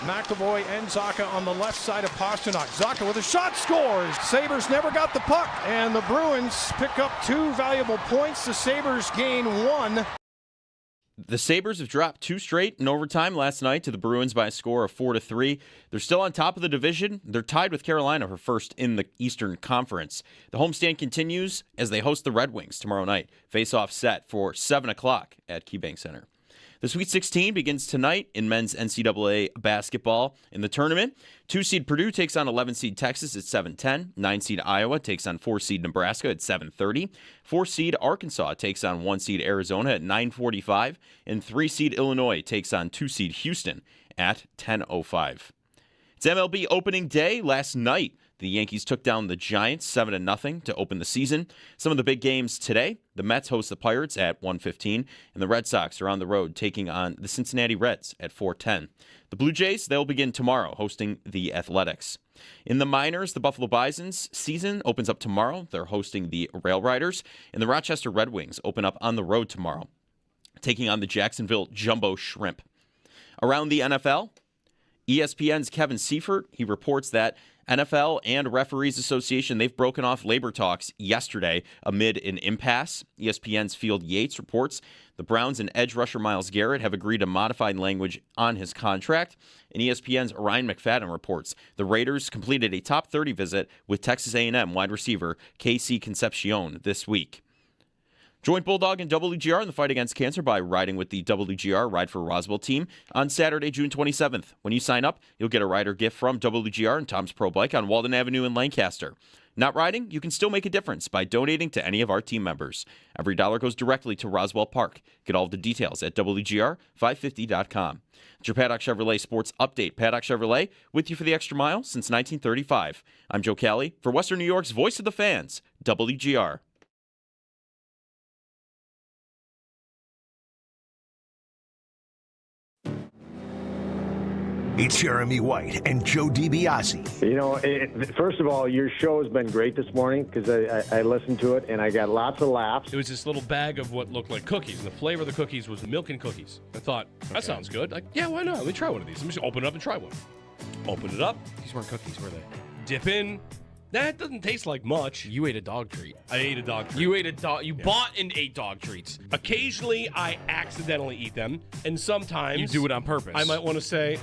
McAvoy and Zacha on the left side of Pasternak. Zacha with a shot, scores. Sabres never got the puck, and the Bruins pick up 2 valuable points. The Sabres gain 1. The Sabres have dropped 2 straight in overtime last night to the Bruins by a score of 4-3. They're still on top of the division. They're tied with Carolina for first in the Eastern Conference. The homestand continues as they host the Red Wings tomorrow night. Face-off set for 7 o'clock at KeyBank Center. The Sweet 16 begins tonight in men's NCAA basketball. In the tournament, 2-seed Purdue takes on 11-seed Texas at 7:10. 9-seed Iowa takes on 4-seed Nebraska at 7:30. 4-seed Arkansas takes on 1-seed Arizona at 9:45. And 3-seed Illinois takes on 2-seed Houston at 10:05. It's MLB opening day. Last night, the Yankees took down the Giants 7-0 to open the season. Some of the big games today, the Mets host the Pirates at 1:15, and the Red Sox are on the road taking on the Cincinnati Reds at 4:10. The Blue Jays, they'll begin tomorrow hosting the Athletics. In the minors, the Buffalo Bisons season opens up tomorrow. They're hosting the Rail Riders, and the Rochester Red Wings open up on the road tomorrow, taking on the Jacksonville Jumbo Shrimp. Around the NFL, ESPN's Kevin Seifert, he reports that NFL and Referees Association, they've broken off labor talks yesterday amid an impasse. ESPN's Field Yates reports the Browns and edge rusher Myles Garrett have agreed to modified language on his contract. And ESPN's Ryan McFadden reports the Raiders completed a top 30 visit with Texas A&M wide receiver Casey Concepcion this week. Join Bulldog and WGR in the fight against cancer by riding with the WGR Ride for Roswell team on Saturday, June 27th. When you sign up, you'll get a rider gift from WGR and Tom's Pro Bike on Walden Avenue in Lancaster. Not riding? You can still make a difference by donating to any of our team members. Every dollar goes directly to Roswell Park. Get all of the details at WGR550.com. It's your Paddock Chevrolet Sports Update. Paddock Chevrolet, with you for the extra mile since 1935. I'm Joe Cali for Western New York's Voice of the Fans, WGR. It's Jeremy White and Joe DiBiase. You know, first of all, your show has been great this morning because I listened to it and I got lots of laughs. It was this little bag of what looked like cookies, and the flavor of the cookies was milk and cookies. I thought, that sounds good. Like, yeah, why not? Let me try one of these. Let me just open it up and try one. Open it up. These weren't cookies, were they? Dip in. That doesn't taste like much. You ate a dog treat. I ate a dog treat. You ate a dog. You bought and ate dog treats. Occasionally, I accidentally eat them, and sometimes You do it on purpose. I might want to say,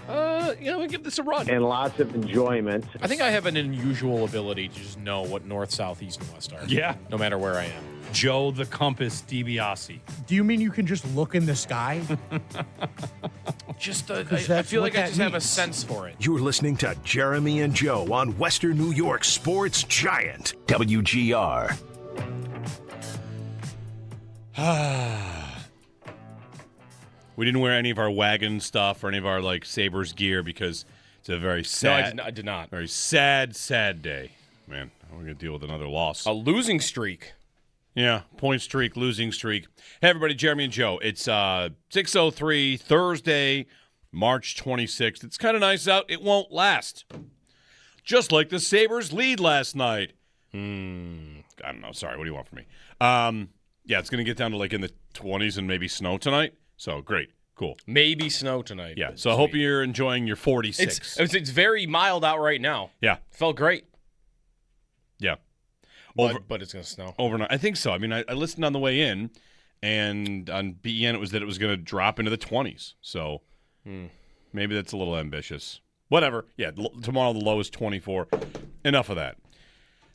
give this a run. And lots of enjoyment. I think I have an unusual ability to just know what north, south, east, and west are. Yeah. No matter where I am. Joe the Compass DiBiase. Do you mean you can just look in the sky? I feel like I just have a sense for it. You're listening to Jeremy and Joe on Western New York Sports Giant, WGR. We didn't wear any of our wagon stuff or any of our Sabres gear because it's a very sad. No, I did not. Very sad day. Man, we're gonna deal with another loss. A losing streak. Yeah, point streak, losing streak. Hey, everybody, Jeremy and Joe. It's 6:03, Thursday, March 26th. It's kind of nice out. It won't last. Just like the Sabres' lead last night. I don't know. Sorry, what do you want from me? Yeah, it's going to get down to in the 20s and maybe snow tonight. So, great. Cool. Maybe snow tonight. Yeah, so I hope you're enjoying your 46. It's very mild out right now. Yeah. Felt great. Yeah. But it's going to snow. Overnight. I think so. I mean, I listened on the way in, and on BEN it was that it was going to drop into the 20s. So maybe that's a little ambitious. Whatever. Yeah, tomorrow the low is 24. Enough of that.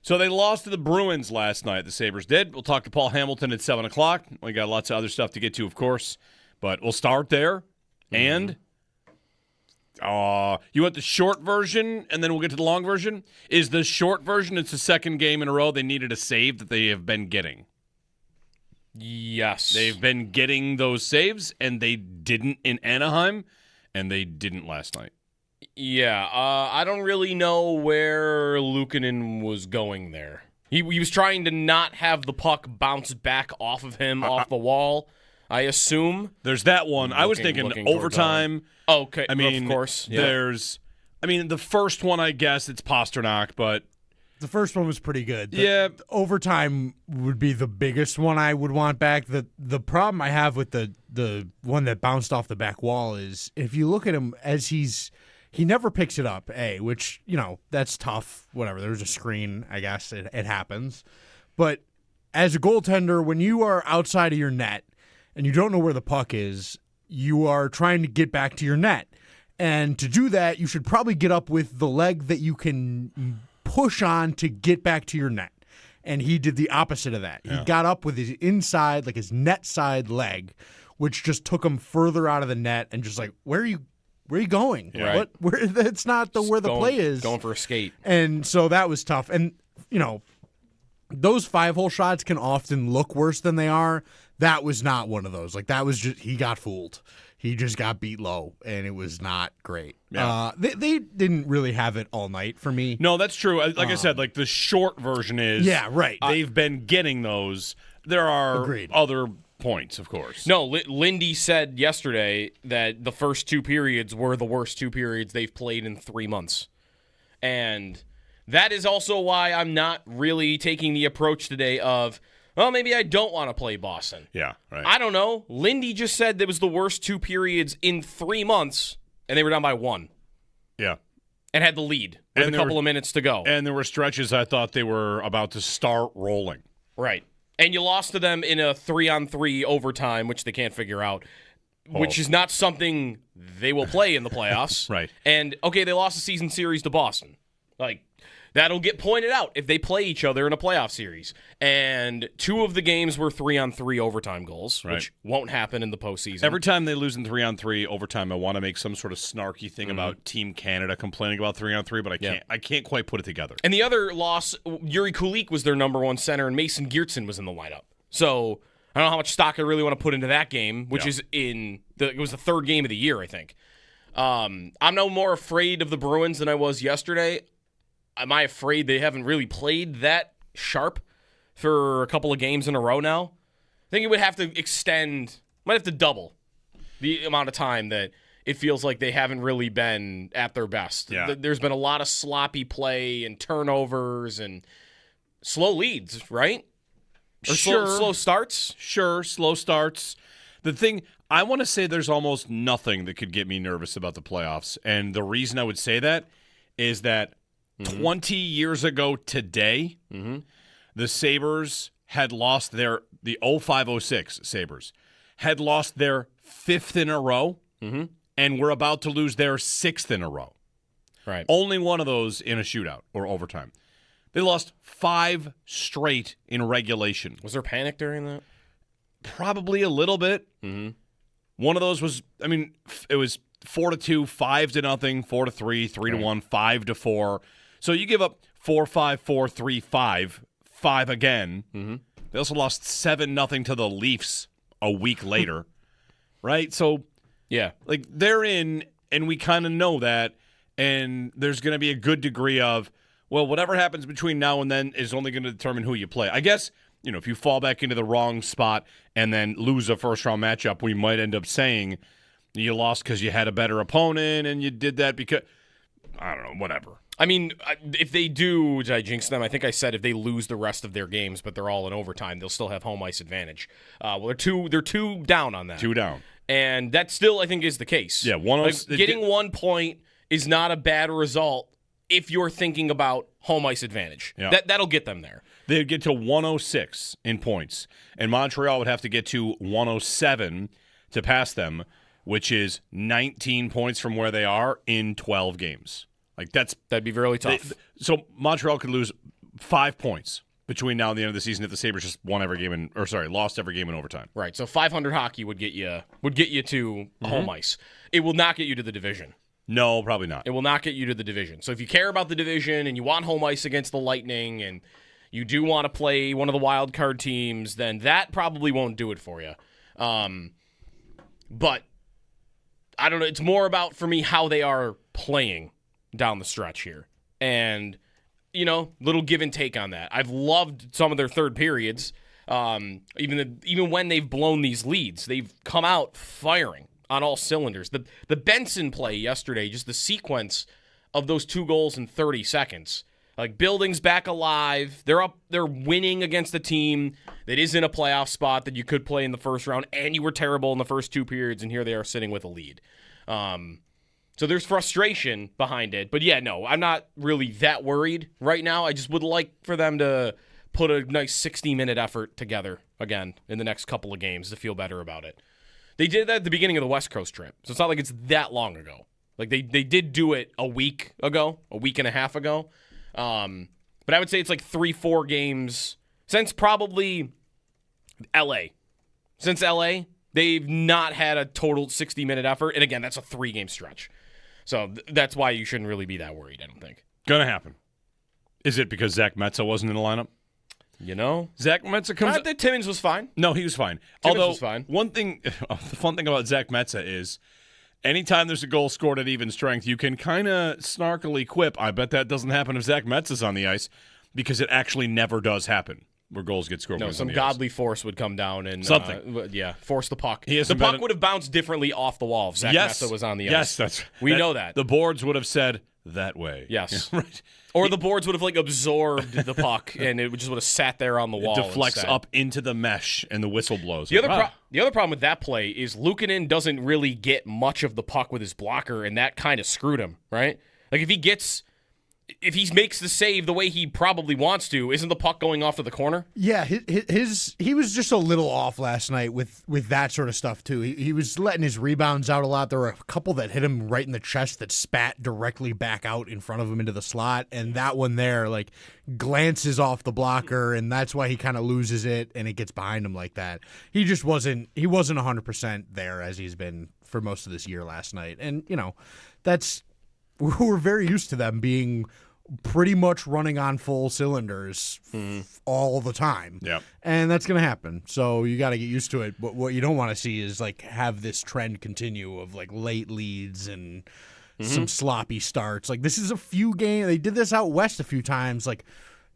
So they lost to the Bruins last night, the Sabres did. We'll talk to Paul Hamilton at 7 o'clock. We got lots of other stuff to get to, of course. But we'll start there. And you want the short version, and then we'll get to the long version? Is the short version, it's the second game in a row they needed a save that they have been getting? Yes. They've been getting those saves, and they didn't in Anaheim, and they didn't last night. Yeah, I don't really know where Luukkonen was going there. He was trying to not have the puck bounce back off of him, off the wall, I assume. There's that one. I was thinking overtime. Okay, I mean, of course. Yeah. The first one, I guess, it's Pasternak, but The first one was pretty good. The overtime would be the biggest one I would want back. The problem I have with the one that bounced off the back wall is if you look at him as he's He never picks it up, which, that's tough. Whatever. There's a screen, I guess. It happens. But as a goaltender, when you are outside of your net and you don't know where the puck is, you are trying to get back to your net. And to do that, you should probably get up with the leg that you can push on to get back to your net. And he did the opposite of that. Yeah. He got up with his inside, like his net side leg, which just took him further out of the net and just like, where are you going? Yeah. Right. That's not where the play is. Going for a skate. And so that was tough. And, those 5-hole shots can often look worse than they are. That was not one of those. Like, that was just, he got fooled. He just got beat low, and it was not great. Yeah. They didn't really have it all night for me. No, that's true. Like I said, like the short version is, yeah, right. They've been getting those. There are other points, of course. No, Lindy said yesterday that the first 2 periods were the worst 2 periods they've played in 3 months. And that is also why I'm not really taking the approach today of, well, maybe I don't want to play Boston. Yeah, right. I don't know. Lindy just said it was the worst 2 periods in 3 months, and they were down by 1. Yeah. And had the lead with a couple of minutes to go. And there were stretches I thought they were about to start rolling. Right. And you lost to them in a 3-on-3 overtime, which they can't figure out, which is not something they will play in the playoffs. Right. And, okay, they lost the season series to Boston. Like, that'll get pointed out if they play each other in a playoff series. And 2 of the games were 3-on-3 overtime goals, which won't happen in the postseason. Every time they lose in 3-on-3 overtime, I want to make some sort of snarky thing about Team Canada complaining about 3-on-3, but I can't. I can't quite put it together. And the other loss, Yuri Kulik was their number 1 center, and Mason Geertsen was in the lineup. So I don't know how much stock I really want to put into that game, which is it was the 3rd game of the year, I think. I'm no more afraid of the Bruins than I was yesterday. Am I afraid they haven't really played that sharp for a couple of games in a row now? I think it would have to might have to double the amount of time that it feels like they haven't really been at their best. Yeah. There's been a lot of sloppy play and turnovers and slow leads, right? Or slow starts? Sure, slow starts. The thing, I want to say there's almost nothing that could get me nervous about the playoffs. And the reason I would say that is that 20 years ago today, the Sabres had lost the 05-06 Sabres had lost their 5th in a row, and were about to lose their 6th in a row. Right. Only one of those in a shootout or overtime. They lost 5 straight in regulation. Was there panic during that? Probably a little bit. One of those was, it was 4-2, 5-0, 4-3, 3-1, 5-4. So you give up 4-5, 4-3, 5, 5 again. They also lost 7-0 to the Leafs a week later, right? So, yeah, like they're in, and we kind of know that, and there's going to be a good degree of, well, whatever happens between now and then is only going to determine who you play. I guess, if you fall back into the wrong spot and then lose a first-round matchup, we might end up saying you lost because you had a better opponent and you did that because, I don't know, whatever. I mean, if they do, did I jinx them? I think I said if they lose the rest of their games, but they're all in overtime, they'll still have home ice advantage. Well, they're two down on that. 2 down. And that still, I think, is the case. Yeah, getting 1 point is not a bad result if you're thinking about home ice advantage. Yeah. That'll get them there. They'd get to 106 in points, and Montreal would have to get to 107 to pass them, which is 19 points from where they are in 12 games. Like that'd be really tough. So Montreal could lose 5 points between now and the end of the season if the Sabres just lost every game in overtime. Right. So 500 hockey would get you to home ice. It will not get you to the division. No, probably not. It will not get you to the division. So if you care about the division and you want home ice against the Lightning and you do want to play one of the wild card teams, then that probably won't do it for you. But I don't know. It's more about, for me, how they are playing down the stretch here. And, little give and take on that. I've loved some of their third periods. Even when they've blown these leads, they've come out firing on all cylinders. The Benson play yesterday, just the sequence of those 2 goals in 30 seconds. Like, Building's back alive. They're winning against a team that is in a playoff spot that you could play in the first round, and you were terrible in the first 2 periods, and here they are sitting with a lead. So there's frustration behind it. But yeah, no, I'm not really that worried right now. I just would like for them to put a nice 60-minute effort together again in the next couple of games to feel better about it. They did that at the beginning of the West Coast trip, so it's not like it's that long ago. Like they did do it a week and a half ago. But I would say it's like 3-4 games since probably LA. Since LA, they've not had a total 60-minute effort. And again, that's a 3-game stretch. So that's why you shouldn't really be that worried, I don't think. Gonna happen. Is it because Zach Metza wasn't in the lineup? You know? Zach Metza comes Not that Timmins was fine. No, he was fine. Timmins was fine. One thing, the fun thing about Zach Metza is anytime there's a goal scored at even strength, you can kind of snarkily quip, I bet that doesn't happen if Zach Metza's on the ice, because it actually never does happen where goals get scored. No, some godly force would come down and force the puck. The puck would have bounced differently off the wall if Zach Metza was on the ice. Yes, we know that. The boards would have said that way. Yes. Yeah, right. Or the boards would have absorbed the puck and it just would have sat there on the wall. It deflects instead. up into the mesh and the whistle blows. The other problem with that play is Luukkonen doesn't really get much of the puck with his blocker, and that kind of screwed him, right? Like if he makes the save the way he probably wants to, isn't the puck going off to the corner? Yeah, he was just a little off last night with that sort of stuff too. He was letting his rebounds out a lot. There were a couple that hit him right in the chest that spat directly back out in front of him into the slot, and that one there like glances off the blocker, and that's why he kind of loses it and it gets behind him like that. He just wasn't 100% there as he's been for most of this year last night, and we're very used to them being pretty much running on full cylinders all the time. Yeah. And that's going to happen. So you got to get used to it. But what you don't want to see is like have this trend continue of like late leads and some sloppy starts. Like this is a few games. They did this out west a few times. Like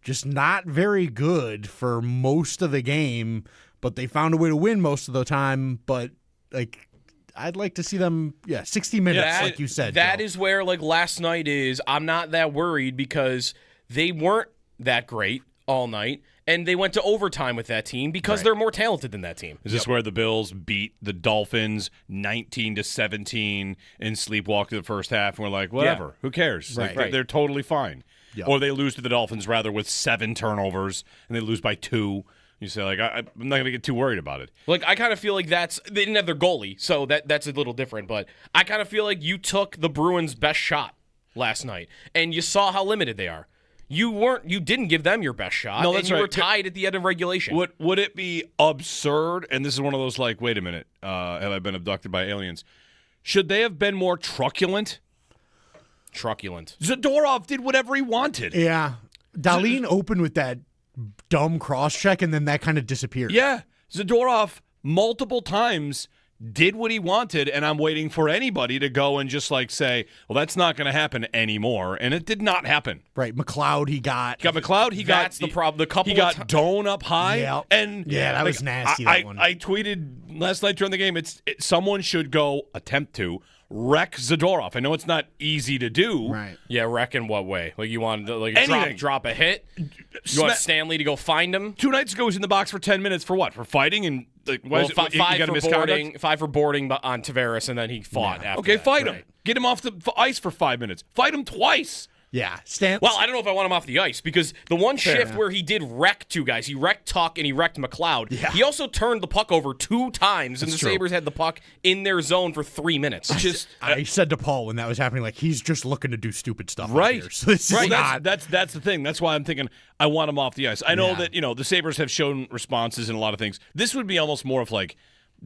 just not very good for most of the game, but they found a way to win most of the time. But like, I'd like to see them, 60 minutes, like you said. That Joe. is where, like, last night is, I'm not that worried because they weren't that great all night, and they went to overtime with that team because they're more talented than that team. Is this where the Bills beat the Dolphins 19-17 and sleepwalk the first half, and we're like, whatever, who cares? Right. Like, they're totally fine. Yep. Or they lose to the Dolphins, rather, with 7 turnovers, and they lose by 2. You say, like, I'm not going to get too worried about it. Like, I kind of feel like they didn't have their goalie, so that's a little different. But I kind of feel like you took the Bruins' best shot last night, and you saw how limited they are. You didn't give them your best shot, No, that's and you right. were tied at the end of regulation. Would it be absurd, and this is one of those, like, wait a minute, have I been abducted by aliens? Should they have been more truculent? Zadorov did whatever he wanted. Yeah. Dahlin opened with that dumb cross-check, and then that kind of disappeared. Yeah. Zadorov multiple times did what he wanted, and I'm waiting for anybody to go and just like say, well, that's not going to happen anymore, and it did not happen. Right. McLeod, he got McLeod. That's the problem. The couple he got Doan up high, Yep. and that was nasty. That one. I tweeted last night during the game. Someone should attempt to wreck Zadorov. I know it's not easy to do. Right. Yeah, wreck in what way? Like you want like drop a hit? You want Stanley to go find him? 2 nights ago, he was in the box for 10 minutes for what? For fighting and like five for boarding on Tavares, and then he fought after. Okay, that. fight him. Get him off the ice for 5 minutes. Fight him twice. Yeah. Well, I don't know if I want him off the ice because the one shift where he did wreck 2 guys, he wrecked Tuck and he wrecked McLeod. Yeah. He also turned the puck over 2 times, and the true. Sabres had the puck in their zone for 3 minutes. I said to Paul when that was happening, like, he's just looking to do stupid stuff. Right. Out here. So this is not. That's the thing. That's why I'm thinking I want him off the ice. I know that, the Sabres have shown responses in a lot of things. This would be almost more of like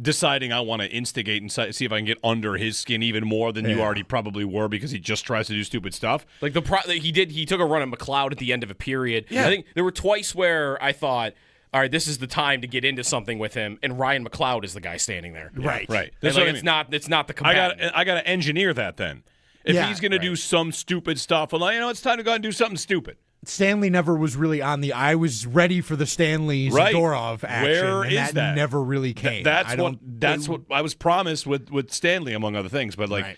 deciding I want to instigate and see if I can get under his skin even more than you already probably were because he just tries to do stupid stuff. Like he took a run at McLeod at the end of a period. Yeah. I think there were twice where I thought, all right, this is the time to get into something with him, and Ryan McLeod is the guy standing there. Right. Right. That's like, it's not the combatant. I got to engineer that then. If he's going to do some stupid stuff, well, it's time to go out and do something stupid. Stanley never was really on the. I was ready for the Stanley Zadorov action. Where and is that? Never really came. That's what I was promised with Stanley, among other things. But like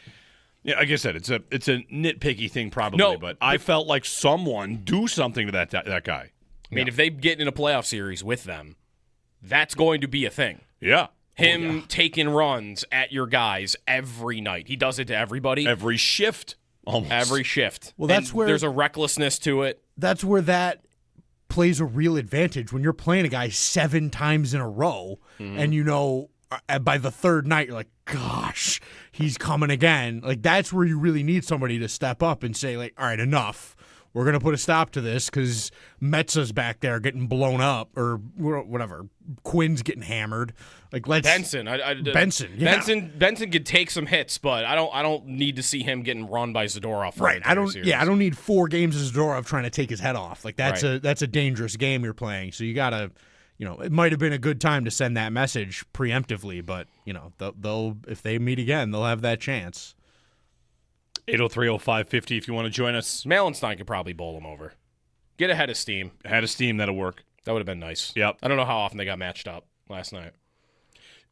I said, it's a nitpicky thing probably. But I felt like someone do something to that guy. I mean, if they get in a playoff series with them, that's going to be a thing. Yeah. Him taking runs at your guys every night. He does it to everybody. Every shift. Almost. Every shift. Well, that's where there's a recklessness to it. That's where that plays a real advantage when you're playing a guy 7 times in a row, and you know by the third night you're like, gosh, he's coming again. Like that's where you really need somebody to step up and say, like, all right, enough. We're going to put a stop to this because Metza's back there getting blown up or whatever. Quinn's getting hammered. Like let's Benson. Benson. Yeah. Benson could take some hits, but I don't need to see him getting run by Zadorov. Right. I don't need 4 games of Zadorov trying to take his head off. Like that's a dangerous game you're playing. So you got to, it might have been a good time to send that message preemptively, but they'll if they meet again, they'll have that chance. 803-0550 if you want to join us. Malenstein could probably bowl him over. Get ahead of Steam. Ahead of Steam, that'll work. That would have been nice. Yep. I don't know how often they got matched up last night.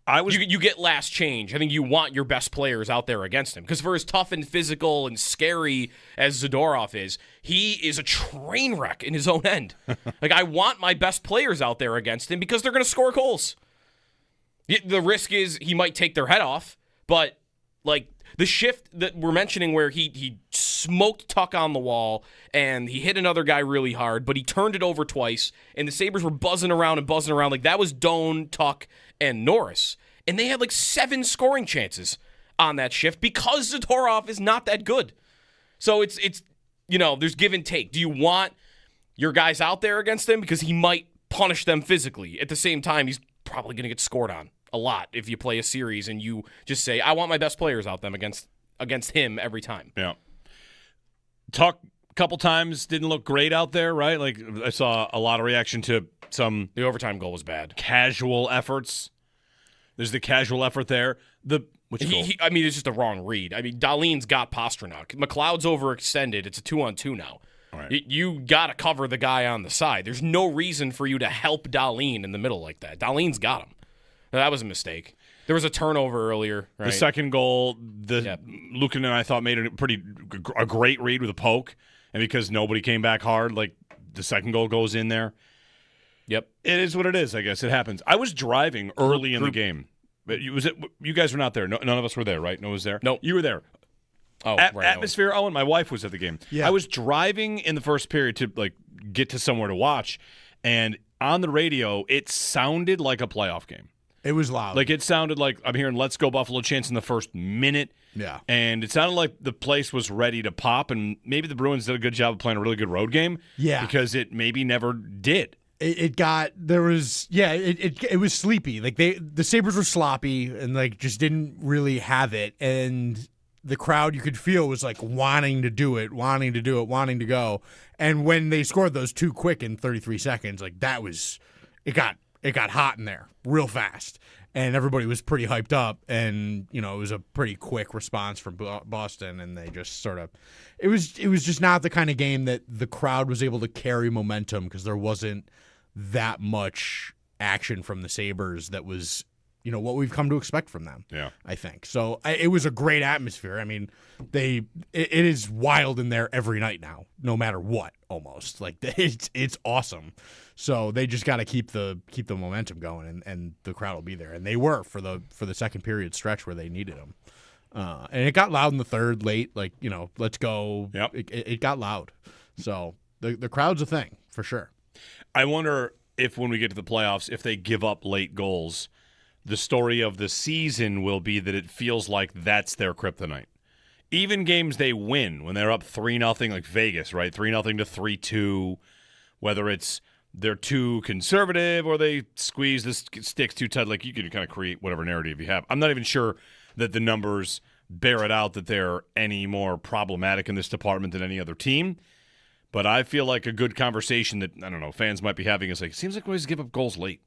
You get last change. I think you want your best players out there against him. Because for as tough and physical and scary as Zadorov is, he is a train wreck in his own end. Like, I want my best players out there against him because they're going to score goals. The risk is he might take their head off, but, like, the shift that we're mentioning where he smoked Tuck on the wall and he hit another guy really hard, but he turned it over twice, and the Sabres were buzzing around. Like, that was Doan, Tuck, and Norris. And they had like 7 scoring chances on that shift because Zadorov is not that good. So it's there's give and take. Do you want your guys out there against him? Because he might punish them physically. At the same time, he's probably going to get scored on a lot if you play a series and you just say, I want my best players out them against him every time. Yeah. Tuck a couple times didn't look great out there, right? Like I saw a lot of reaction to some the overtime goal was bad. Casual efforts. There's the casual effort there. Which goal? It's just a wrong read. I mean, Dahlin's got Pasternak. McLeod's overextended. It's a 2-on-2 now. Right. You got to cover the guy on the side. There's no reason for you to help Dahlin in the middle like that. Dahlin's got him. That was a mistake. There was a turnover earlier. Right? The second goal, Lukin and I thought made a great read with a poke, and because nobody came back hard, like the second goal goes in there. Yep, it is what it is. I guess it happens. I was driving early in the game, but you guys were not there. No, none of us were there, right? No one was there. Nope. You were there. Oh, right. Atmosphere. Owen, my wife was at the game. Yeah. I was driving in the first period to get to somewhere to watch, and on the radio, it sounded like a playoff game. It was loud. Like it sounded like I'm hearing "Let's Go Buffalo" chants in the first minute. Yeah. And it sounded like the place was ready to pop, and maybe the Bruins did a good job of playing a really good road game. Yeah. Because it maybe never did. It was sleepy. Like the Sabres were sloppy and like just didn't really have it, and the crowd you could feel was like wanting to do it, wanting to go. And when they scored those 2 quick in 33 seconds, like that was it got hot in there real fast, and everybody was pretty hyped up, and it was a pretty quick response from Boston, and they just sort of it was just not the kind of game that the crowd was able to carry momentum because there wasn't that much action from the Sabres that was what we've come to expect from them. Yeah, I think so. It was a great atmosphere. I mean, it is wild in there every night now, no matter what. Almost like it's awesome. So they just got to keep the momentum going, and the crowd will be there. And they were for the second period stretch where they needed them. And it got loud in the third late. Like let's go. Yep. It got loud. So the crowd's a thing for sure. I wonder if when we get to the playoffs, if they give up late goals, the story of the season will be that it feels like that's their kryptonite. Even games they win when they're up 3-0, like Vegas, right? 3-0 to 3-2, whether it's they're too conservative or they squeeze the sticks too tight. Like you can kind of create whatever narrative you have. I'm not even sure that the numbers bear it out that they're any more problematic in this department than any other team. But I feel like a good conversation that, I don't know, fans might be having is like, it seems like we always give up goals late.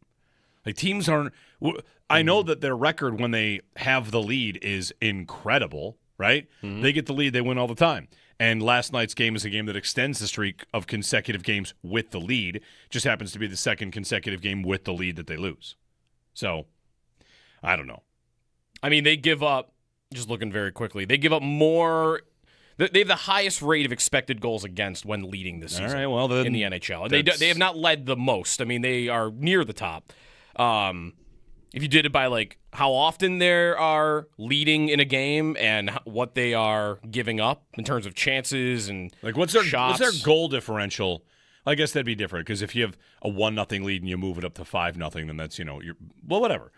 Like teams aren't – I know that their record when they have the lead is incredible, right? Mm-hmm. They get the lead, they win all the time. And last night's game is a game that extends the streak of consecutive games with the lead. Just happens to be the second consecutive game with the lead that they lose. So, I don't know. I mean, they give up, just looking very quickly, they give up more – they have the highest rate of expected goals against when leading this season in the NHL. They have not led the most. I mean, they are near the top. If you did it by, like, how often they are leading in a game and what they are giving up in terms of chances and like what's their shots. What's their goal differential? I guess that'd be different because if you have a 1-0 lead and you move it up to 5-0, then that's whatever.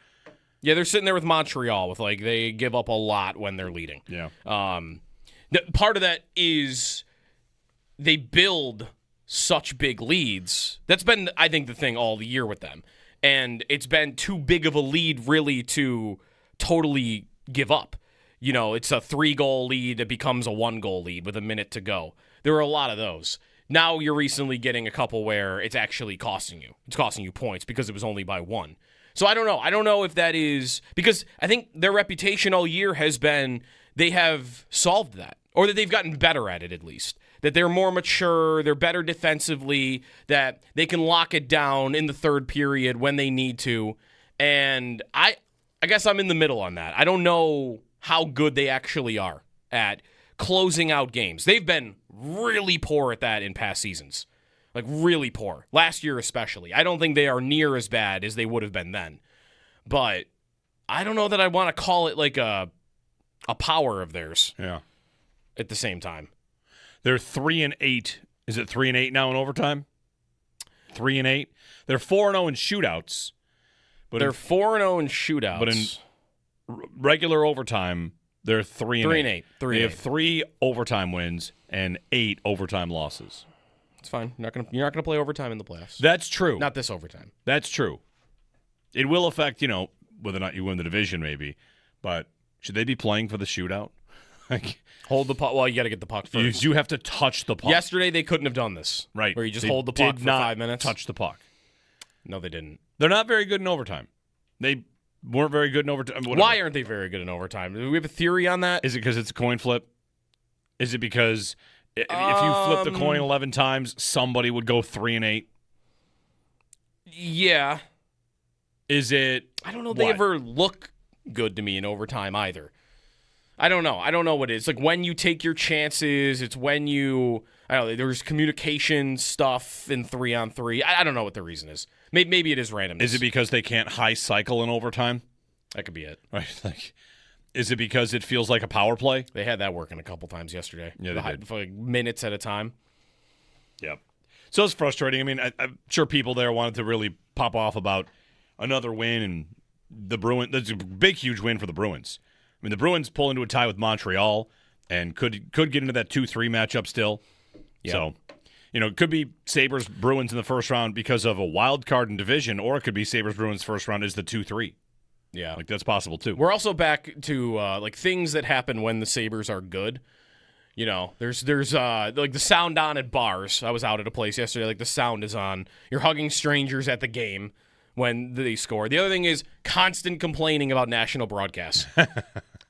Yeah, they're sitting there with Montreal with they give up a lot when they're leading. Yeah. Part of that is they build such big leads. That's been, I think, the thing all the year with them. And it's been too big of a lead, really, to totally give up. It's a 3-goal lead that becomes a 1-goal lead with a minute to go. There are a lot of those. Now you're recently getting a couple where it's actually costing you. It's costing you points because it was only by 1. So I don't know. I don't know if that is because I think their reputation all year has been they have solved that, or that they've gotten better at it at least. That they're more mature, they're better defensively, that they can lock it down in the third period when they need to. And I guess I'm in the middle on that. I don't know how good they actually are at closing out games. They've been really poor at that in past seasons. Like really poor. Last year especially. I don't think they are near as bad as they would have been then. But I don't know that I want to call it like a power of theirs. Yeah. At the same time. They're 3-8. Is it 3-8 now in overtime? 3-8. They're 4-0 in shootouts. But they're 4-0 in shootouts. But in regular overtime, they're 3-8. 3-8. They have 3 overtime wins and 8 overtime losses. It's fine. You're not gonna play overtime in the playoffs. That's true. Not this overtime. That's true. It will affect whether or not you win the division, maybe. But should they be playing for the shootout? Hold the puck. Well, you got to get the puck first. You have to touch the puck. Yesterday, they couldn't have done this. Right. Where you just hold the puck for 5 minutes. Touch the puck. No, they didn't. They're not very good in overtime. They weren't very good in overtime. Whatever. Why aren't they very good in overtime? Do we have a theory on that? Is it because it's a coin flip? Is it because if you flip the coin 11 times, somebody would go 3-8? Yeah. Is it? I don't know. They ever look good to me in overtime either. I don't know. I don't know what it is. Like when you take your chances, it's when you. I don't know. There's communication stuff in 3-on-3. I don't know what the reason is. Maybe it is randomness. Is it because they can't high cycle in overtime? That could be it. Right. Is it because it feels like a power play? They had that working a couple times yesterday. Yeah, they did. For minutes at a time. Yep. So it's frustrating. I mean, I'm sure people there wanted to really pop off about another win, and the Bruins. That's a big, huge win for the Bruins. I mean, the Bruins pull into a tie with Montreal and could get into that 2-3 matchup still. Yep. So, it could be Sabres-Bruins in the first round because of a wild card in division, or it could be Sabres-Bruins first round is the 2-3. Yeah. That's possible, too. We're also back to, things that happen when the Sabres are good. There's the sound on at bars. I was out at a place yesterday. The sound is on. You're hugging strangers at the game when they score. The other thing is constant complaining about national broadcasts.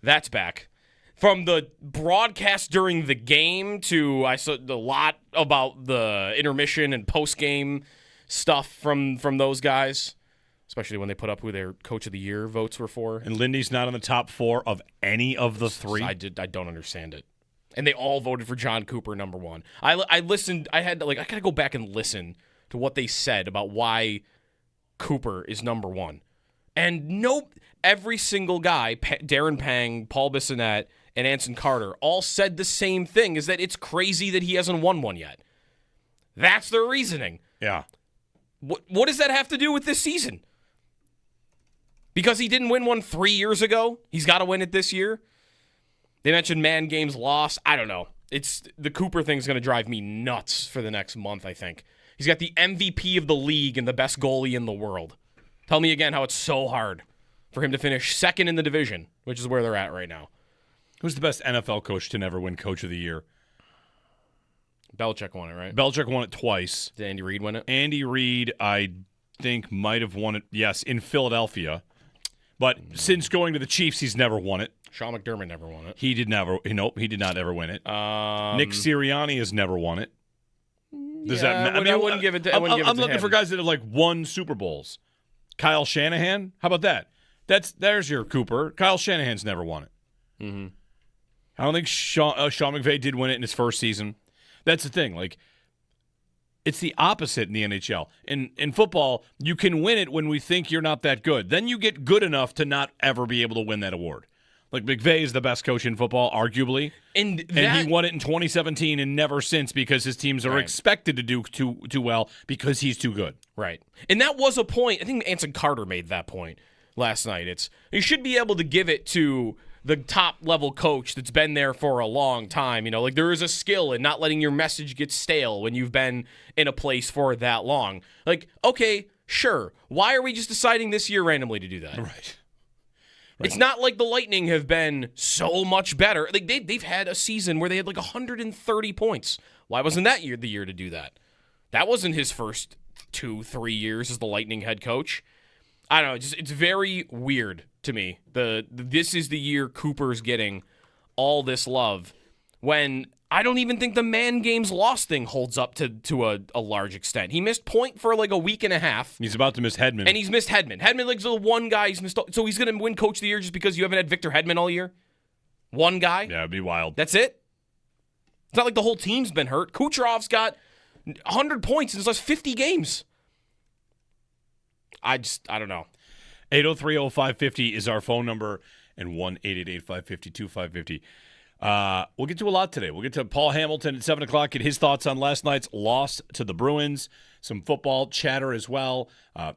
That's back. From the broadcast during the game to I saw a lot about the intermission and post-game stuff from those guys, especially when they put up who their Coach of the Year votes were for. And Lindy's not in the top 4 of any of the 3. I don't understand it. And they all voted for John Cooper number 1. I listened. I had to, I got to go back and listen to what they said about why Cooper is number 1. And every single guy, Darren Pang, Paul Bissonnette, and Anson Carter, all said the same thing, is that it's crazy that he hasn't won one yet. That's their reasoning. Yeah. What does that have to do with this season? Because he didn't win one 3 years ago, he's got to win it this year? They mentioned man games lost. I don't know. The Cooper thing's going to drive me nuts for the next month, I think. He's got the MVP of the league and the best goalie in the world. Tell me again how it's so hard for him to finish second in the division, which is where they're at right now. Who's the best NFL coach to never win Coach of the Year? Belichick won it, right? Belichick won it twice. Did Andy Reid win it? Andy Reid, I think, might have won it, yes, in Philadelphia. But since going to the Chiefs, he's never won it. Sean McDermott never won it. He did not ever win it. Nick Sirianni has never won it. Does that matter? I wouldn't give it to him. I'm looking for guys that have won Super Bowls. Kyle Shanahan? How about that? There's your Cooper. Kyle Shanahan's never won it. Mm-hmm. I don't think Sean McVay did win it in his first season. That's the thing. It's the opposite in the NHL. In football, you can win it when we think you're not that good. Then you get good enough to not ever be able to win that award. Like McVay is the best coach in football, arguably. And he won it in 2017 and never since because his teams are expected to do too well because he's too good. Right. And that was a point. I think Anson Carter made that point last night. You should be able to give it to the top-level coach that's been there for a long time. Like there is a skill in not letting your message get stale when you've been in a place for that long. Like, okay, sure. Why are we just deciding this year randomly to do that? Right. It's not like the Lightning have been so much better. Like they've had a season where they had like 130 points. Why wasn't that year the year to do that? That wasn't his first 2-3 years as the Lightning head coach. I don't know. It's very weird to me. This is the year Cooper's getting all this love when I don't even think the man games lost thing holds up to a large extent. He missed point for like a week and a half. He's about to miss Hedman. And he's missed Hedman. Hedman like the one guy he's missed. So he's going to win Coach of the Year just because you haven't had Victor Hedman all year? One guy? Yeah, it'd be wild. That's it? It's not like the whole team's been hurt. Kucherov's got 100 points in his last 50 games. I don't know. 803-0550 is our phone number, and 1-888-552-550. We'll get to a lot today. We'll get to Paul Hamilton at 7 o'clock, get his thoughts on last night's loss to the Bruins, some football chatter as well,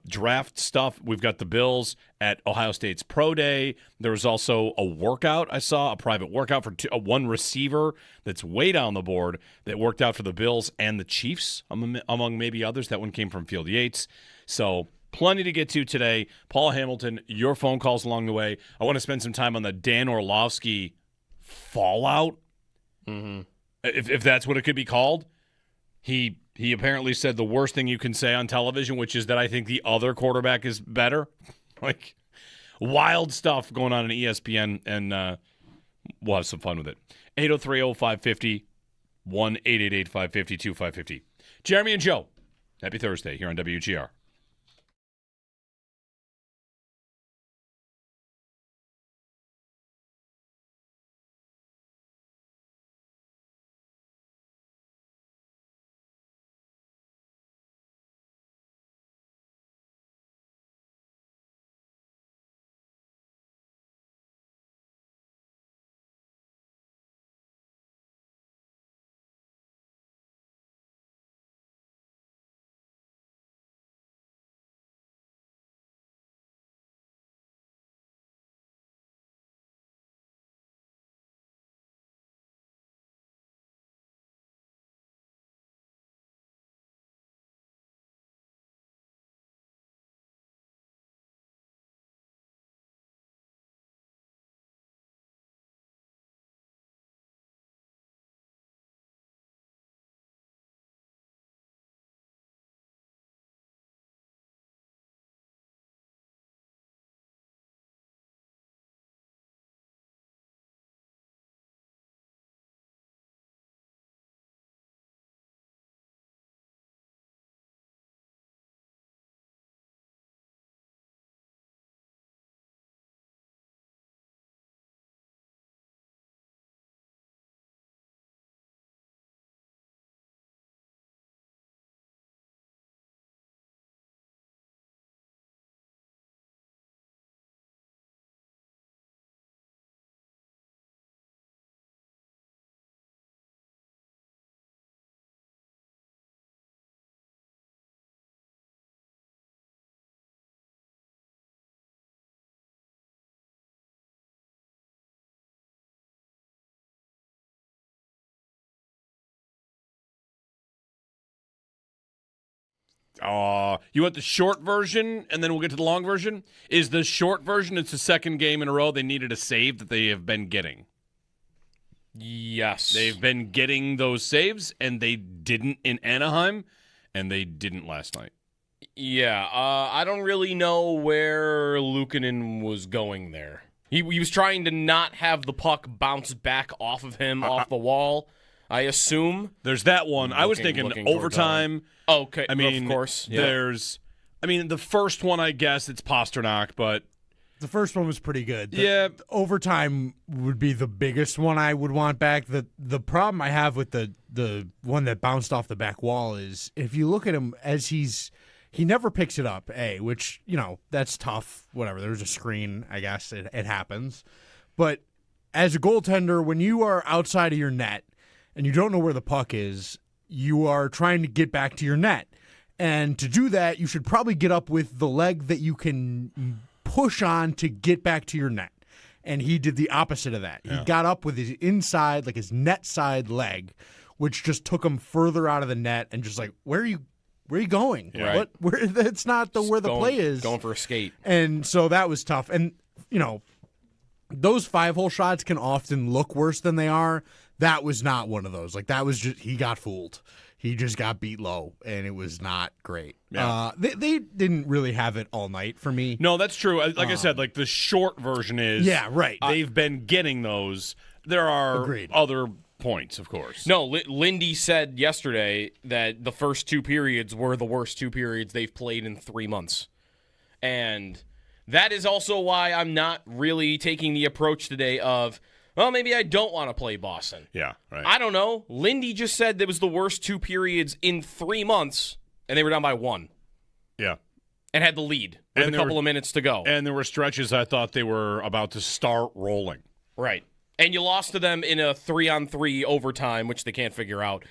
draft stuff. We've got the Bills at Ohio State's Pro Day. There was also a workout. I saw a private workout for one receiver that's way down the board that worked out for the Bills and the Chiefs, among maybe others. That one came from Field Yates. So plenty to get to today. Paul Hamilton, your phone calls along the way. I want to spend some time on the Dan Orlovsky fallout, if that's what it could be called. He apparently said the worst thing you can say on television, which is that I think the other quarterback is better. Like, wild stuff going on in ESPN, and we'll have some fun with it. 803-0550, 1-888-552-550. Jeremy and Joe, happy Thursday here on WGR. You want the short version, and then we'll get to the long version? Is the short version, it's the second game in a row they needed a save that they have been getting. Yes. They've been getting those saves, and they didn't in Anaheim, and they didn't last night. Yeah, I don't really know where Luukkonen was going there. He was trying to not have the puck bounce back off of him, off the wall, I assume. There's that one. I was thinking overtime. Okay, of course. There's, the first one, I guess, it's Pasternak, but The first one was pretty good. Yeah. Overtime would be the biggest one I would want back. The problem I have with the one that bounced off the back wall is if you look at him as he never picks it up, which, that's tough. Whatever. There's a screen, I guess. It happens. But as a goaltender, when you are outside of your net and you don't know where the puck is, you are trying to get back to your net. And to do that, you should probably get up with the leg that you can push on to get back to your net. And he did the opposite of that. Yeah. He got up with his inside, like his net side leg, which just took him further out of the net and just like, where are you going? Yeah. What? Where? That's not where the play is. Going for a skate. And so that was tough. And, those 5-hole shots can often look worse than they are. That was not one of those. Like, that was just, he got fooled. He just got beat low, and it was not great. Yeah. They didn't really have it all night for me. No, that's true. Like I said, like the short version is right. They've been getting those. There are Agreed. other points, of course. No, Lindy said yesterday that the first 2 periods were the worst 2 periods they've played in 3 months. And that is also why I'm not really taking the approach today of, well, maybe I don't want to play Boston. Yeah, right. I don't know. Lindy just said that was the worst 2 periods in 3 months, and they were down by 1 Yeah. and had the lead with And a couple of minutes to go. And there were stretches I thought they were about to start rolling. Right. And you lost to them in a 3-on-3 overtime, which they can't figure out,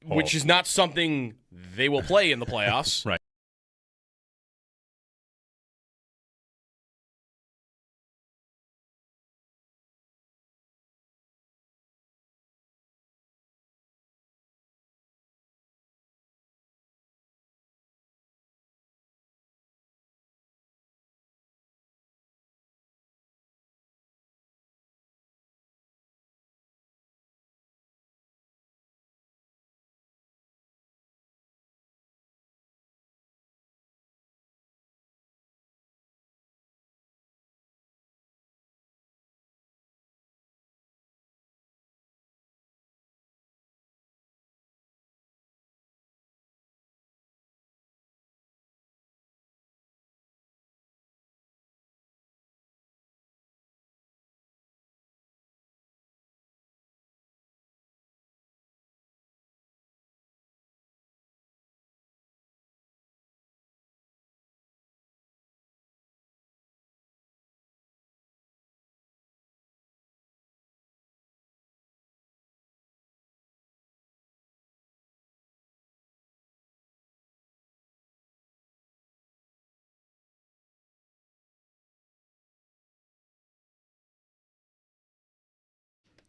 which is not something they will play in the playoffs. Right.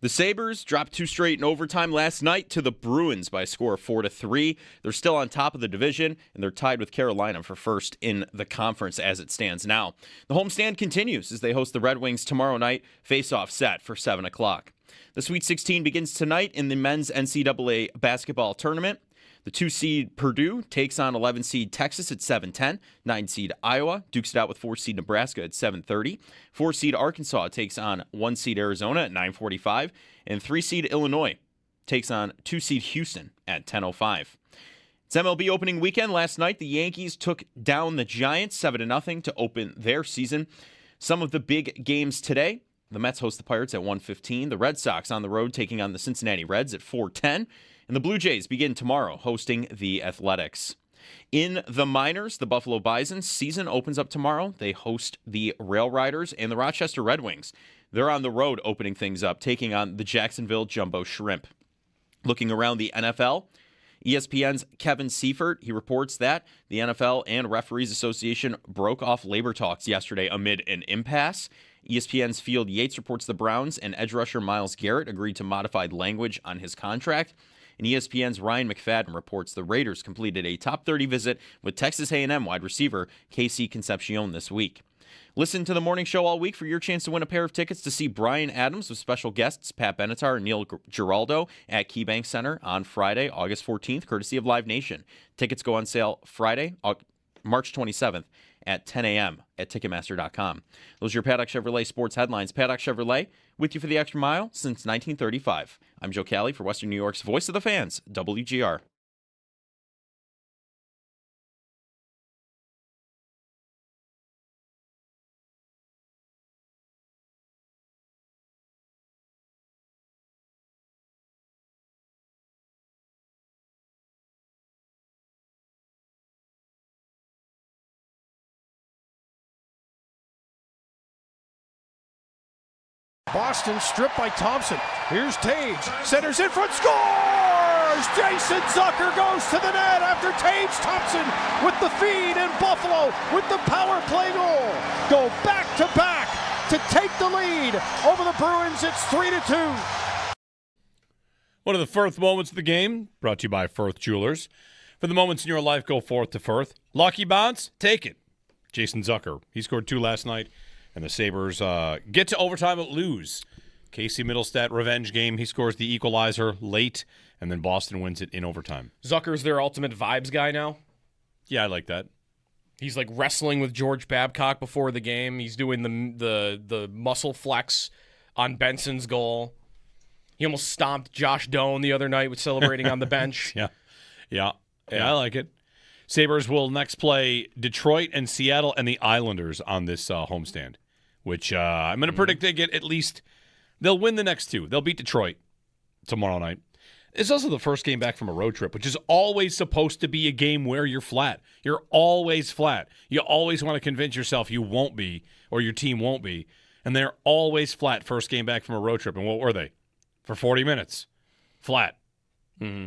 The Sabres dropped 2 straight in overtime last night to the Bruins by a score of 4-3. They're still on top of the division, and they're tied with Carolina for first in the conference as it stands now. The homestand continues as they host the Red Wings tomorrow night, face-off set for 7 o'clock. The Sweet 16 begins tonight in the men's NCAA basketball tournament. The 2-seed Purdue takes on 11-seed Texas at 7:10. 9-seed Iowa dukes it out with 4-seed Nebraska at 7:30. 4-seed Arkansas takes on 1-seed Arizona at 9:45. And 3-seed Illinois takes on 2-seed Houston at 10:05. It's MLB opening weekend. Last night, the Yankees took down the Giants 7-0 to open their season. Some of the big games today. The Mets host the Pirates at 1:15. The Red Sox on the road taking on the Cincinnati Reds at 4:10. And the Blue Jays begin tomorrow hosting the Athletics. In the minors, the Buffalo Bisons season opens up tomorrow. They host the Rail Riders and the Rochester Red Wings. They're on the road opening things up, taking on the Jacksonville Jumbo Shrimp. Looking around the NFL, ESPN's Kevin Seifert, he reports that the NFL and Referees Association broke off labor talks yesterday amid an impasse. ESPN's Field Yates reports the Browns and edge rusher Myles Garrett agreed to modified language on his contract. And ESPN's Ryan McFadden reports the Raiders completed a top 30 visit with Texas A&M wide receiver Casey Concepcion this week. Listen to the morning show all week for your chance to win a pair of tickets to see Bryan Adams with special guests Pat Benatar and Neil Giraldo at KeyBank Center on Friday, August 14th, courtesy of Live Nation. Tickets go on sale Friday, March 27th at 10 a.m. at Ticketmaster.com. Those are your Paddock Chevrolet sports headlines. Paddock Chevrolet, with you for the extra mile since 1935. I'm Joe Cali for Western New York's Voice of the Fans, WGR. Boston stripped by Thompson. Here's Tage. Centers in front. Scores! Jason Zucker goes to the net after Tage Thompson with the feed, and Buffalo with the power play goal. Go back to back to take the lead over the Bruins. It's 3-2. One of the Firth moments of the game, brought to you by Firth Jewelers. For the moments in your life, go forth to Firth. Lucky bounce, take it. Jason Zucker, he scored 2 last night, and the Sabres get to overtime but lose. Casey Middlestat revenge game. He scores the equalizer late, and then Boston wins it in overtime. Zucker's their ultimate vibes guy now. Yeah, I like that. He's like wrestling with George Babcock before the game. He's doing the muscle flex on Benson's goal. He almost stomped Josh Doan the other night with celebrating on the bench. Yeah, I like it. Sabres will next play Detroit and Seattle and the Islanders on this homestand, which I'm going to predict they get at least – they'll win the next 2. They'll beat Detroit tomorrow night. It's also the first game back from a road trip, which is always supposed to be a game where you're flat. You're always flat. You always want to convince yourself you won't be or your team won't be, and they're always flat first game back from a road trip. And what were they? For 40 minutes. Flat. Mm-hmm.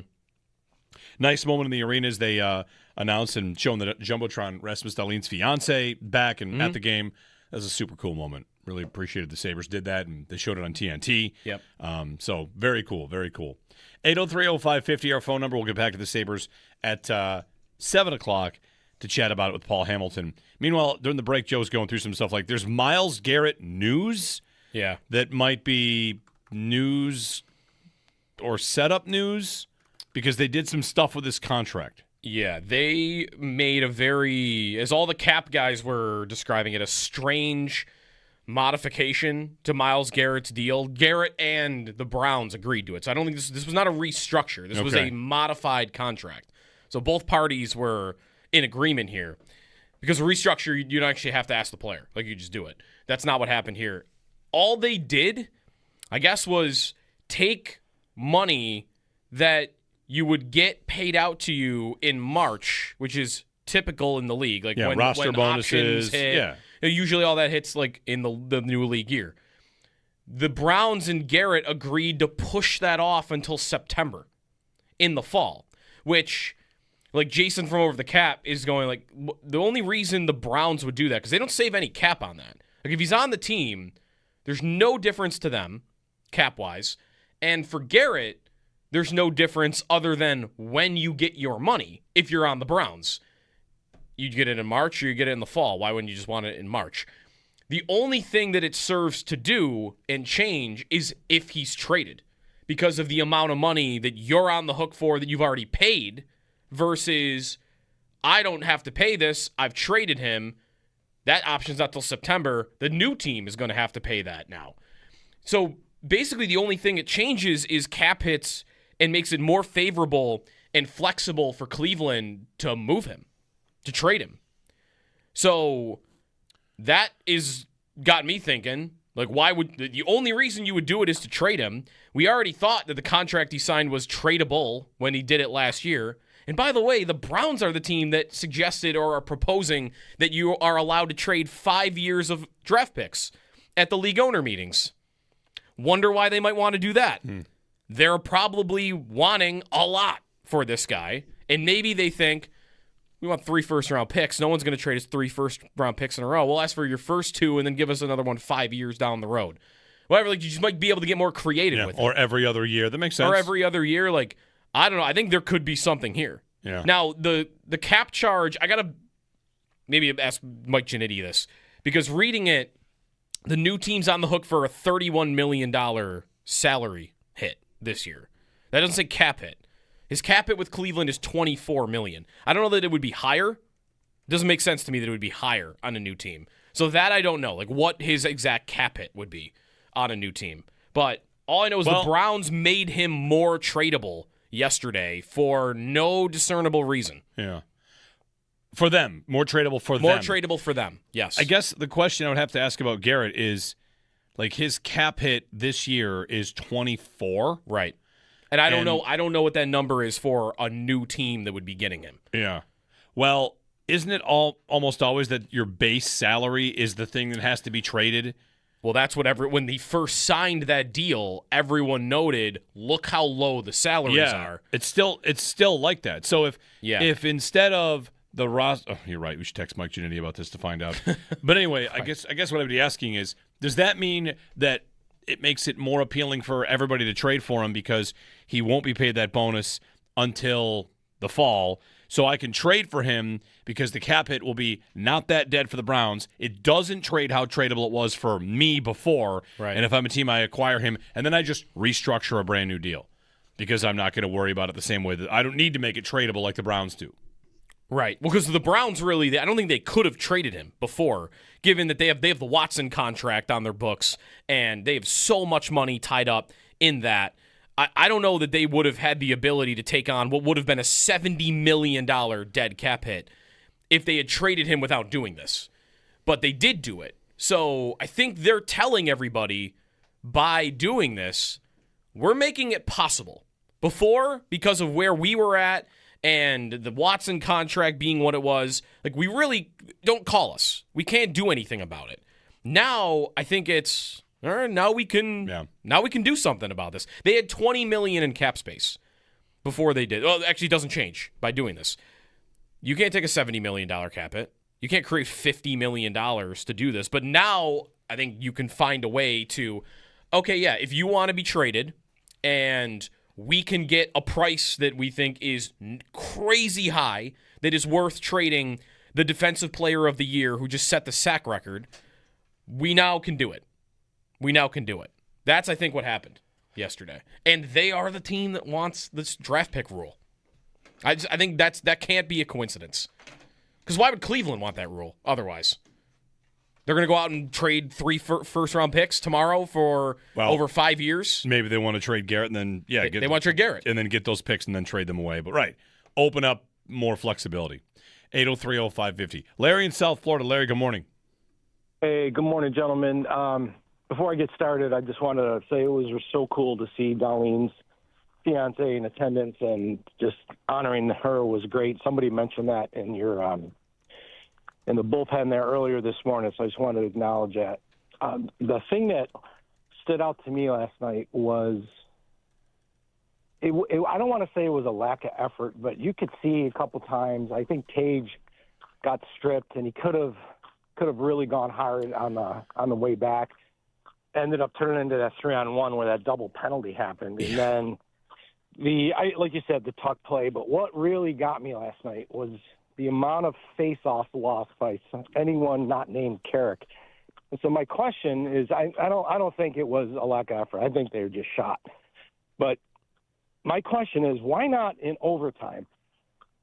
Nice moment in the arena as they announced and shown the Jumbotron Rasmus Dahlin's fiance back and at the game. That was a super cool moment. Really appreciated the Sabres did that, and they showed it on TNT. Yep. So very cool, very cool. 803-0550, our phone number. We'll get back to the Sabres at 7 o'clock to chat about it with Paul Hamilton. Meanwhile, during the break, Joe's going through some stuff like there's Myles Garrett news that might be news or setup news because they did some stuff with this contract. Yeah, they made a very, as all the cap guys were describing it, a strange modification to Myles Garrett's deal. Garrett and the Browns agreed to it. So I don't think this was not a restructure. This was a modified contract. So both parties were in agreement here. Because a restructure, you don't actually have to ask the player. Like, you just do it. That's not what happened here. All they did, I guess, was take money that you would get paid out to you in March, which is typical in the league. Like when roster bonuses options hit, usually all that hits like in the new league year. The Browns and Garrett agreed to push that off until September in the fall, which, like, Jason from Over the Cap is going, like, the only reason the Browns would do that, because they don't save any cap on that. Like, if he's on the team, there's no difference to them cap-wise. And for Garrett, there's no difference other than when you get your money if you're on the Browns. You get it in March or you get it in the fall. Why wouldn't you just want it in March? The only thing that it serves to do and change is if he's traded because of the amount of money that you're on the hook for that you've already paid versus I don't have to pay this. I've traded him. That option's not till September. The new team is going to have to pay that now. So basically the only thing it changes is cap hits and makes it more favorable and flexible for Cleveland to move him, to trade him. So that is got me thinking, like, why would the only reason you would do it is to trade him? We already thought that the contract he signed was tradable when he did it last year. And by the way, the Browns are the team that suggested or are proposing that you are allowed to trade 5 years of draft picks at the league owner meetings. Wonder why they might want to do that. They're probably wanting a lot for this guy, and maybe they think, we want 3 first-round picks. No one's going to trade us 3 first-round picks in a row. We'll ask for your first 2 and then give us another one 5 years down the road. Whatever, like, you just might be able to get more creative with it. Or every other year. That makes sense. Or every other year. Like, I don't know. I think there could be something here. Yeah. Now, the cap charge, I got to maybe ask Mike Giannitti this, because reading it, the new team's on the hook for a $31 million salary hit this year. That doesn't say cap hit. His cap hit with Cleveland is $24 million. I don't know that it would be higher. It doesn't make sense to me that it would be higher on a new team. So that I don't know, like what his exact cap hit would be on a new team. But all I know is the Browns made him more tradable yesterday for no discernible reason. Yeah. For them. More tradable for them. More tradable for them, yes. I guess the question I would have to ask about Garrett is, like, his cap hit this year is 24. Right. And I don't know what that number is for a new team that would be getting him. Yeah. Well, isn't it almost always that your base salary is the thing that has to be traded Well, that's what when he first signed that deal, everyone noted, look how low the salaries are. It's still like that. So if instead of the roster, you're right. We should text Mike Giannini about this to find out. But anyway, I guess what I'd be asking is, does that mean that it makes it more appealing for everybody to trade for him because he won't be paid that bonus until the fall? So I can trade for him because the cap hit will be not that dead for the Browns. It doesn't trade how tradable it was for me before. Right. And if I'm a team, I acquire him, and then I just restructure a brand new deal because I'm not going to worry about it the same way that I don't need to make it tradable like the Browns do. Right. Well, because the Browns really, I don't think they could have traded him before, given that they have the Watson contract on their books, and they have so much money tied up in that. I don't know that they would have had the ability to take on what would have been a $70 million dead cap hit if they had traded him without doing this. But they did do it. So I think they're telling everybody by doing this, we're making it possible. Before, because of where we were at and the Watson contract being what it was, like, we really don't call us. We can't do anything about it. Now, I think it's... all right, now we can do something about this. They had $20 million in cap space before they did. Well, actually, it doesn't change by doing this. You can't take a $70 million cap hit. You can't create $50 million to do this. But now I think you can find a way to, okay, yeah, if you want to be traded and we can get a price that we think is crazy high, that is worth trading the defensive player of the year who just set the sack record, we now can do it. We now can do it. That's, I think, what happened yesterday. And they are the team that wants this draft pick rule. I think that can't be a coincidence. Because why would Cleveland want that rule otherwise? They're going to go out and trade 3 first-round picks tomorrow for over 5 years? Maybe they want to trade Garrett and then, they want to trade Garrett. And then get those picks and then trade them away. But, right, open up more flexibility. 803-0550. Larry in South Florida. Larry, good morning. Hey, good morning, gentlemen. Before I get started, I just wanted to say it was so cool to see Darlene's fiance in attendance, and just honoring her was great. Somebody mentioned that in your in the bullpen there earlier this morning, so I just wanted to acknowledge that. The thing that stood out to me last night was I don't want to say it was a lack of effort, but you could see a couple times. I think Tage got stripped, and he could have really gone hard on the way back. Ended up turning into that 3-on-1 where that double penalty happened. And then like you said, the tuck play. But what really got me last night was the amount of face-off lost by anyone not named Carrick. And so my question is, I don't think it was a lack of effort. I think they were just shot. But my question is, why not in overtime?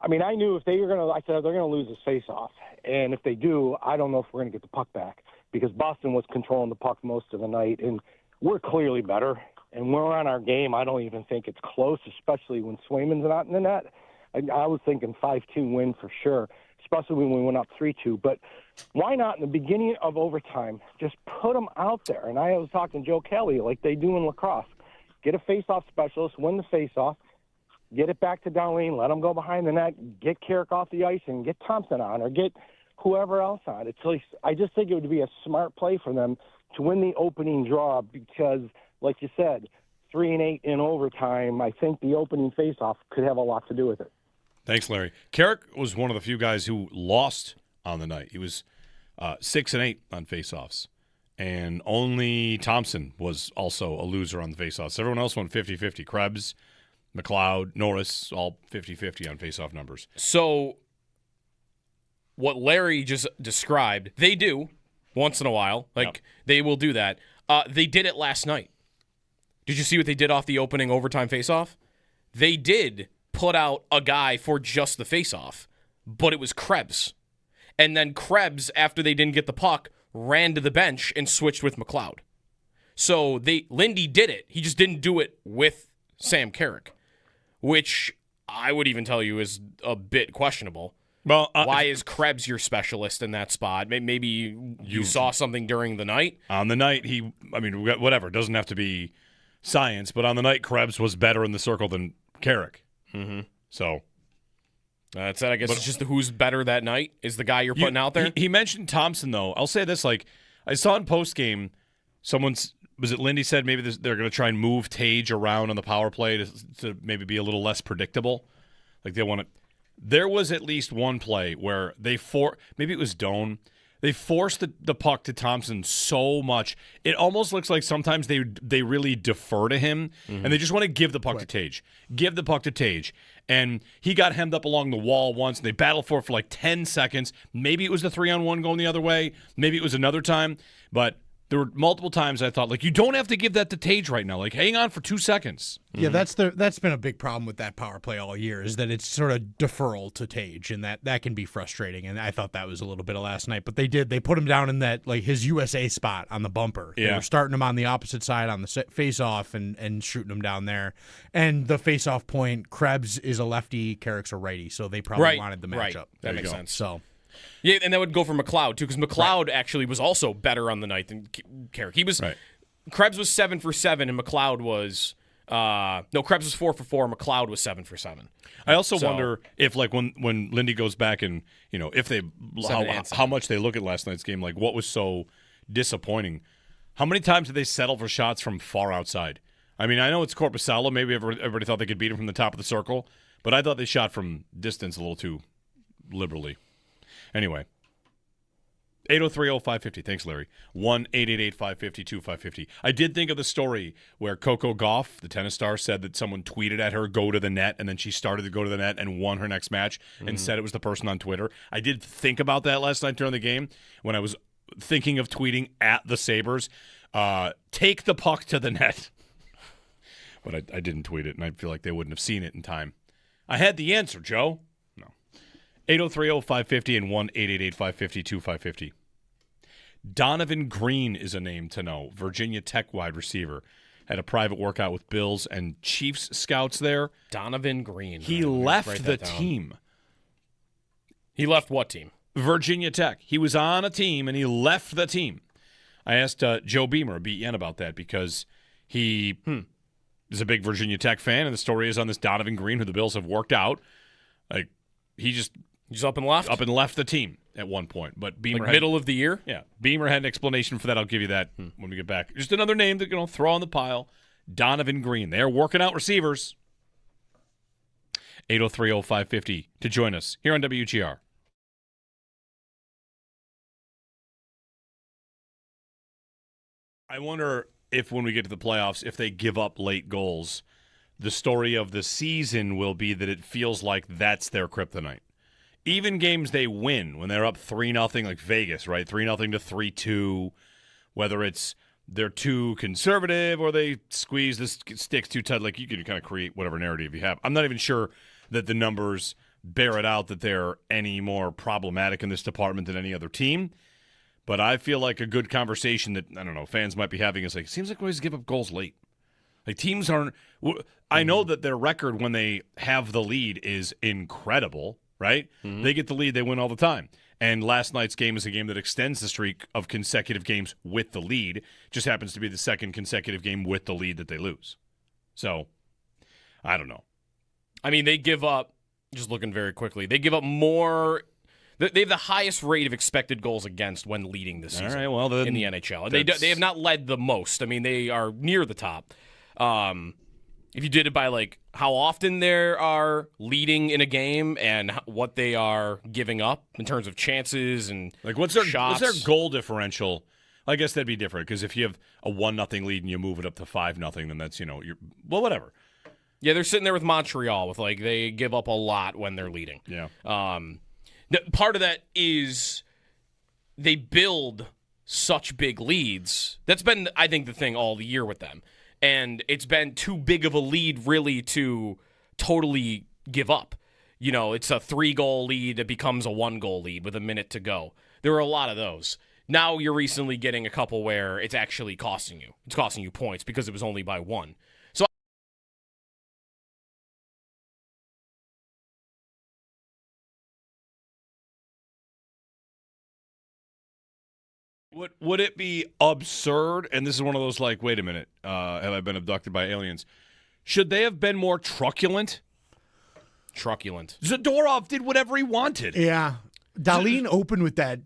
I mean, I knew if they were going to, I said, they're going to lose this face-off. And if they do, I don't know if we're going to get the puck back, because Boston was controlling the puck most of the night, and we're clearly better. And when we're on our game, I don't even think it's close, especially when Swayman's not in the net. I was thinking 5-2 win for sure, especially when we went up 3-2. But why not in the beginning of overtime just put them out there? And I was talking to Joe Kelly like they do in lacrosse. Get a face-off specialist, win the face-off, get it back to Darlene, let them go behind the net, get Carrick off the ice, and get Thompson on, or get whoever else on. It's like, I just think it would be a smart play for them to win the opening draw because, like you said, 3-8 in overtime, I think the opening faceoff could have a lot to do with it. Thanks, Larry. Carrick was one of the few guys who lost on the night. He was 6-8 on faceoffs, and only Thompson was also a loser on the faceoffs. Everyone else went 50-50. Krebs, McLeod, Norris, all 50-50 on faceoff numbers. So what Larry just described, they do once in a while. They will do that. They did it last night. Did you see what they did off the opening overtime faceoff? They did put out a guy for just the faceoff, but it was Krebs. And then Krebs, after they didn't get the puck, ran to the bench and switched with McLeod. So Lindy did it. He just didn't do it with Sam Carrick, which I would even tell you is a bit questionable. Well, why is Krebs your specialist in that spot? Maybe you saw something during the night? On the night, whatever. It doesn't have to be science, but on the night, Krebs was better in the circle than Carrick. Mm-hmm. So that's it. I guess it's just who's better that night is the guy you're putting out there. He mentioned Thompson, though. I'll say this: I saw in postgame, was it Lindy said maybe they're going to try and move Tage around on the power play to maybe be a little less predictable? Like they want to. There was at least one play where maybe it was Doan. They forced the puck to Thompson so much. It almost looks like sometimes they really defer to him, and they just want to give the puck to Tage. Give the puck to Tage. And he got hemmed up along the wall once, and they battled for it for like 10 seconds. Maybe it was the 3-on-1 going the other way. Maybe it was another time. But there were multiple times I thought, like, you don't have to give that to Tage right now. Like, hang on for 2 seconds. Yeah, that's been a big problem with that power play all year, is that it's sort of deferral to Tage, and that can be frustrating. And I thought that was a little bit of last night. But they put him down in that, like, his USA spot on the bumper. Yeah. They were starting him on the opposite side on the face-off and shooting him down there. And the face-off point, Krebs is a lefty, Carrick's a righty, so they probably wanted the matchup. Right. That makes sense. So. Yeah, and that would go for McLeod, too, because McLeod actually was also better on the night than Carrick. Krebs was 7 for 7, and McLeod was Krebs was 4 for 4, McLeod was 7 for 7. I also wonder if, like, when Lindy goes back and, if they how much they look at last night's game, like, what was so disappointing? How many times did they settle for shots from far outside? I mean, I know it's Korpisalo. Maybe everybody thought they could beat him from the top of the circle, but I thought they shot from distance a little too liberally. Anyway, 803-0550. Thanks, Larry. 1-888-550-2550. I did think of the story where Coco Gauff, the tennis star, said that someone tweeted at her, go to the net, and then she started to go to the net and won her next match and said it was the person on Twitter. I did think about that last night during the game when I was thinking of tweeting at the Sabres, take the puck to the net. But I didn't tweet it, and I feel like they wouldn't have seen it in time. I had the answer, Joe. 803-0550 and 1-888-550-2550. Donovan Green is a name to know. Virginia Tech wide receiver. Had a private workout with Bills and Chiefs scouts there. Donovan Green. He left the team. He left what team? Virginia Tech. He was on a team, and he left the team. I asked Joe Beamer, BEN, about that because he is a big Virginia Tech fan, and the story is on this Donovan Green, who the Bills have worked out. Like, he's up and left? Up and left the team at one point. But Beamer middle of the year? Yeah. Beamer had an explanation for that. I'll give you that when we get back. Just another name to throw on the pile. Donovan Green. They're working out receivers. 803-0550 to join us here on WGR. I wonder if when we get to the playoffs, if they give up late goals, the story of the season will be that it feels like that's their kryptonite. Even games they win when they're up 3-0, like Vegas, right? 3-0 to 3-2, whether it's they're too conservative or they squeeze the sticks too tight, like you can kind of create whatever narrative you have. I'm not even sure that the numbers bear it out that they're any more problematic in this department than any other team. But I feel like a good conversation that, I don't know, fans might be having is like, it seems like we always give up goals late. Like teams aren't – I know that their record when they have the lead is incredible, right? Mm-hmm. They get the lead, they win all the time. And last night's game is a game that extends the streak of consecutive games with the lead. Just happens to be the second consecutive game with the lead that they lose. So, I don't know. I mean, they give up, just looking very quickly, they give up more – they have the highest rate of expected goals against when leading this season in the NHL. They have not led the most. I mean, they are near the top. If you did it by like how often they are leading in a game and what they are giving up in terms of chances and like what's their goal differential? I guess that'd be different because if you have a 1-0 lead and you move it up to 5-0, then that's whatever. Yeah, they're sitting there with Montreal with like they give up a lot when they're leading. Yeah. Part of that is they build such big leads. That's been, I think, the thing all the year with them. And it's been too big of a lead, really, to totally give up. You know, it's a 3-goal lead that becomes a 1-goal lead with a minute to go. There are a lot of those. Now you're recently getting a couple where it's actually costing you. It's costing you points because it was only by 1. Would it be absurd, and this is one of those like, wait a minute, have I been abducted by aliens? Should they have been more truculent? Zadorov did whatever he wanted. Yeah. Dahlin opened with that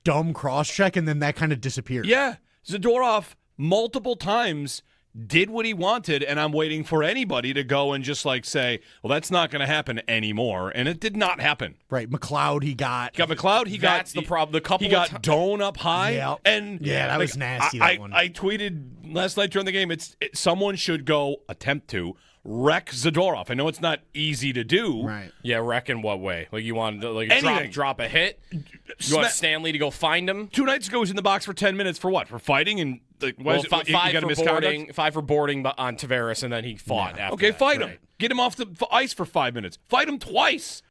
dumb cross-check, and then that kind of disappeared. Yeah. Zadorov multiple times did what he wanted, and I'm waiting for anybody to go and just like say, well, that's not going to happen anymore, and it did not happen. Right, McLeod, he got McLeod. That's the problem. The couple he got Doan up high, Yep. and that was nasty. That one. I tweeted last night during the game. Someone should go attempt to wreck Zadorov. I know it's not easy to do. Right. Yeah, wreck in what way? Like you want to drop a hit? You want Stanley to go find him? 2 nights ago, he was in the box for 10 minutes for what? For fighting and five for boarding on Tavares, and then he fought after. Okay, that. fight him. Get him off the ice for 5 minutes. Fight him twice.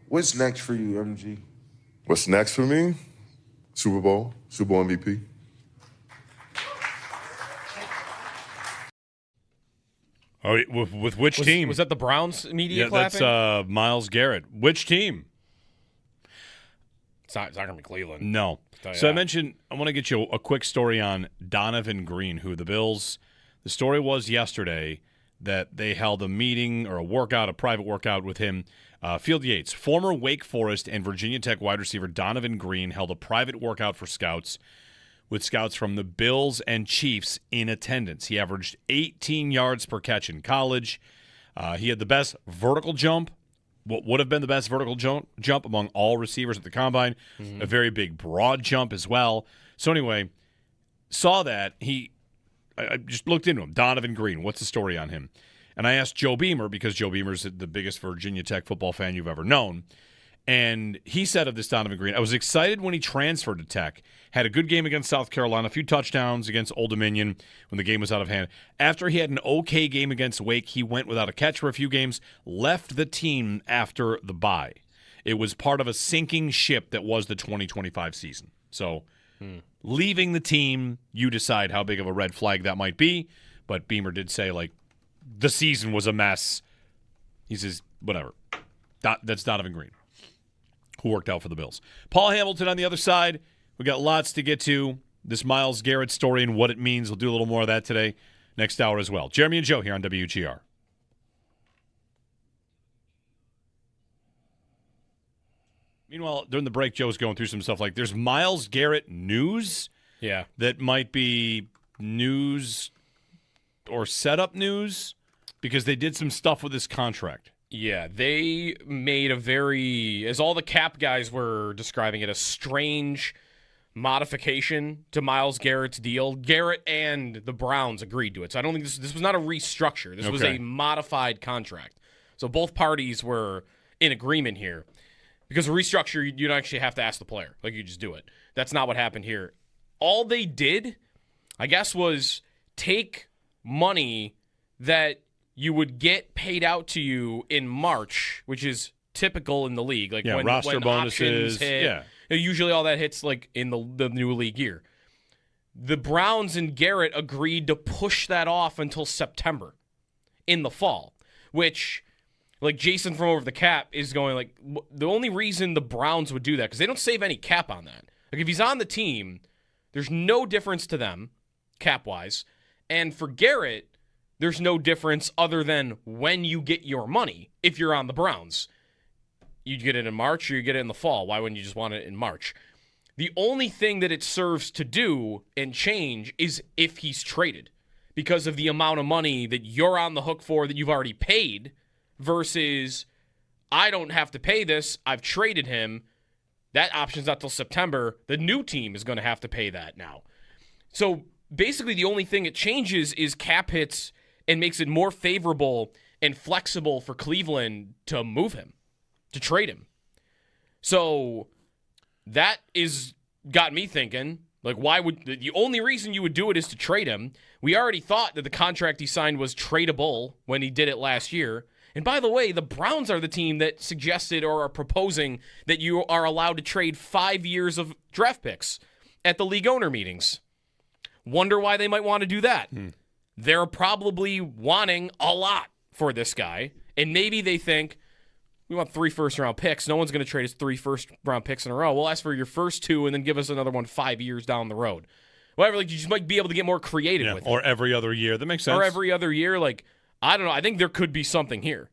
What's next for you, MG? What's next for me? Super Bowl MVP. Oh, with which team? Was that the Browns media Yeah, clapping? that's Myles Garrett. Which team? It's not going to be Cleveland. No. So I mentioned, I want to get you a quick story on Donovan Green, who the Bills, the story was yesterday that they held a meeting or a private workout with him. Field Yates, former Wake Forest and Virginia Tech wide receiver Donovan Green held a private workout for scouts with scouts from the Bills and Chiefs in attendance. He averaged 18 yards per catch in college. He had the best vertical jump, what would have been the best vertical jump among all receivers at the Combine, a very big broad jump as well. So anyway, saw that. I just looked into him. Donovan Green, what's the story on him? And I asked Joe Beamer, because Joe Beamer's the biggest Virginia Tech football fan you've ever known. And he said of this Donovan Green, I was excited when he transferred to Tech. Had a good game against South Carolina, a few touchdowns against Old Dominion when the game was out of hand. After he had an okay game against Wake, he went without a catch for a few games, left the team after the bye. It was part of a sinking ship that was the 2025 season. So leaving the team, you decide how big of a red flag that might be. But Beamer did say, the season was a mess. He says, whatever. That's Donovan Green, who worked out for the Bills. Paul Hamilton on the other side. We got lots to get to. This Myles Garrett story and what it means. We'll do a little more of that today, next hour as well. Jeremy and Joe here on WGR. Meanwhile, during the break, Joe was going through some stuff like there's Myles Garrett news. Yeah. That might be news or setup news because they did some stuff with his contract. Yeah, they made a very, as all the cap guys were describing it, a strange modification to Myles Garrett's deal. Garrett and the Browns agreed to it. So I don't think this was not a restructure. This was a modified contract. So both parties were in agreement here. Because a restructure, you don't actually have to ask the player. Like, you just do it. That's not what happened here. All they did, I guess, was take money that you would get paid out to you in March, which is typical in the league. Like when roster bonuses options hit, usually all that hits like in the new league year. The Browns and Garrett agreed to push that off until September in the fall, which, like, Jason from Over the Cap is going, like, the only reason the Browns would do that, because they don't save any cap on that. Like, if he's on the team, there's no difference to them, cap-wise. And for Garrett, there's no difference other than when you get your money if you're on the Browns. You get it in March or you get it in the fall. Why wouldn't you just want it in March? The only thing that it serves to do and change is if he's traded, because of the amount of money that you're on the hook for that you've already paid versus I don't have to pay this. I've traded him. That option's not till September. The new team is going to have to pay that now. So basically the only thing it changes is cap hits and makes it more favorable and flexible for Cleveland to move him, to trade him. So that is got me thinking, like, why would the only reason you would do it is to trade him? We already thought that the contract he signed was tradable when he did it last year. And by the way, the Browns are the team that suggested or are proposing that you are allowed to trade 5 years of draft picks at the league owner meetings. Wonder why they might want to do that. They're probably wanting a lot for this guy. And maybe they think, we want 3 first-round picks. No one's going to trade us 3 first-round picks in a row. We'll ask for your first 2 and then give us another one 5 years down the road. Whatever, like, you just might be able to get more creative with it. Or every other year. That makes sense. Or every other year. Like, I don't know. I think there could be something here.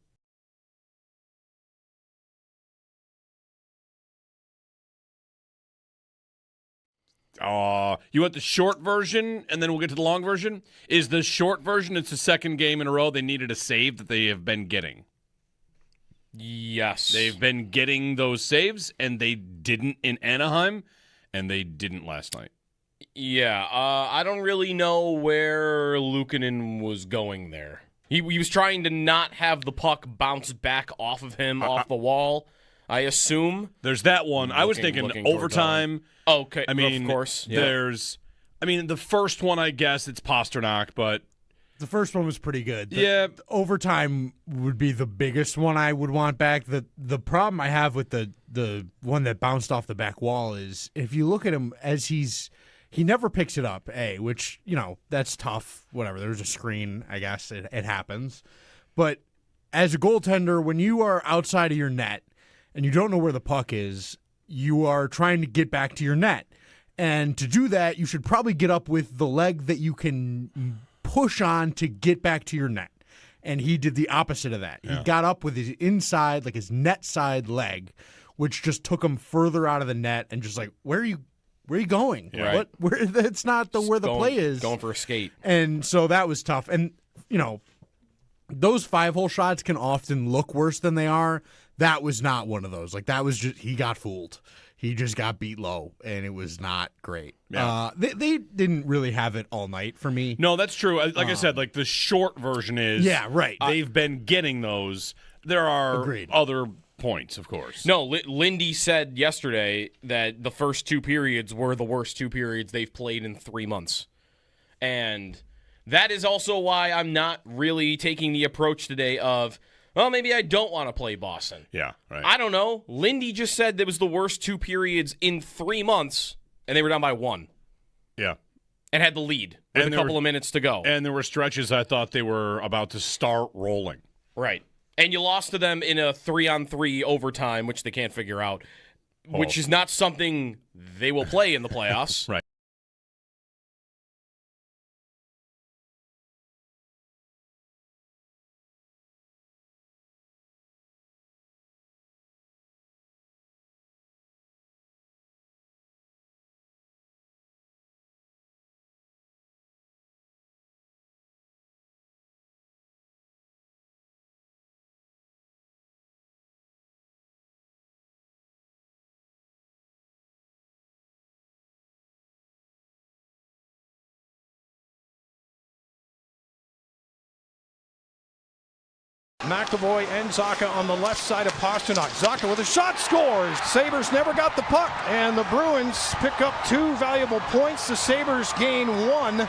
You want the short version, and then we'll get to the long version? Is the short version, it's the second game in a row they needed a save that they have been getting. Yes. They've been getting those saves, and they didn't in Anaheim, and they didn't last night. Yeah, I don't really know where Luukkonen was going there. He was trying to not have the puck bounce back off of him, off the wall, I assume. There's that one. I was thinking overtime. Okay, I mean, of course. The first one, I guess, it's Pasternak, but the first one was pretty good. The overtime would be the biggest one I would want back. The problem I have with the one that bounced off the back wall is if you look at him as he never picks it up, which, that's tough. Whatever. There's a screen, I guess. It happens. But as a goaltender, when you are outside of your net and you don't know where the puck is, you are trying to get back to your net. And to do that, you should probably get up with the leg that you can push on to get back to your net. And he did the opposite of that. Yeah. He got up with his inside, like his net side leg, which just took him further out of the net and just like, where are you going? Yeah. What? It's not where the play is. Going for a skate. And so that was tough. And, those 5-hole shots can often look worse than they are. That was not one of those. Like, that was just, he got fooled. He just got beat low, and it was not great. Yeah. They didn't really have it all night for me. No, that's true. Like I said, like the short version is. Yeah, right. They've been getting those. There are other points, of course. No, Lindy said yesterday that the first 2 periods were the worst 2 periods they've played in 3 months. And that is also why I'm not really taking the approach today of, well, maybe I don't want to play Boston. Yeah, right. I don't know. Lindy just said that was the worst 2 periods in 3 months, and they were down by 1. Yeah. And had the lead with a couple of minutes to go. And there were stretches I thought they were about to start rolling. Right. And you lost to them in a 3-on-3 overtime, which they can't figure out, which is not something they will play in the playoffs. Right. McAvoy and Zacha on the left side of Pasternak. Zacha with a shot, scores. Sabres never got the puck, and the Bruins pick up 2 valuable points. The Sabres gain 1.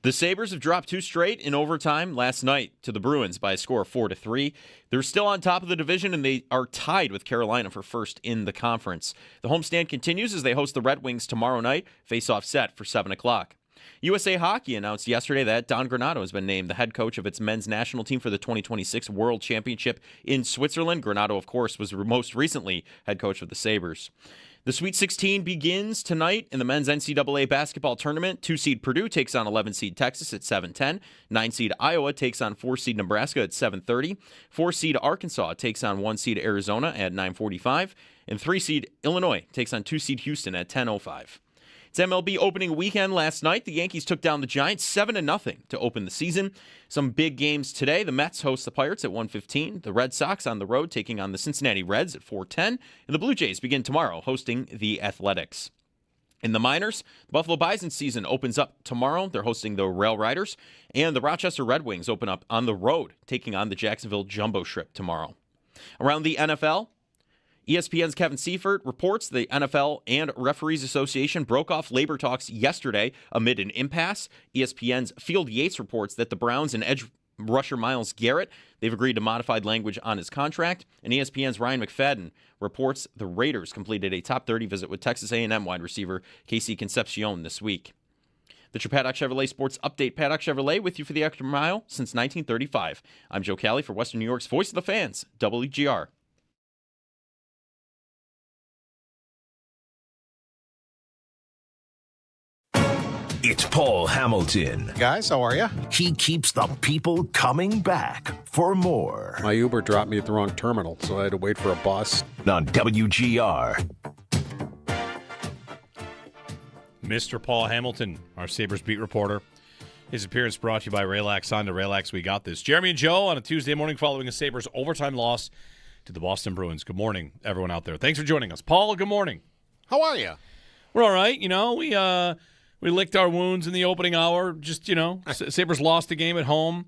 The Sabres have dropped 2 straight in overtime last night to the Bruins by a score of 4-3. They're still on top of the division, and they are tied with Carolina for first in the conference. The homestand continues as they host the Red Wings tomorrow night. Face-off set for 7 o'clock. USA Hockey announced yesterday that Don Granato has been named the head coach of its men's national team for the 2026 World Championship in Switzerland. Granato, of course, was most recently head coach of the Sabres. The Sweet 16 begins tonight in the men's NCAA basketball tournament. 2-seed Purdue takes on 11-seed Texas at 7:10. 9-seed Iowa takes on 4-seed Nebraska at 7:30. 4-seed Arkansas takes on 1-seed Arizona at 9:45. And 3-seed Illinois takes on 2-seed Houston at 10:05. It's MLB opening weekend last night. The Yankees took down the Giants 7-0 to open the season. Some big games today. The Mets host the Pirates at 1:15. The Red Sox on the road taking on the Cincinnati Reds at 4:10. And the Blue Jays begin tomorrow hosting the Athletics. In the minors, the Buffalo Bisons season opens up tomorrow. They're hosting the Rail Riders. And the Rochester Red Wings open up on the road, taking on the Jacksonville Jumbo Shrimp tomorrow. Around the NFL, ESPN's Kevin Seifert reports the NFL and Referees Association broke off labor talks yesterday amid an impasse. ESPN's Field Yates reports that the Browns and edge rusher Myles Garrett, they've agreed to modified language on his contract. And ESPN's Ryan McFadden reports the Raiders completed a top 30 visit with Texas A&M wide receiver Casey Concepcion this week. The Paddock Chevrolet Sports Update. Paddock Chevrolet with you for the extra mile since 1935. I'm Joe Cali for Western New York's Voice of the Fans, WGR. It's Paul Hamilton. Guys, how are you? He keeps the people coming back for more. My Uber dropped me at the wrong terminal, so I had to wait for a bus. On WGR. Mr. Paul Hamilton, our Sabres beat reporter. His appearance brought to you by Relax Honda. Relax, we got this. Jeremy and Joe on a Tuesday morning following a Sabres overtime loss to the Boston Bruins. Good morning, everyone out there. Thanks for joining us. Paul, good morning. How are you? We're all right. You know, we licked our wounds in the opening hour. Just, Sabres lost the game at home.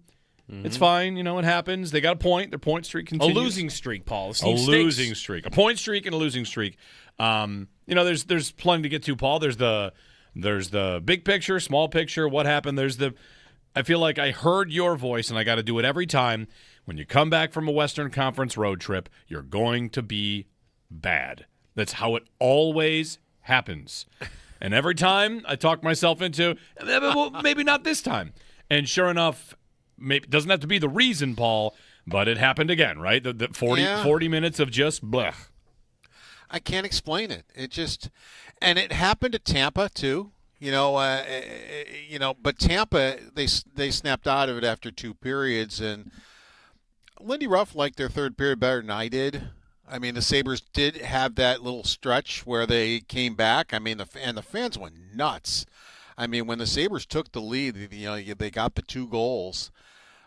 Mm-hmm. It's fine. It happens. They got a point. Their point streak continues. A losing streak, Paul. Losing streak. A point streak and a losing streak. There's plenty to get to, Paul. There's the big picture, small picture, what happened. I feel like I heard your voice, and I got to do it every time. When you come back from a Western Conference road trip, you're going to be bad. That's how it always happens. And every time I talk myself into, maybe not this time. And sure enough, maybe doesn't have to be the reason, Paul, but it happened again, right? The 40 minutes of just blech. I can't explain it. And it happened at Tampa too. But Tampa they snapped out of it after 2 periods, and Lindy Ruff liked their third period better than I did. I mean, the Sabres did have that little stretch where they came back. I mean, the fans went nuts. I mean, when the Sabres took the lead, they got the 2 goals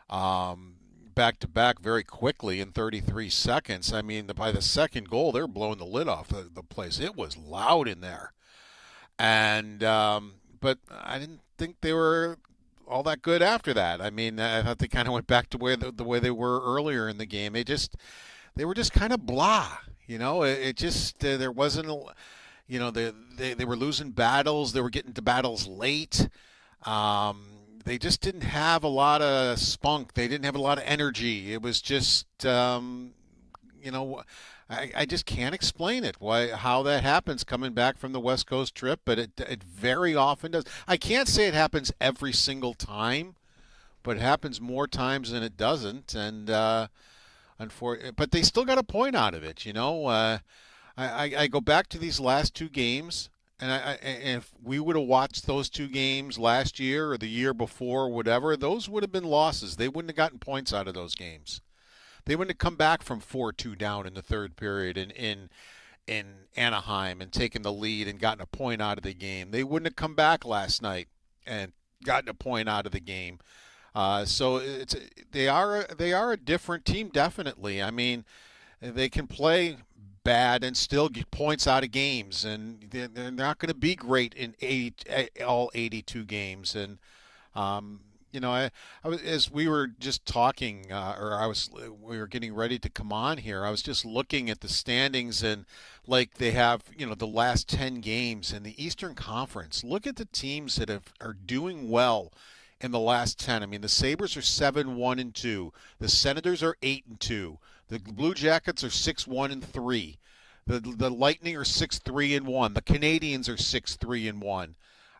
back to back very quickly in 33 seconds. I mean, by the second goal, they were blowing the lid off the place. It was loud in there, and but I didn't think they were all that good after that. I mean, I thought they kind of went back to the way they were earlier in the game. They were just kind of blah, there wasn't, they were losing battles. They were getting to battles late. They just didn't have a lot of spunk. They didn't have a lot of energy. It was just, I just can't explain it, how that happens coming back from the West Coast trip, but it very often does. I can't say it happens every single time, but it happens more times than it doesn't, and but they still got a point out of it, I go back to these last 2 games, and if we would have watched those 2 games last year or the year before or whatever, those would have been losses. They wouldn't have gotten points out of those games. They wouldn't have come back from 4-2 down in the third period in Anaheim and taken the lead and gotten a point out of the game. They wouldn't have come back last night and gotten a point out of the game. So they are a different team, definitely. I mean, they can play bad and still get points out of games, and they're not going to be great in all 82 games. And I was, as we were just talking, we were getting ready to come on here. I was just looking at the standings, and like they have, the last 10 games in the Eastern Conference. Look at the teams that are doing well in the last 10. I mean, the Sabres are 7-1-2. The Senators are 8-2. The Blue Jackets are 6-1-3. The Lightning are 6-3-1. The Canadiens are 6-3-1.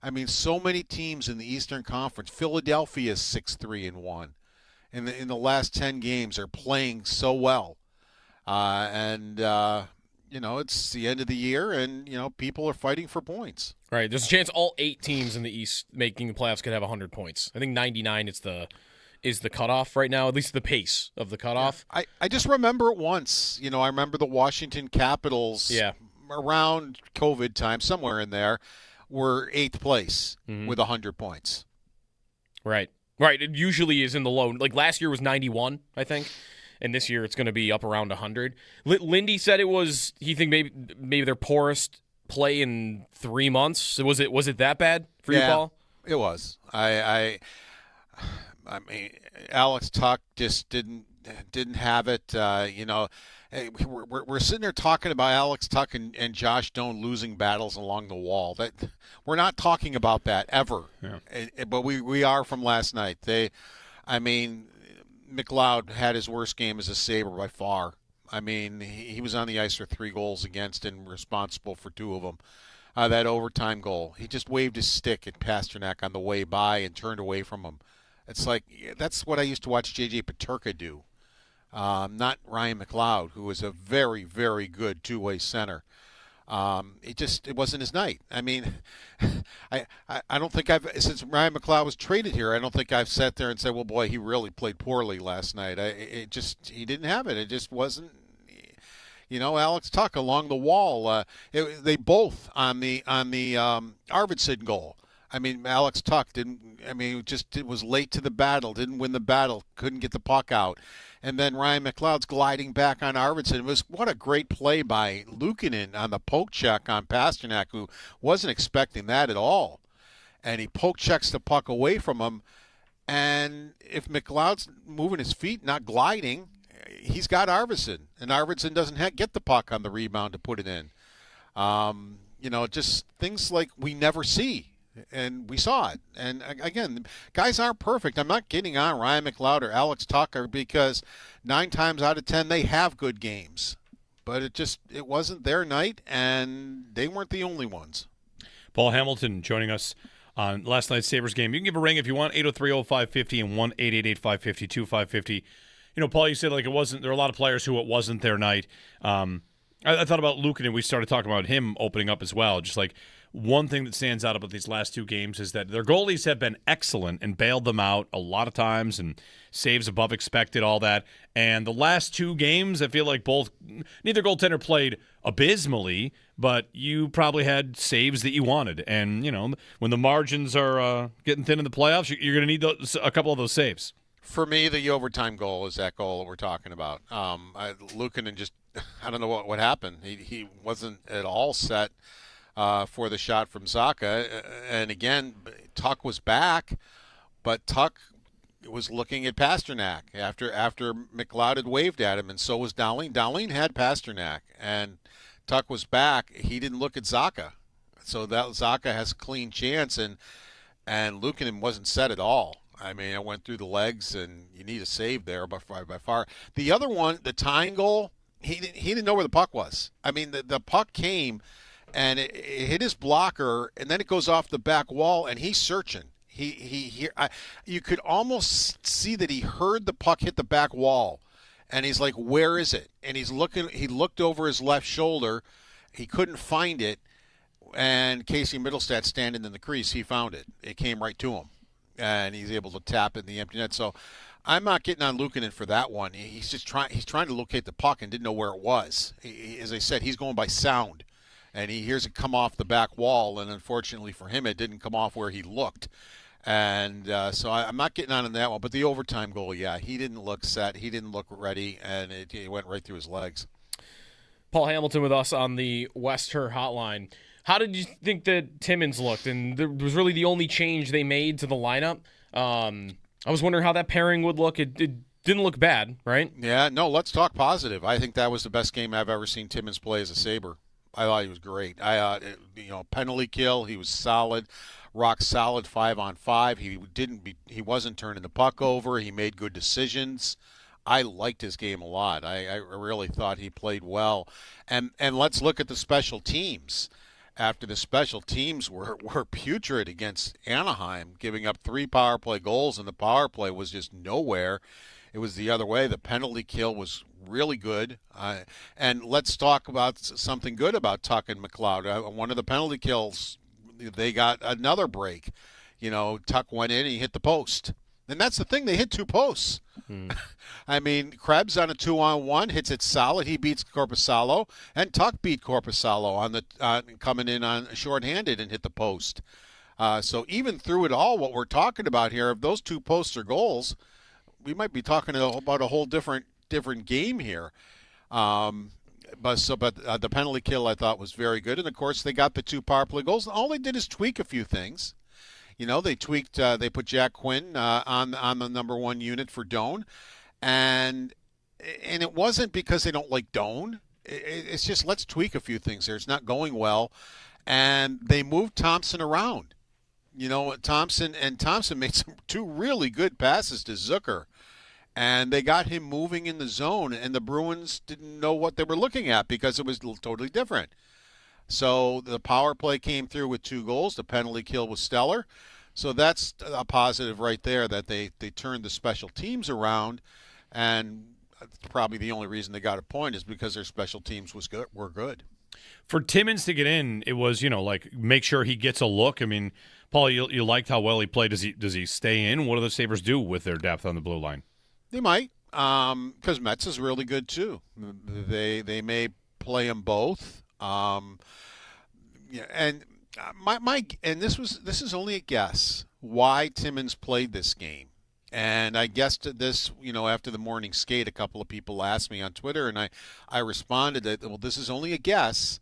I mean, so many teams in the Eastern Conference. Philadelphia is 6-3-1. In the last 10 games are playing so well. It's the end of the year, and, people are fighting for points. Right. There's a chance all 8 teams in the East making the playoffs could have 100 points. I think 99 is the cutoff right now, at least the pace of the cutoff. Yeah. I just remember it once. I remember the Washington Capitals around COVID time, somewhere in there, were 8th place with 100 points. Right. Right. It usually is in the low. Like last year was 91, I think. And this year it's going to be up around 100. Lindy said he think maybe their poorest play in 3 months. Was it that bad for you, Paul? It was. I mean, Alex Tuch just didn't have it. We're sitting there talking about Alex Tuch and Josh Doan losing battles along the wall. That we're not talking about that ever. Yeah. But we are from last night. McLeod had his worst game as a Sabre by far. I mean, he was on the ice for 3 goals against and responsible for 2 of them. That overtime goal, he just waved his stick at Pasternak on the way by and turned away from him. It's like, that's what I used to watch J.J. Peterka do, not Ryan McLeod, who was a very, very good two-way center. It wasn't his night. I mean, I don't think since Ryan McLeod was traded here, I don't think I've sat there and said, well, boy, he really played poorly last night. He didn't have it. It just wasn't, Alex Tuch along the wall. They both on the Arvidsson goal. I mean, Alex Tuch it was late to the battle, didn't win the battle, couldn't get the puck out. And then Ryan McLeod's gliding back on Arvidsson. What a great play by Luukkonen on the poke check on Pasternak, who wasn't expecting that at all. And he poke checks the puck away from him. And if McLeod's moving his feet, not gliding, he's got Arvidsson. And Arvidsson doesn't get the puck on the rebound to put it in. Just things like we never see. And we saw it. And again, guys aren't perfect. I'm not getting on Ryan McLeod or Alex Tuch because 9 times out of 10 they have good games. But it wasn't their night, and they weren't the only ones. Paul Hamilton joining us on last night's Sabres game. You can give a ring if you want, 803-0550 and 1-888-552-550. Paul, you said there were a lot of players who it wasn't their night. I thought about Luukkonen, and we started talking about him opening up as well. Just like one thing that stands out about these last 2 games is that their goalies have been excellent and bailed them out a lot of times and saves above expected, all that. And the last 2 games, I feel like neither goaltender played abysmally, but you probably had saves that you wanted. And, when the margins are getting thin in the playoffs, you're going to need a couple of those saves. For me, the overtime goal is that goal that we're talking about. Luukkonen just, I don't know what happened. He wasn't at all set for the shot from Zacha. And again, Tuch was back, but Tuch was looking at Pasternak after McLeod had waved at him, and so was Dahlin. Dahlin had Pasternak, and Tuch was back. He didn't look at Zacha. So that Zacha has a clean chance, and Luukkonen wasn't set at all. I mean, it went through the legs, and you need a save there by far. The other one, the tying goal, he didn't know where the puck was. I mean, the puck came, and it hit his blocker, and then it goes off the back wall, and he's searching. You could almost see that he heard the puck hit the back wall, and he's like, "Where is it?" And he's looking. He looked over his left shoulder, he couldn't find it, and Casey Middlestat standing in the crease, he found it. It came right to him, and he's able to tap it in the empty net. So I'm not getting on Luukkonen for that one. He's just trying to locate the puck and didn't know where it was. As I said, he's going by sound, and he hears it come off the back wall, and unfortunately for him, it didn't come off where he looked. And so I'm not getting on that one. But the overtime goal, yeah, he didn't look set. He didn't look ready, and it went right through his legs. Paul Hamilton with us on the West Her Hotline. How did you think that Timmins looked? And there was really the only change they made to the lineup. I was wondering how that pairing would look. It didn't look bad, right? Yeah, no, let's talk positive. I think that was the best game I've ever seen Timmins play as a Sabre. I thought he was great. Penalty kill, he was solid, rock solid 5-on-5. He wasn't turning the puck over. He made good decisions. I liked his game a lot. I really thought he played well. And let's look at the special teams. After the special teams were putrid against Anaheim, giving up 3 power play goals, and the power play was just nowhere. It was the other way. The penalty kill was really good. And let's talk about something good about Tuck and McLeod. One of the penalty kills, they got another break. Tuck went in and he hit the post. And that's the thing. They hit 2 posts. I mean, Krebs on a 2-on-1 hits it solid. He beats Korpisalo, and Tuck beat Korpisalo on the coming in on shorthanded and hit the post. So even through it all, what we're talking about here, if those 2 posts are goals, we might be talking about a whole different game here. But the penalty kill I thought was very good, and of course they got the 2 power play goals. All they did is tweak a few things. They tweaked. They put Jack Quinn on the number 1 unit for Doan, and it wasn't because they don't like Doan. It's just let's tweak a few things here. It's not going well, and they moved Thompson around. Thompson made 2 really good passes to Zucker, and they got him moving in the zone, and the Bruins didn't know what they were looking at because it was totally different. So the power play came through with 2 goals. The penalty kill was stellar. So that's a positive right there that they turned the special teams around, and probably the only reason they got a point is because their special teams were good. For Timmins to get in, it was, make sure he gets a look. I mean, Paul, you liked how well he played. Does he stay in? What do the Sabres do with their depth on the blue line? They might, because Metz is really good too. They may play them both. And this is only a guess why Timmins played this game. And I guessed this, after the morning skate, a couple of people asked me on Twitter, and I responded that, well, this is only a guess,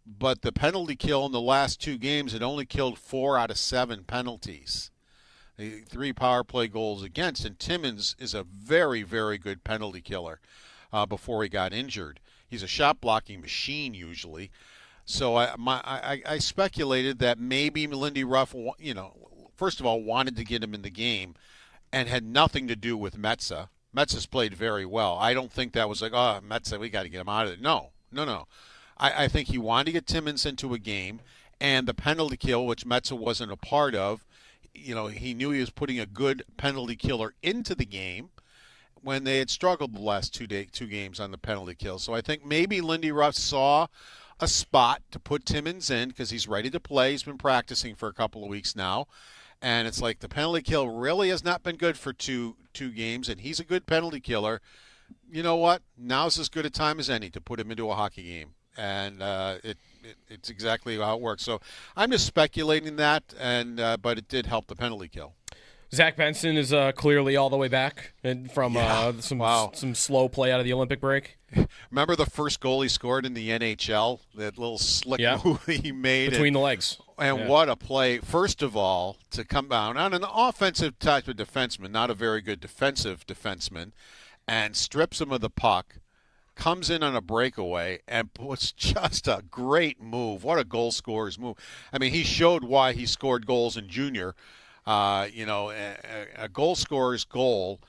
but the penalty kill in the last 2 games had only killed 4 out of 7 penalties. 3 power play goals against, and Timmins is a very, very good penalty killer before he got injured. He's a shot blocking machine usually. So I speculated that maybe Lindy Ruff, first of all, wanted to get him in the game and had nothing to do with Metza. Metza's played very well. I don't think that was like, oh, Metza, we got to get him out of it. No. I think he wanted to get Timmins into a game, and the penalty kill, which Metza wasn't a part of, he knew he was putting a good penalty killer into the game when they had struggled the last 2 games on the penalty kill. So I think maybe Lindy Ruff saw a spot to put Timmins in because he's ready to play. He's been practicing for a couple of weeks now. And it's like the penalty kill really has not been good for two games, and he's a good penalty killer. You know what? Now's as good a time as any to put him into a hockey game. And it's exactly how it works. So I'm just speculating that, but it did help the penalty kill. Zach Benson is clearly all the way back from some slow play out of the Olympic break. Remember the first goal he scored in the NHL? That little slick move he made. Between the legs. And what a play. First of all, to come down on an offensive type of defenseman, not a very good defensive defenseman, and strips him of the puck, comes in on a breakaway, and puts just a great move. What a goal scorer's move. I mean, he showed why he scored goals in junior. A goal scorer's goal.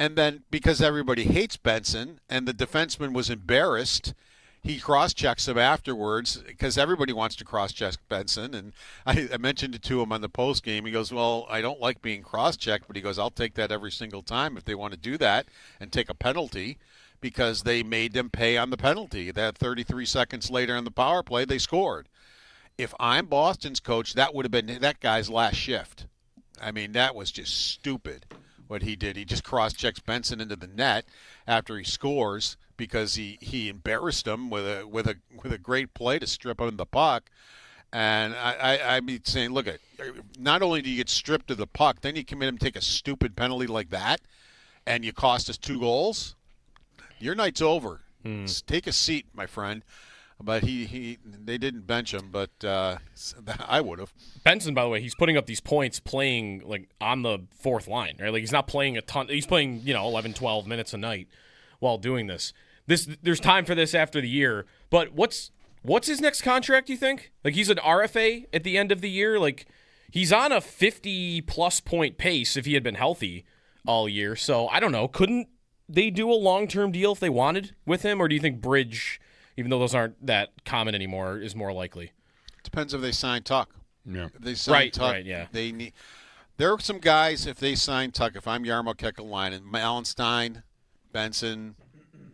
And then because everybody hates Benson and the defenseman was embarrassed, he cross-checks him afterwards because everybody wants to cross-check Benson. And I mentioned it to him on the post game. He goes, well, I don't like being cross-checked, but he goes, I'll take that every single time if they want to do that and take a penalty because they made them pay on the penalty. That 33 seconds later on the power play, they scored. If I'm Boston's coach, that would have been that guy's last shift. I mean, that was just stupid what he did. He just cross-checks Benson into the net after he scores because he embarrassed him with a great play to strip him the puck. And I'd be saying, look, not only do you get stripped of the puck, then you commit him to take a stupid penalty like that, and you cost us 2 goals. Your night's over. Take a seat, my friend. But they didn't bench him, but I would have. Benson, by the way, he's putting up these points playing like on the fourth line, right? Like he's not playing a ton. He's playing 11, 12 minutes a night while doing this. There's time for this after the year. But what's his next contract? You think? Like he's an RFA at the end of the year. Like he's on a 50+ point pace if he had been healthy all year. So I don't know. Couldn't they do a long-term deal if they wanted with him, or do you think bridge? Even though those aren't that common anymore, is more likely. Depends if they sign Tuck. Yeah. If they sign Tuck, right, yeah. they need. There are some guys, if they sign Tuck, if I'm Jarmo Kekalainen, Allenstein, Benson,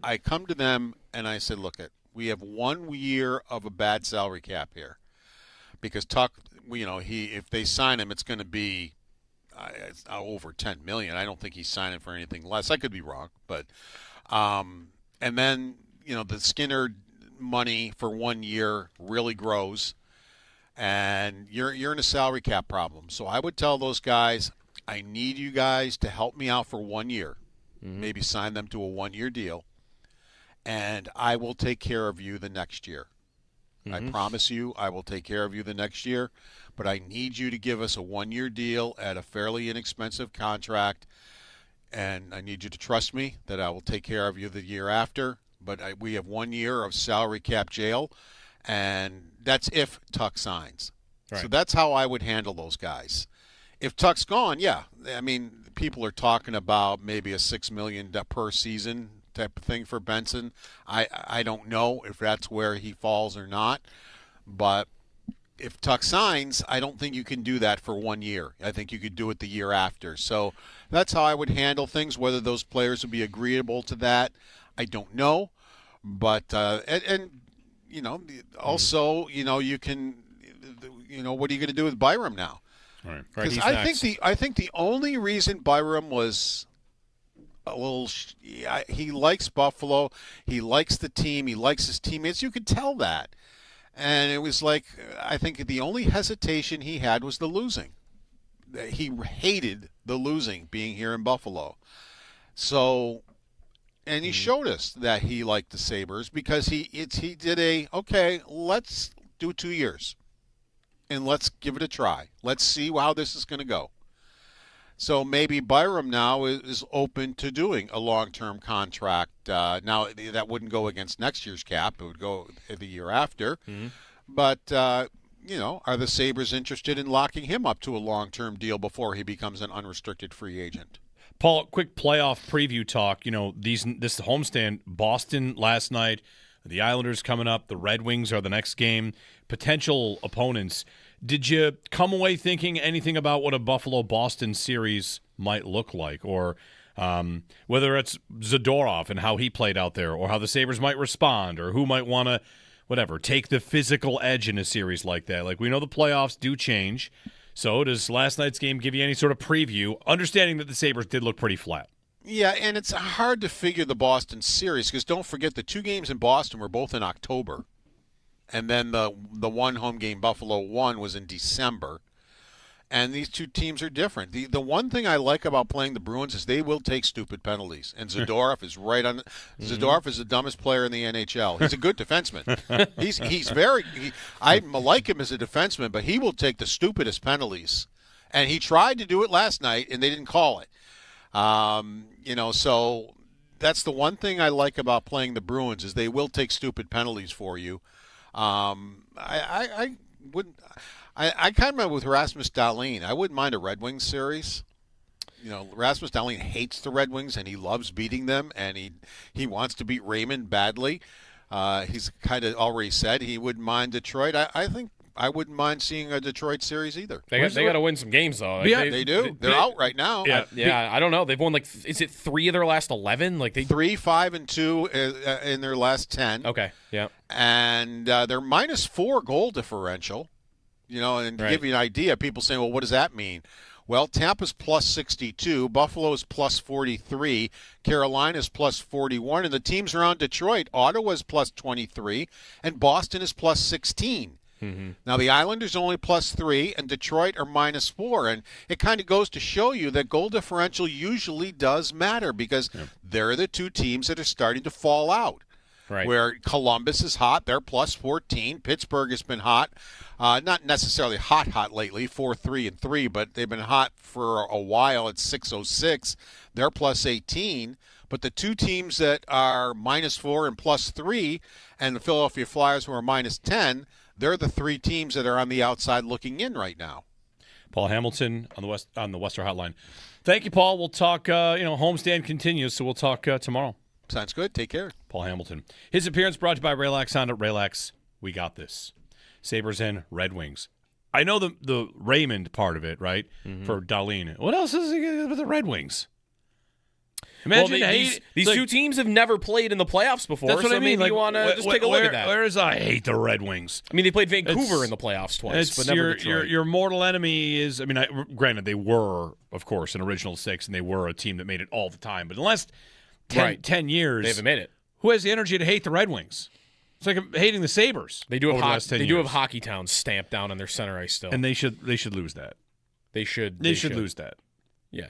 I come to them and I say, look, we have 1 year of a bad salary cap here. Because Tuck, if they sign him, it's going to be over $10 million. I don't think he's signing for anything less. I could be wrong. But, and then, the Skinner money for 1 year really grows, and you're in a salary cap problem. So I would tell those guys, I need you guys to help me out for 1 year, maybe sign them to a 1-year deal, and I will take care of you the next year. I promise you I will take care of you the next year, but I need you to give us a 1-year deal at a fairly inexpensive contract, and I need you to trust me that I will take care of you the year after. But we have 1 year of salary cap jail, and that's if Tuck signs. Right. So that's how I would handle those guys. If Tuck's gone, yeah. I mean, people are talking about maybe a $6 million per season type of thing for Benson. I don't know if that's where he falls or not. But if Tuck signs, I don't think you can do that for 1 year. I think you could do it the year after. So that's how I would handle things. Whether those players would be agreeable to that, I don't know. But also, you can, what are you going to do with Byram now? Right. Because I think the only reason Byram was a little, he likes Buffalo, he likes the team, he likes his teammates. You could tell that, and it was like I think the only hesitation he had was the losing. He hated the losing being here in Buffalo, so. And he showed us that he liked the Sabres because he did let's do 2 years, and let's give it a try. Let's see how this is going to go. So maybe Byram now is open to doing a long-term contract. Now that wouldn't go against next year's cap; it would go the year after. But are the Sabres interested in locking him up to a long-term deal before he becomes an unrestricted free agent? Paul, quick playoff preview talk. This homestand, Boston last night, the Islanders coming up, the Red Wings are the next game, potential opponents. Did you come away thinking anything about what a Buffalo-Boston series might look like, or whether it's Zadorov and how he played out there, or how the Sabres might respond, or who might want to, take the physical edge in a series like that? Like, we know the playoffs do change. So does last night's game give you any sort of preview, understanding that the Sabres did look pretty flat? Yeah, and it's hard to figure the Boston series because don't forget the 2 games in Boston were both in October. And then the one home game Buffalo won was in December. And these two teams are different. The one thing I like about playing the Bruins is they will take stupid penalties. And Zadorov is right on. Zadorov is the dumbest player in the NHL. He's a good defenseman. I like him as a defenseman, but he will take the stupidest penalties. And he tried to do it last night, and they didn't call it. So that's the one thing I like about playing the Bruins is they will take stupid penalties for you. I wouldn't. I kind of with Rasmus Dahlin. I wouldn't mind a Red Wings series. Rasmus Dahlin hates the Red Wings, and he loves beating them, and he wants to beat Raymond badly. He's kind of already said he wouldn't mind Detroit. I think I wouldn't mind seeing a Detroit series either. They got to win some games, though. They do. They're out right now. Yeah. I don't know. They've won, is it 3 of their last 11? 3, 5, and 2 in their last 10. Okay, yeah. And they're -4 goal differential. And to give you an idea, people say, well, what does that mean? Well, Tampa's +62, Buffalo's +43, Carolina's +41, and the teams around Detroit, Ottawa's +23, and Boston is +16. Now, the Islanders only +3, and Detroit are -4. And it kind of goes to show you that goal differential usually does matter because they're the two teams that are starting to fall out. Right. Where Columbus is hot, they're plus 14. Pittsburgh has been hot. Not necessarily hot lately, 4-3-3, but they've been hot for a while at 606. They're plus 18. But the two teams that are -4 and +3, and the Philadelphia Flyers, who are -10, they're the three teams that are on the outside looking in right now. Paul Hamilton on the Western Hotline. Thank you, Paul. We'll talk. Homestand continues, so we'll talk tomorrow. Sounds good. Take care. Paul Hamilton. His appearance brought to you by Relax Honda. Relax, we got this. Sabres and Red Wings. I know the Raymond part of it, right? Mm-hmm. For Darlene. What else is it with the Red Wings? Imagine these two teams have never played in the playoffs before. That's what I mean. Maybe you want to just take a look at that. Where's I hate the Red Wings? I mean, they played Vancouver in the playoffs twice, but never Detroit. Your mortal enemy is. I mean, granted, they were, of course, an original six, and they were a team that made it all the time. But in the last 10 years, they haven't made it. Who has the energy to hate the Red Wings? It's like hating the Sabres. They do have Hockey Town stamped down on their center ice still, and they should lose that. They should lose that. Yeah,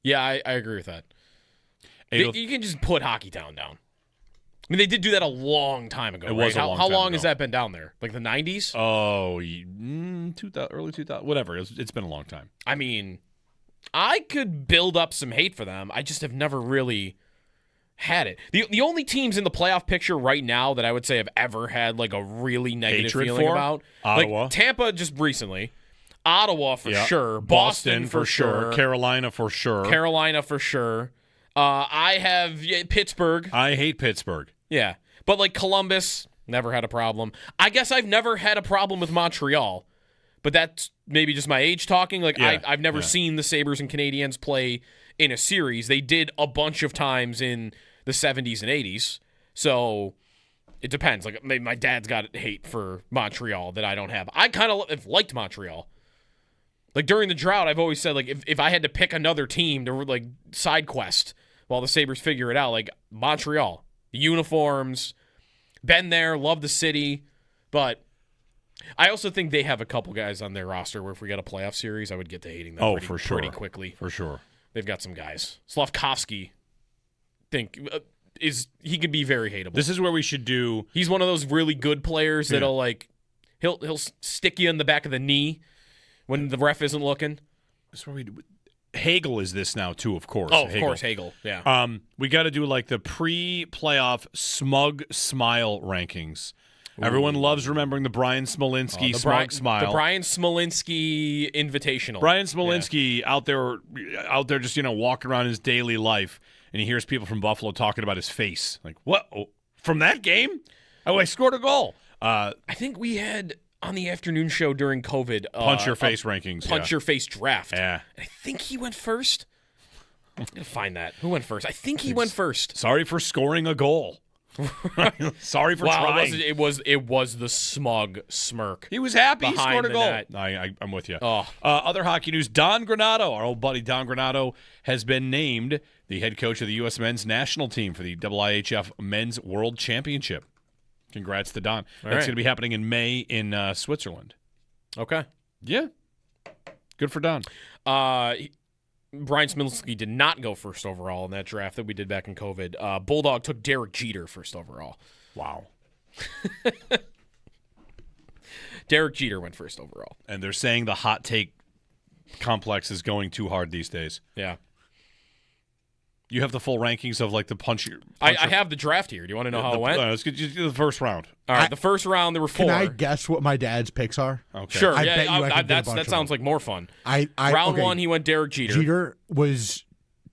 yeah, I agree with that. You can just put Hockey Town down. I mean, they did do that a long time ago. How long has that been down there? Like the 90s? Oh, 2000, early 2000, whatever. It's been a long time. I mean, I could build up some hate for them. I just have never really had it. The only teams in the playoff picture right now that I would say have ever had like a really negative feeling about, Ottawa, like Tampa just recently, Ottawa for sure, Boston for sure, Carolina for sure. I have Pittsburgh. I hate Pittsburgh. Yeah. But like Columbus, never had a problem. I guess I've never had a problem with Montreal. But that's maybe just my age talking. Like I've never seen the Sabres and Canadiens play in a series. They did a bunch of times in the 70s and 80s. So it depends. Like maybe my dad's got hate for Montreal that I don't have. I kind of have liked Montreal. Like during the drought, I've always said like if I had to pick another team to like side quest while the Sabres figure it out, like Montreal, the uniforms, been there, love the city, but I also think they have a couple guys on their roster where if we got a playoff series, I would get to hating them pretty quickly. For sure. They've got some guys. Slavkovsky, he could be very hateable. This is where we should do. He's one of those really good players that'll like he'll stick you in the back of the knee when the ref isn't looking. That's where we do. Hagel is this now too, of course. Oh, of course, Hagel. Yeah. We got to do like the pre-playoff smug smile rankings. Ooh. Everyone loves remembering the Brian Smolinski smug smile. The Brian Smolinski Invitational. Brian Smolinski out there just walking around his daily life, and he hears people from Buffalo talking about his face. Like, what? Oh, from that game? Oh, I scored a goal. I think we had on the afternoon show during COVID. Punch your face rankings. Punch your face draft. Yeah. I think he went first. I'm going to find that. Who went first? I think he went first. Sorry for scoring a goal. Sorry for trying. It was the smug smirk. He was happy. He scored a goal. Net. I'm with you. Oh. Other hockey news. Don Granato, our old buddy Don Granato, has been named the head coach of the U.S. men's national team for the IIHF Men's World Championship. Congrats to Don. That's going to be happening in May in Switzerland. Okay. Yeah. Good for Don. Brian Smolinski did not go first overall in that draft that we did back in COVID. Bulldog took Derek Jeter first overall. Wow. Derek Jeter went first overall. And they're saying the hot take complex is going too hard these days. Yeah. You have the full rankings of like the punch. I have the draft here. Do you want to know how it went? Let's get the first round. All right, the first round there were 4. Can I guess what my dad's picks are? Okay. Sure. I bet you I could get a bunch that sounds like more fun. Round 1, he went Derek Jeter. Jeter was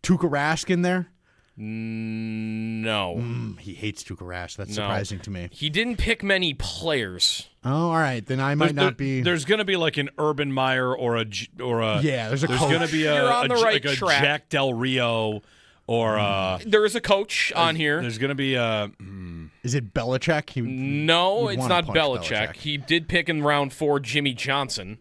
Tuukka Rask in there. No. He hates Tuukka Rask. That's surprising to me. He didn't pick many players. Oh, all right. Then I might not be. There's going to be like an Urban Meyer or a yeah. There's going to be a Jack Del Rio. Or there is a coach on here. There's going to be a. Is it Belichick? No, it's not Belichick. He did pick in round 4 Jimmy Johnson.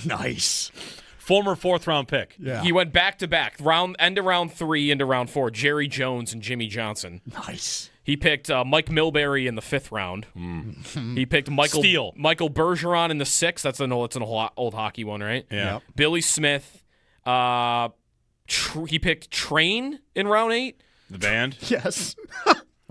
Nice. Former 4th-round pick. Yeah. He went back-to-back. End of round 3 into round 4. Jerry Jones and Jimmy Johnson. Nice. He picked Mike Milbury in the 5th round. He picked Michael Bergeron in the 6th. That's an old hockey one, right? Yeah. Billy Smith. He picked Train in round 8. The band? Yes.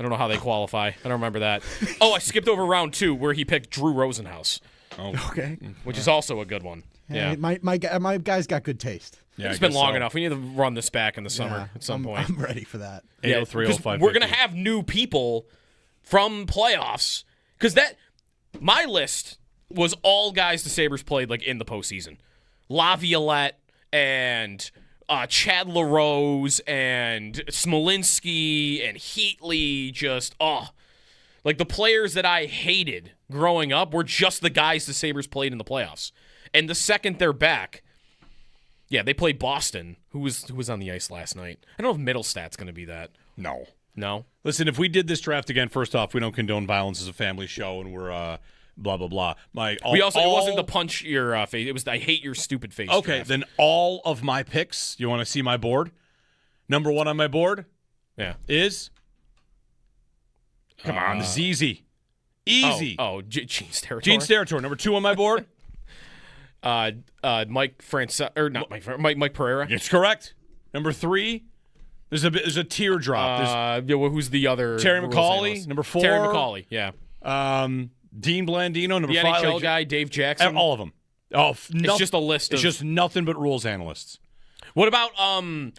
I don't know how they qualify. I don't remember that. Oh, I skipped over round 2 where he picked Drew Rosenhaus. Oh, Okay. Which is also a good one. Yeah. My guy's got good taste. yeah. It's been long enough. We need to run this back in the summer at some point. I'm ready for that. 803-0550. We're going to have new people from playoffs. Because my list was all guys the Sabres played like in the postseason. Laviolette and Chad LaRose and Smolinski and Heatley. Like the players that I hated growing up were just the guys the Sabres played in the playoffs. And the second they're back, they played Boston, who was on the ice last night. I don't know if Middlestat's going to be that. No. Listen, if we did this draft again, first off, we don't condone violence as a family show, and we're blah blah blah. It wasn't the punch your face. It was I hate your stupid face. Okay, draft. then all of my picks. You want to see my board? Number 1 on my board, is. Come on, this is easy. Easy. Gene's territory. Gene's territory. Number 2 on my board. Mike Pereira. It's correct. Number 3. There's a teardrop. Who's the other? Terry McAuley. Number 4. Terry McAuley. Yeah. Dean Blandino. Number the 5. NHL guy, Dave Jackson. All of them. It's just a list. It's just nothing but rules analysts. What about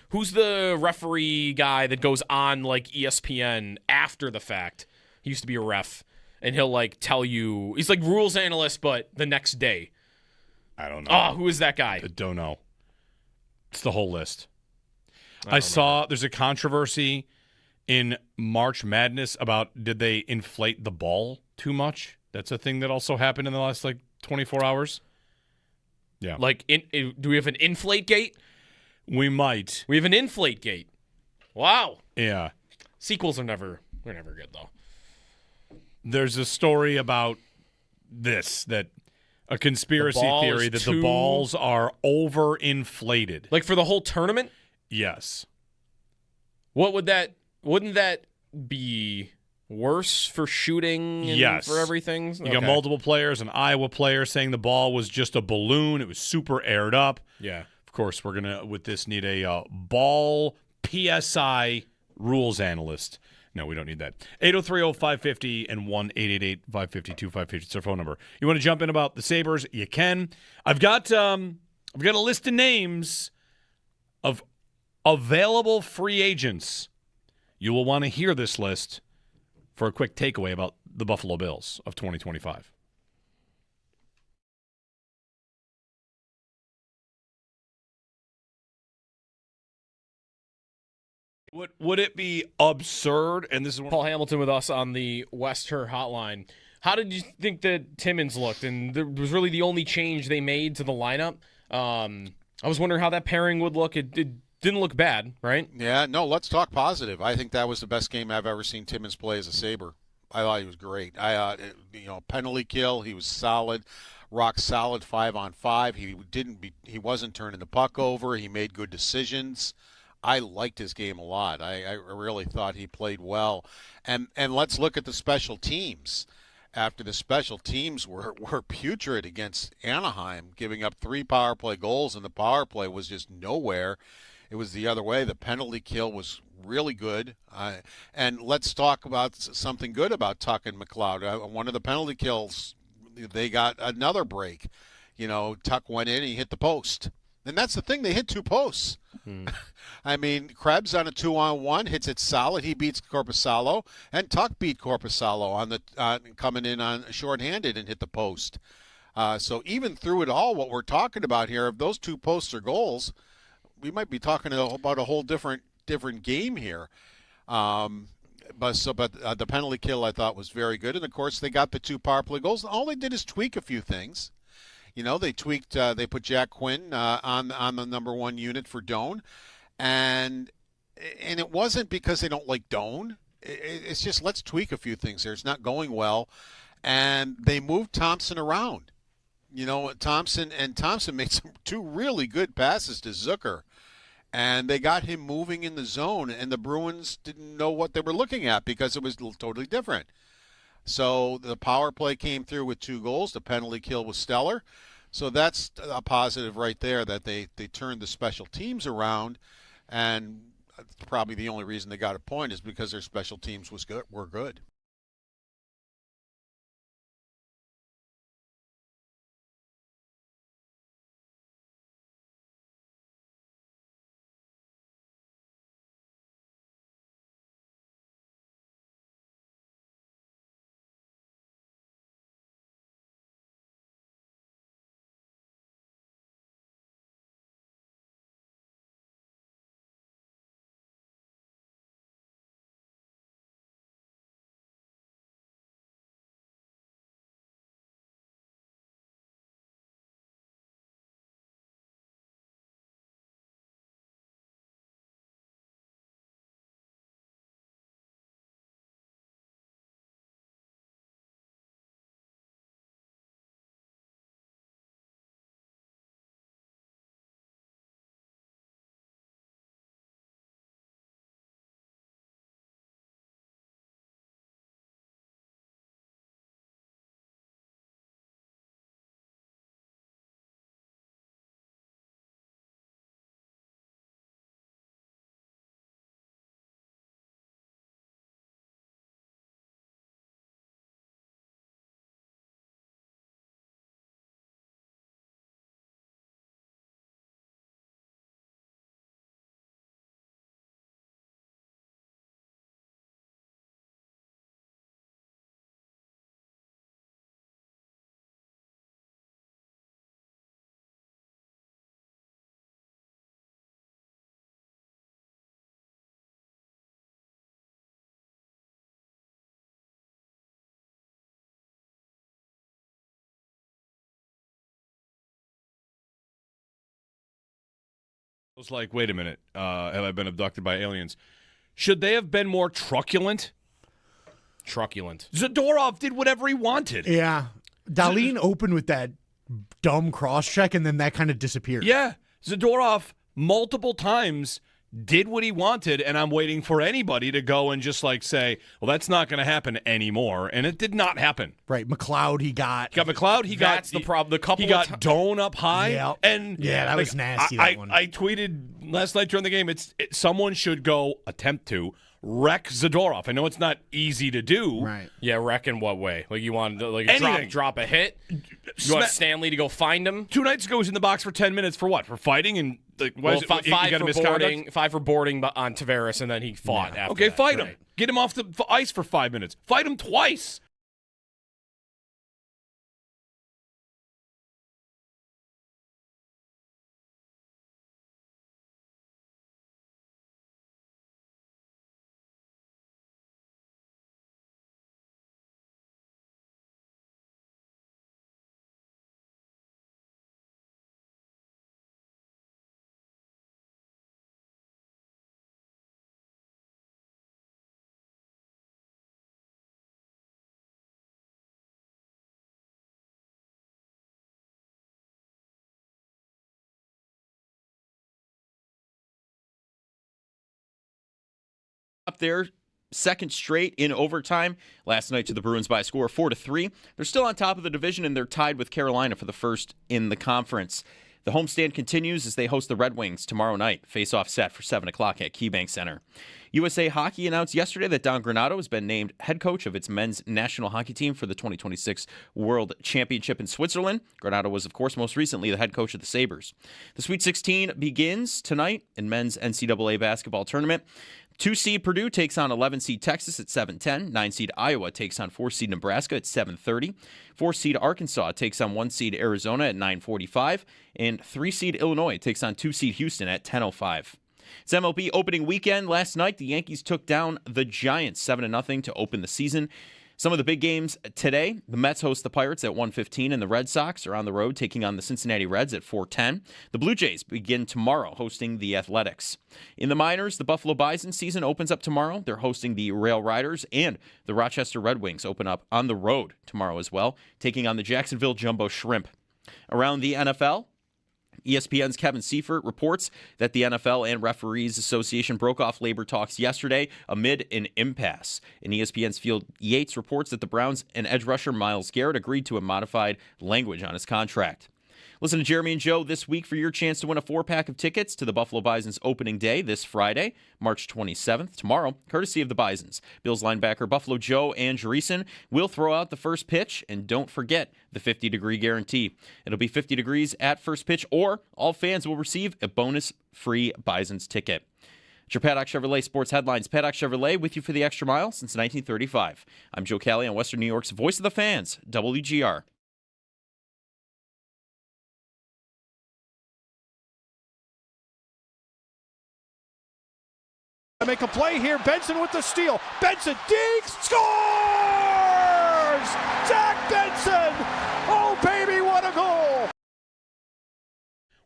who's the referee guy that goes on like ESPN after the fact? He used to be a ref, and he'll like tell you he's like rules analyst, but the next day. I don't know. Oh, who is that guy? I don't know. It's the whole list. I saw there's a controversy in March Madness about did they inflate the ball too much? That's a thing that also happened in the last 24 hours. Yeah. Do we have an inflate gate? We might. We have an inflate gate. Wow. Yeah. Sequels are never good though. There's a story about that a conspiracy theory that the balls are overinflated. Like for the whole tournament? Yes. Wouldn't that be worse for shooting and yes. for everything? You got multiple players, an Iowa player saying the ball was just a balloon. It was super aired up. Yeah. Of course, we're going to, with this, need a ball PSI rules analyst. No, we don't need that. 803-0550 and 1-888-550-2550. It's our phone number. You want to jump in about the Sabres? You can. I've got a list of names of available free agents. You will want to hear this list for a quick takeaway about the Buffalo Bills of 2025. Would it be absurd? And this is Paul Hamilton with us on the Wester hotline. How did you think that Timmins looked? And there was really the only change they made to the lineup. I was wondering how that pairing would look. It didn't look bad, right? Yeah, no, let's talk positive. I think that was the best game I've ever seen Timmins play as a Sabre. I thought he was great. Penalty kill, he was solid, rock solid 5-on-5. He wasn't turning the puck over. He made good decisions. I liked his game a lot. I really thought he played well. And let's look at the special teams. After the special teams were putrid against Anaheim, giving up 3 power play goals, and the power play was just nowhere. It was the other way. The penalty kill was really good. And let's talk about something good about Tuck and McLeod. One of the penalty kills, they got another break. Tuck went in and he hit the post. And that's the thing. They hit 2 posts. I mean, Krebs on a 2-on-1 hits it solid. He beats Korpisalo, and Tuck beat Korpisalo on the coming in on shorthanded and hit the post. So even through it all, what we're talking about here, if those 2 posts are goals, we might be talking about a whole different game here. But the penalty kill I thought was very good, and of course they got the 2 power play goals. All they did is tweak a few things. They tweaked. They put Jack Quinn on the number 1 unit for Doan, and it wasn't because they don't like Doan. It's just let's tweak a few things here. It's not going well, and they moved Thompson around. Thompson made 2 really good passes to Zucker, and they got him moving in the zone. And the Bruins didn't know what they were looking at because it was totally different. So the power play came through with 2 goals. The penalty kill was stellar. So that's a positive right there that they turned the special teams around. And, probably the only reason they got a point is because their special teams were good. I was like, wait a minute, have I been abducted by aliens? Should they have been more truculent? Truculent. Zadorov did whatever he wanted. Yeah. Dahlin opened with that dumb cross-check, and then that kind of disappeared. Yeah. Zadorov multiple times did what he wanted, and I'm waiting for anybody to go and just like say, well, that's not going to happen anymore, and it did not happen. Right. McLeod, he got McLeod. That's the problem. The couple he got Doan up high, Yep. and yeah, that was nasty. That one. I tweeted last night during the game. Someone should go attempt to wreck Zadorov. I know it's not easy to do. Right. Yeah, wreck in what way? Like you want to Anything. drop a hit? You want Stanley to go find him? 2 nights ago, he was in the box for 10 minutes for what? For fighting and like five for boarding on Tavares, and then he fought after. Okay, that. fight him. Right. Get him off the ice for 5 minutes. Fight him twice. Up there, second straight in overtime last night to the Bruins by a score of 4-3. They're still on top of the division, and they're tied with Carolina for the first in the conference. The homestand continues as they host the Red Wings tomorrow night. Face-off set for 7 o'clock at KeyBank Center. USA Hockey announced yesterday that Don Granato has been named head coach of its men's national hockey team for the 2026 World Championship in Switzerland. Granato was, of course, most recently the head coach of the Sabres. The Sweet 16 begins tonight in men's NCAA basketball tournament. 2-seed Purdue takes on 11-seed Texas at 7:10. 9-seed Iowa takes on 4-seed Nebraska at 7:30. 4-seed Arkansas takes on 1-seed Arizona at 9:45. And 3-seed Illinois takes on 2-seed Houston at 10:05. It's MLB opening weekend. Last night, the Yankees took down the Giants 7-0 to open the season. Some of the big games today, the Mets host the Pirates at 1:15, and the Red Sox are on the road taking on the Cincinnati Reds at 4:10. The Blue Jays begin tomorrow hosting the Athletics. In the minors, the Buffalo Bisons season opens up tomorrow. They're hosting the Rail Riders, and the Rochester Red Wings open up on the road tomorrow as well, taking on the Jacksonville Jumbo Shrimp. Around the NFL, ESPN's Kevin Seifert reports that the NFL and Referees Association broke off labor talks yesterday amid an impasse. And ESPN's Field Yates reports that the Browns and edge rusher Myles Garrett agreed to a modified language on his contract. Listen to Jeremy and Joe this week for your chance to win a 4-pack of tickets to the Buffalo Bisons opening day this Friday, March 27th, tomorrow, courtesy of the Bisons. Bills linebacker Buffalo Joe Andreessen will throw out the first pitch, and don't forget the 50-degree guarantee. It'll be 50 degrees at first pitch, or all fans will receive a bonus free Bisons ticket. It's your Paddock Chevrolet Sports Headlines. Paddock Chevrolet with you for the extra mile since 1935. I'm Joe Kelly on Western New York's Voice of the Fans, WGR. Make a play here. Benson with the steal. Benson digs, scores! Zach Benson! Oh, baby, what a goal!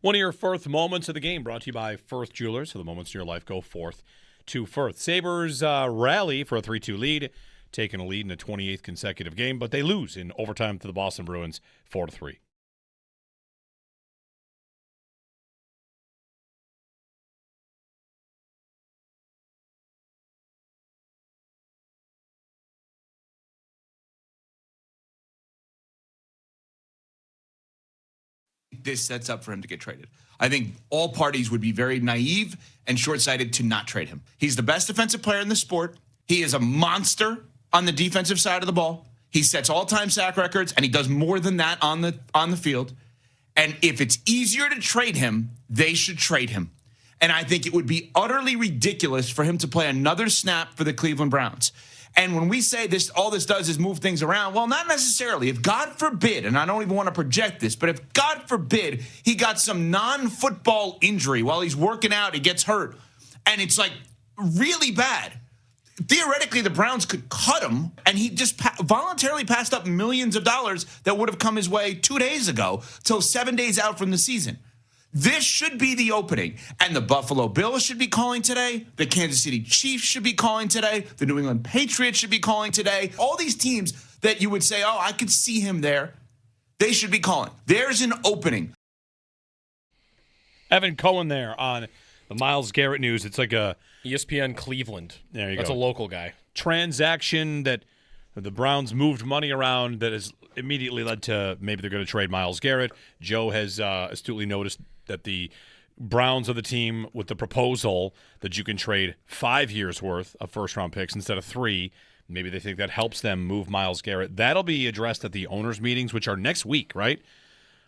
One of your Firth moments of the game brought to you by Firth Jewelers. So the moments in your life go forth to Firth. Sabres rally for a 3-2 lead, taking a lead in a 28th consecutive game, but they lose in overtime to the Boston Bruins 4-3. This sets up for him to get traded. I think all parties would be very naive and short-sighted to not trade him. He's the best defensive player in the sport. He is a monster on the defensive side of the ball. He sets all-time sack records, and he does more than that on the field. And if it's easier to trade him, they should trade him. And I think it would be utterly ridiculous for him to play another snap for the Cleveland Browns. And when we say this, all this does is move things around. Well, not necessarily. If God forbid, and I don't even want to project this, but if God forbid he got some non-football injury while he's working out, he gets hurt, and it's like really bad. Theoretically, the Browns could cut him, and he just voluntarily passed up millions of dollars that would have come his way 2 days ago, till 7 days out from the season. This should be the opening, and the Buffalo Bills should be calling today. The Kansas City Chiefs should be calling today. The New England Patriots should be calling today. All these teams that you would say, oh, I could see him there, they should be calling. There's an opening. Evan Cohen there on the Myles Garrett news. It's like a ESPN Cleveland. There you That's go. a local guy. Transaction that the Browns moved money around that has immediately led to maybe they're going to trade Myles Garrett. Joe has astutely noticed that the Browns are the team with the proposal that you can trade 5 years worth of first-round picks instead of 3. Maybe they think that helps them move Myles Garrett. That'll be addressed at the owners' meetings, which are next week, right?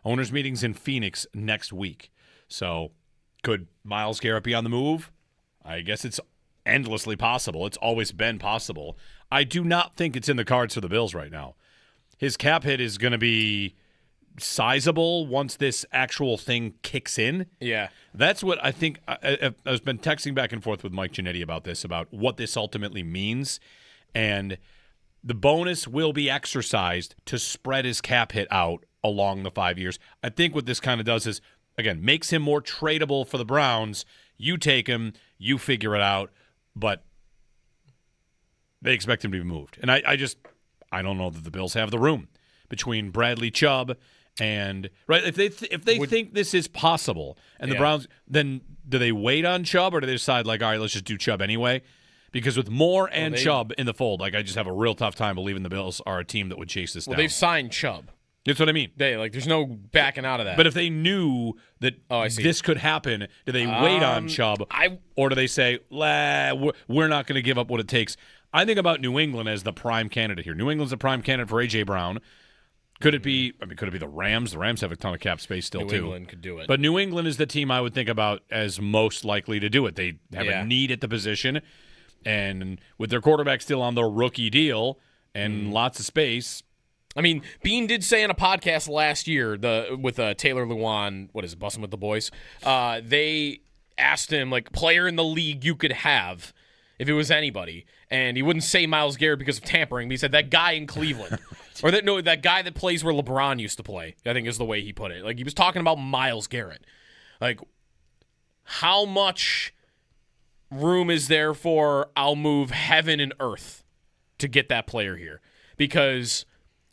Owners' meetings in Phoenix next week. So could Myles Garrett be on the move? I guess it's endlessly possible. It's always been possible. I do not think it's in the cards for the Bills right now. His cap hit is going to be sizable once this actual thing kicks in. Yeah. That's what I think. I've been texting back and forth with Mike Giannetti about this, about what this ultimately means. And the bonus will be exercised to spread his cap hit out along the 5 years. I think what this kind of does is, again, makes him more tradable for the Browns. You take him, you figure it out, but they expect him to be moved. And I don't know that the Bills have the room between Bradley Chubb and right. If they think this is possible, and the Browns, then do they wait on Chubb, or do they decide like, all right, let's just do Chubb anyway? Because with Moore and Chubb in the fold, like I just have a real tough time believing the Bills are a team that would chase this down. Well, they've signed Chubb. That's what I mean. There's no backing out of that. But if they knew that this could happen, do they wait on Chubb, or do they say, we're not going to give up what it takes? I think about New England as the prime candidate here. New England's the prime candidate for A.J. Brown. Could it be? I mean, could it be the Rams? The Rams have a ton of cap space still, too. New England could do it. But New England is the team I would think about as most likely to do it. They have a need at the position, and with their quarterback still on the rookie deal and lots of space. I mean, Bean did say in a podcast last year with Taylor Lewan, what is it, Bussin' with the Boys? They asked him, like, player in the league you could have if it was anybody. And he wouldn't say Myles Garrett because of tampering, but he said that guy in Cleveland. Or that guy that plays where LeBron used to play, I think is the way he put it. Like, he was talking about Myles Garrett. Like, how much room is there for I'll move heaven and earth to get that player here? Because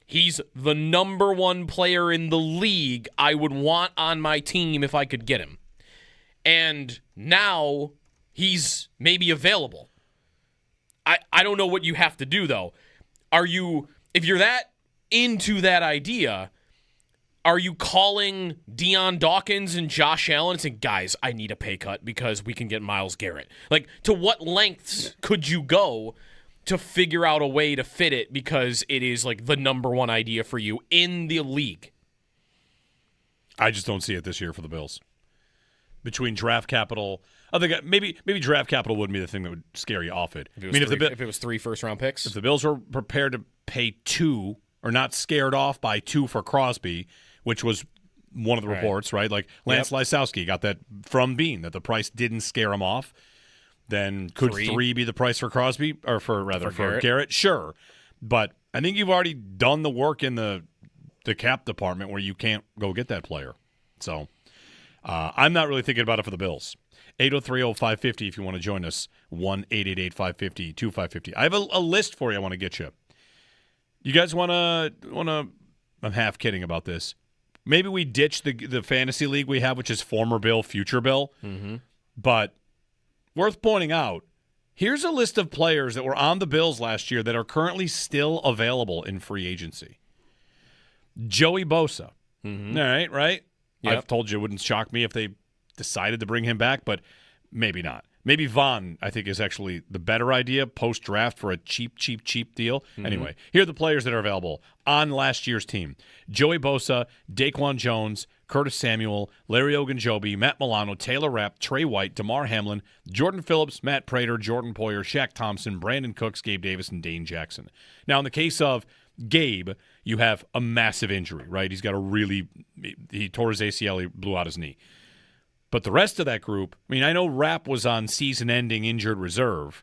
he's the number one player in the league I would want on my team if I could get him. And now he's maybe available. I don't know what you have to do, though. If you're that into that idea, Are you calling Deion Dawkins and Josh Allen and saying, guys, I need a pay cut because we can get Myles Garrett? Like, to what lengths could you go to figure out a way to fit it because it is like the number one idea for you in the league? I just don't see it this year for the Bills. Between draft capital, I think maybe draft capital wouldn't be the thing that would scare you off it. If it was 3 first-round picks? If the Bills were prepared to pay 2 or not scared off by 2 for Crosby, which was one of the reports, right? Like Lance Lysowski got that from Bean, that the price didn't scare him off. Then could 3 be the price for Crosby, or for Garrett? Sure. But I think you've already done the work in the cap department where you can't go get that player. So I'm not really thinking about it for the Bills. 803-0550 if you want to join us. 1-888-550-2550. I have a list for you I want to get you. You guys want to I'm half kidding about this. Maybe we ditch the fantasy league we have, which is former Bill, future Bill. Mm-hmm. But worth pointing out, here's a list of players that were on the Bills last year that are currently still available in free agency. Joey Bosa. Mm-hmm. All right? Yep. I've told you it wouldn't shock me if they decided to bring him back, but maybe not. Maybe Vaughn, I think, is actually the better idea post-draft for a cheap deal. Mm-hmm. Anyway, here are the players that are available on last year's team. Joey Bosa, Daquan Jones, Curtis Samuel, Larry Ogunjobi, Matt Milano, Taylor Rapp, Trey White, Damar Hamlin, Jordan Phillips, Matt Prater, Jordan Poyer, Shaq Thompson, Brandon Cooks, Gabe Davis, and Dane Jackson. Now, in the case of Gabe, you have a massive injury, right? He tore his ACL, he blew out his knee. But the rest of that group, I mean, I know Rapp was on season-ending injured reserve,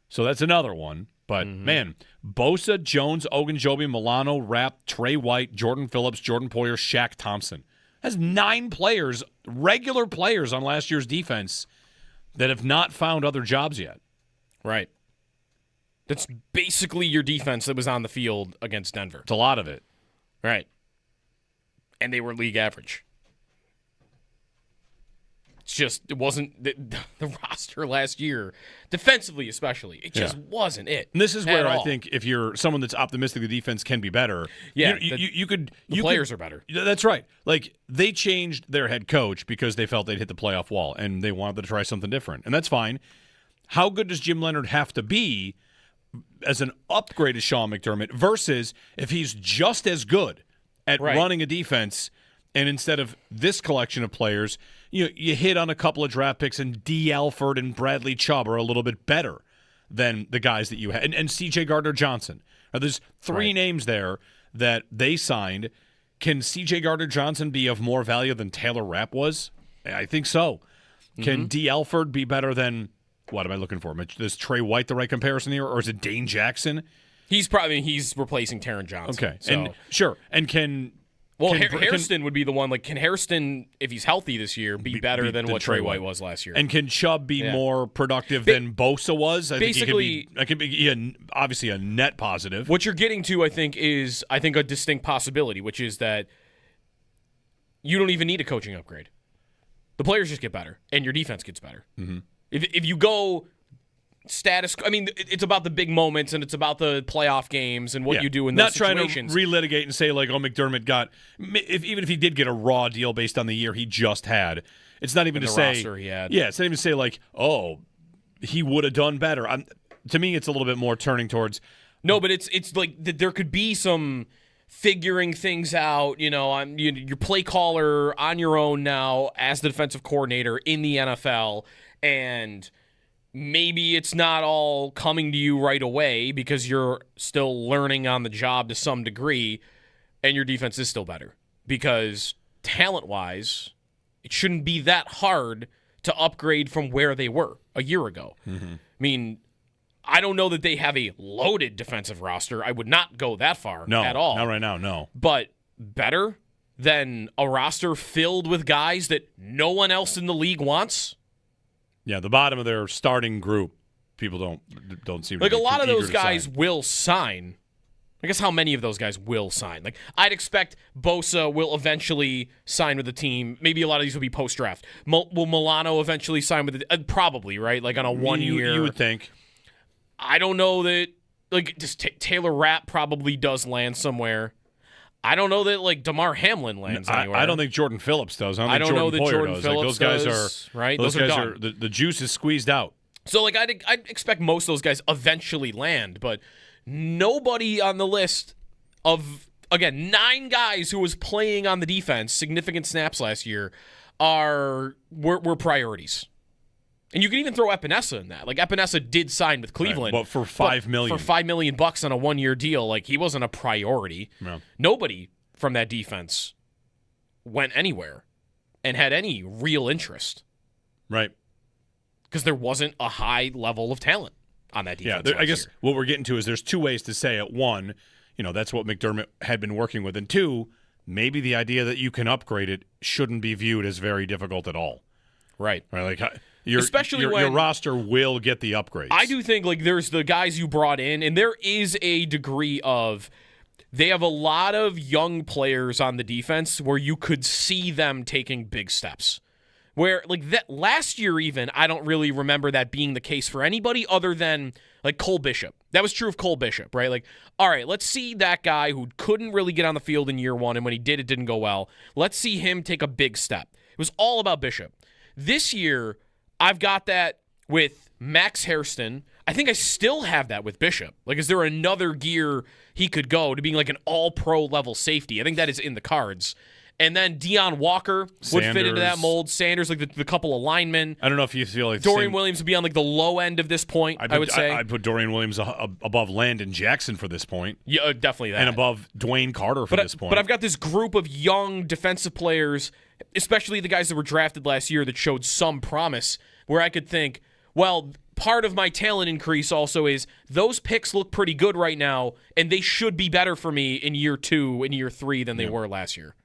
so that's another one. But, man, Bosa, Jones, Ogunjobi, Milano, Rapp, Trey White, Jordan Phillips, Jordan Poyer, Shaq Thompson. That's 9 players, regular players on last year's defense that have not found other jobs yet. Right. That's basically your defense that was on the field against Denver. It's a lot of it. Right. And they were league average. It's just, it wasn't the roster last year, defensively especially. It just wasn't it. And this is where I think if you're someone that's optimistic the defense can be better, the players are better. That's right. Like, they changed their head coach because they felt they'd hit the playoff wall, and they wanted to try something different. And that's fine. How good does Jim Leonard have to be as an upgrade to Sean McDermott versus if he's just as good at running a defense, and instead of this collection of players, you hit on a couple of draft picks, and D. Alford and Bradley Chubb are a little bit better than the guys that you had. And C.J. Gardner-Johnson. There's 3 names there that they signed. Can C.J. Gardner-Johnson be of more value than Taylor Rapp was? I think so. Can D. Alford be better than, what am I looking for? Is Trey White the right comparison here, or is it Dane Jackson? He's replacing Taron Johnson. Okay, and sure. And can... Well, Hairston would be the one. Like, can Hairston, if he's healthy this year, be better than what Trey White was last year? And can Chubb be more productive than Bosa was? I think he could be obviously a net positive. What you're getting to, I think, is a distinct possibility, which is that you don't even need a coaching upgrade. The players just get better, and your defense gets better. Mm-hmm. If you go status, I mean, it's about the big moments, and it's about the playoff games and what you do in those situations. Not trying to relitigate and say, like, McDermott got, even if he did get a raw deal based on the year he just had, it's not even to say, roster he had. Yeah, it's not even to say, like, oh, he would have done better. To me, it's a little bit more turning towards. No, but it's like there could be some figuring things out. Your play caller on your own now as the defensive coordinator in the NFL, and maybe it's not all coming to you right away because you're still learning on the job to some degree, and your defense is still better. Because talent-wise, it shouldn't be that hard to upgrade from where they were a year ago. Mm-hmm. I mean, I don't know that they have a loaded defensive roster. I would not go that far at all. Not right now, no. But better than a roster filled with guys that no one else in the league wants? Yeah, the bottom of their starting group, people don't seem to like be a lot of those guys sign. will sign. I guess how many of those guys will sign? Like, I'd expect Bosa will eventually sign with the team. Maybe a lot of these will be post-draft. Will Milano eventually sign with the probably, right? Like on a 1 year. You would think. I don't know that. Like, just Taylor Rapp probably does land somewhere. I don't know that like DeMar Hamlin lands anywhere. I don't think Jordan Phillips does. I don't know that Jordan does. Phillips Like, those guys does, right? Those guys are the juice is squeezed out. So like I'd expect most of those guys eventually land, but nobody on the list of, again, 9 guys who was playing on the defense, significant snaps last year, were priorities. And you can even throw Epinesa in that. Like, Epinesa did sign with Cleveland. Right, but for $5 million. For $5 million bucks on a 1-year deal, like, he wasn't a priority. No. Nobody from that defense went anywhere and had any real interest. Right. Because there wasn't a high level of talent on that defense. Yeah, I guess what we're getting to is there's 2 ways to say it. One, that's what McDermott had been working with. And 2, maybe the idea that you can upgrade it shouldn't be viewed as very difficult at all. Right. Like, your roster will get the upgrades. I do think like there's the guys you brought in, and there is a degree of they have a lot of young players on the defense where you could see them taking big steps. Where like that last year even, I don't really remember that being the case for anybody other than like Cole Bishop. That was true of Cole Bishop, right? Like, all right, let's see that guy who couldn't really get on the field in year 1, and when he did, it didn't go well. Let's see him take a big step. It was all about Bishop. This year, I've got that with Max Hairston. I think I still have that with Bishop. Like, is there another gear he could go to being like an all-pro level safety? I think that is in the cards. And then Deion Walker would fit into that mold. Sanders, like the couple of linemen. I don't know if you feel like Dorian Williams would be on like the low end of this point, I would say. I'd put Dorian Williams above Landon Jackson for this point. Yeah, definitely that. And above Dwayne Carter for this point. But I've got this group of young defensive players, especially the guys that were drafted last year that showed some promise, where I could think, well, part of my talent increase also is those picks look pretty good right now, and they should be better for me in year 2 and year 3 than they were last year.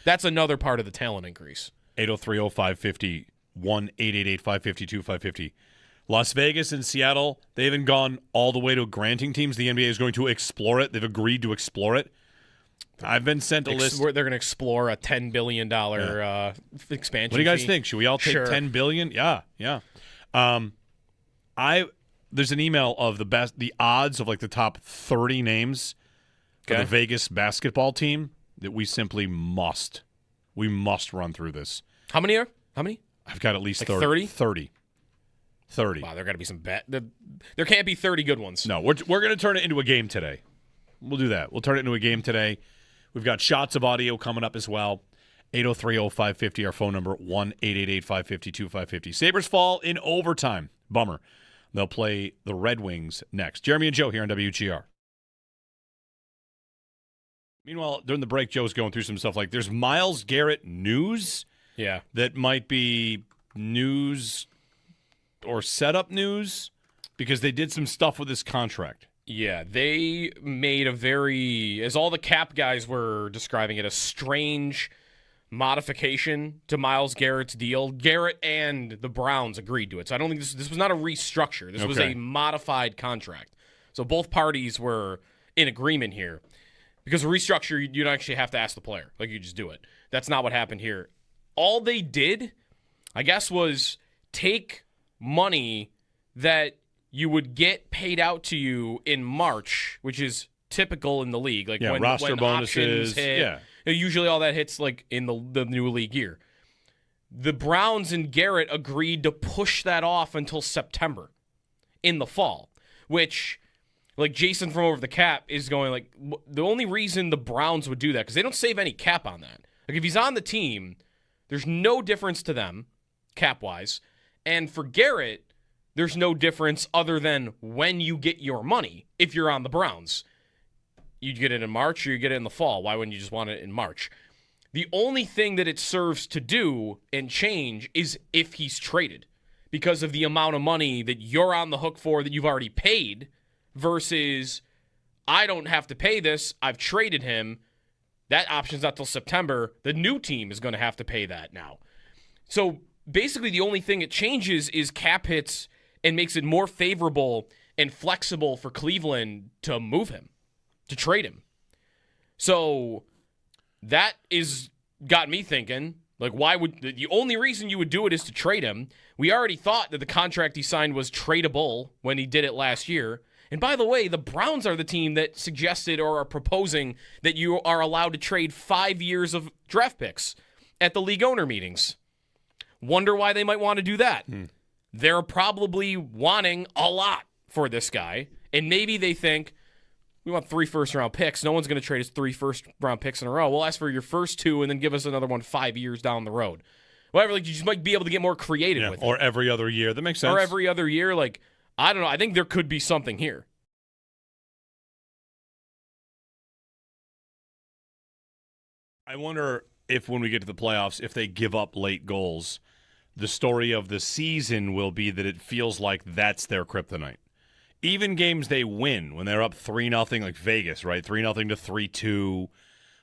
That's another part of the talent increase. 803-0550, 1-888-552-550. Las Vegas and Seattle, they haven't gone all the way to granting teams. The NBA is going to explore it. They've agreed to explore it. I've been sent a list. They're going to explore a $10 billion expansion. What do you guys fee? think? Should we all take $10 billion? Yeah. There's an email of the odds of like the top 30 names for the Vegas basketball team that we simply must. We must run through this. How many? I've got at least like 30. 30. Wow, there got to be some there can't be 30 good ones. No, we're going to turn it into a game today. We'll do that. We'll turn it into a game today. We've got shots of audio coming up as well. 803-0550, our phone number, 1-888-552-550. Sabres fall in overtime. Bummer. They'll play the Red Wings next. Jeremy and Joe here on WGR. Meanwhile, during the break, Joe's going through some stuff like there's Myles Garrett news that might be news or setup news because they did some stuff with his contract. Yeah, they made as all the cap guys were describing it, a strange modification to Myles Garrett's deal. Garrett and the Browns agreed to it. So I don't think this was not a restructure. This was a modified contract. So both parties were in agreement here. Because a restructure, you don't actually have to ask the player. Like, you just do it. That's not what happened here. All they did, I guess, was take money that you would get paid out to you in March, which is typical in the league. Like when roster options bonuses hit, usually all that hits like in the new league year. The Browns and Garrett agreed to push that off until September in the fall, which, like, Jason from Over the Cap is going, like, the only reason the Browns would do that, because they don't save any cap on that. Like, if he's on the team, there's no difference to them, cap-wise. And for Garrett, there's no difference other than when you get your money if you're on the Browns. You get it in March or you get it in the fall. Why wouldn't you just want it in March? The only thing that it serves to do and change is if he's traded, because of the amount of money that you're on the hook for that you've already paid versus I don't have to pay this. I've traded him. That option's not till September. The new team is going to have to pay that now. So basically the only thing it changes is cap hits and makes it more favorable and flexible for Cleveland to move him, to trade him. So that is got me thinking, like, why would the only reason you would do it is to trade him? We already thought that the contract he signed was tradable when he did it last year. And by the way, the Browns are the team that suggested or are proposing that you are allowed to trade 5 years of draft picks at the league owner meetings. Wonder why they might want to do that. They're probably wanting a lot for this guy, and maybe they think, we want 3 first-round picks. No one's going to trade us 3 first-round picks in a row. We'll ask for your first 2 and then give us another one 5 years down the road. Whatever, like, you just might be able to get more creative with it. Or every other year. That makes sense. Or every other year. Like, I don't know. I think there could be something here. I wonder if when we get to the playoffs, if they give up late goals, the story of the season will be that it feels like that's their kryptonite. Even games they win, when they're up 3-0, like Vegas, right? 3-0 to 3-2,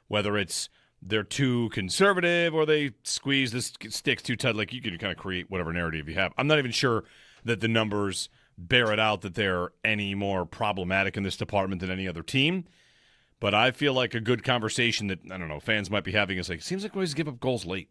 whether it's they're too conservative or they squeeze the sticks too tight, like you can kind of create whatever narrative you have. I'm not even sure that the numbers bear it out that they're any more problematic in this department than any other team. But I feel like a good conversation that, I don't know, fans might be having is like, it seems like we always give up goals late.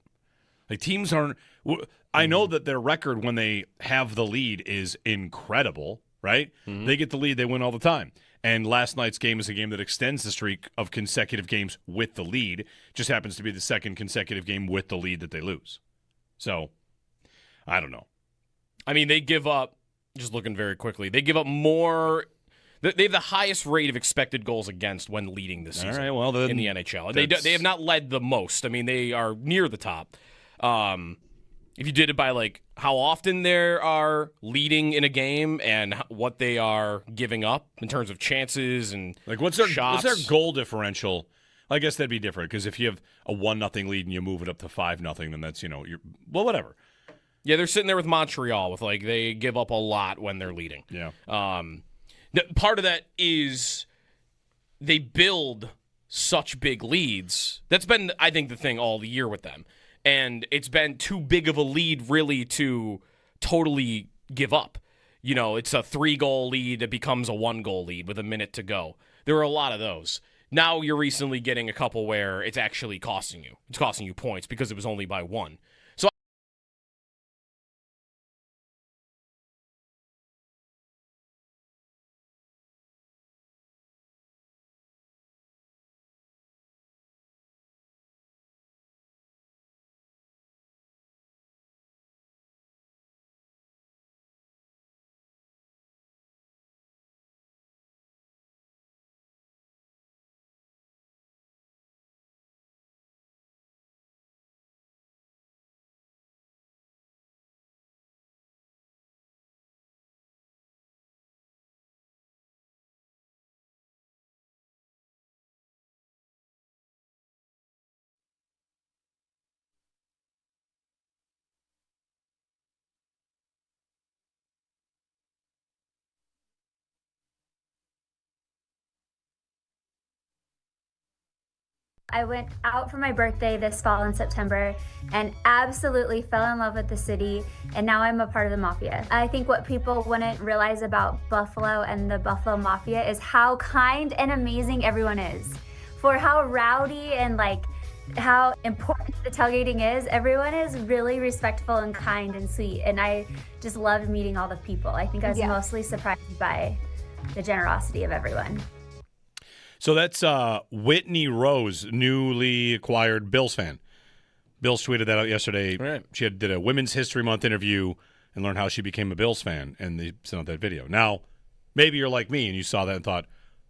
Like teams aren't – I know that their record when they have the lead is incredible, right? They get the lead, they win all the time. And last night's game is a game that extends the streak of consecutive games with the lead. Just happens to be the second consecutive game with the lead that they lose. So, I don't know. I mean, they give up, just looking very quickly, they give up more – they have the highest rate of expected goals against when leading this season in the NHL. They have not led the most. I mean, they are near the top. If you did it by like how often they are leading in a game and what they are giving up in terms of chances and like what's shots. Their goal differential? I guess that'd be different because if you have a 1-0 lead and you move it up to 5-0, then that's whatever. Yeah, they're sitting there with Montreal with like they give up a lot when they're leading. Yeah. Part of that is they build such big leads. That's been, I think, the thing all the year with them. And it's been too big of a lead, really, to totally give up. You know, it's a 3-goal lead that becomes a 1-goal lead with a minute to go. There are a lot of those. Now you're recently getting a couple where it's actually costing you. It's costing you points because it was only by 1. So I went out for my birthday this fall in September and absolutely fell in love with the city, and now I'm a part of the Mafia. I think what people wouldn't realize about Buffalo and the Buffalo Mafia is how kind and amazing everyone is. For how rowdy and like how important the tailgating is, everyone is really respectful and kind and sweet, and I just loved meeting all the people. I think I was mostly surprised by the generosity of everyone. So that's Whitney Rose, newly acquired Bills fan. Bills tweeted that out yesterday. Right. She did a Women's History Month interview and learned how she became a Bills fan, and they sent out that video. Now, maybe you're like me and you saw that and thought,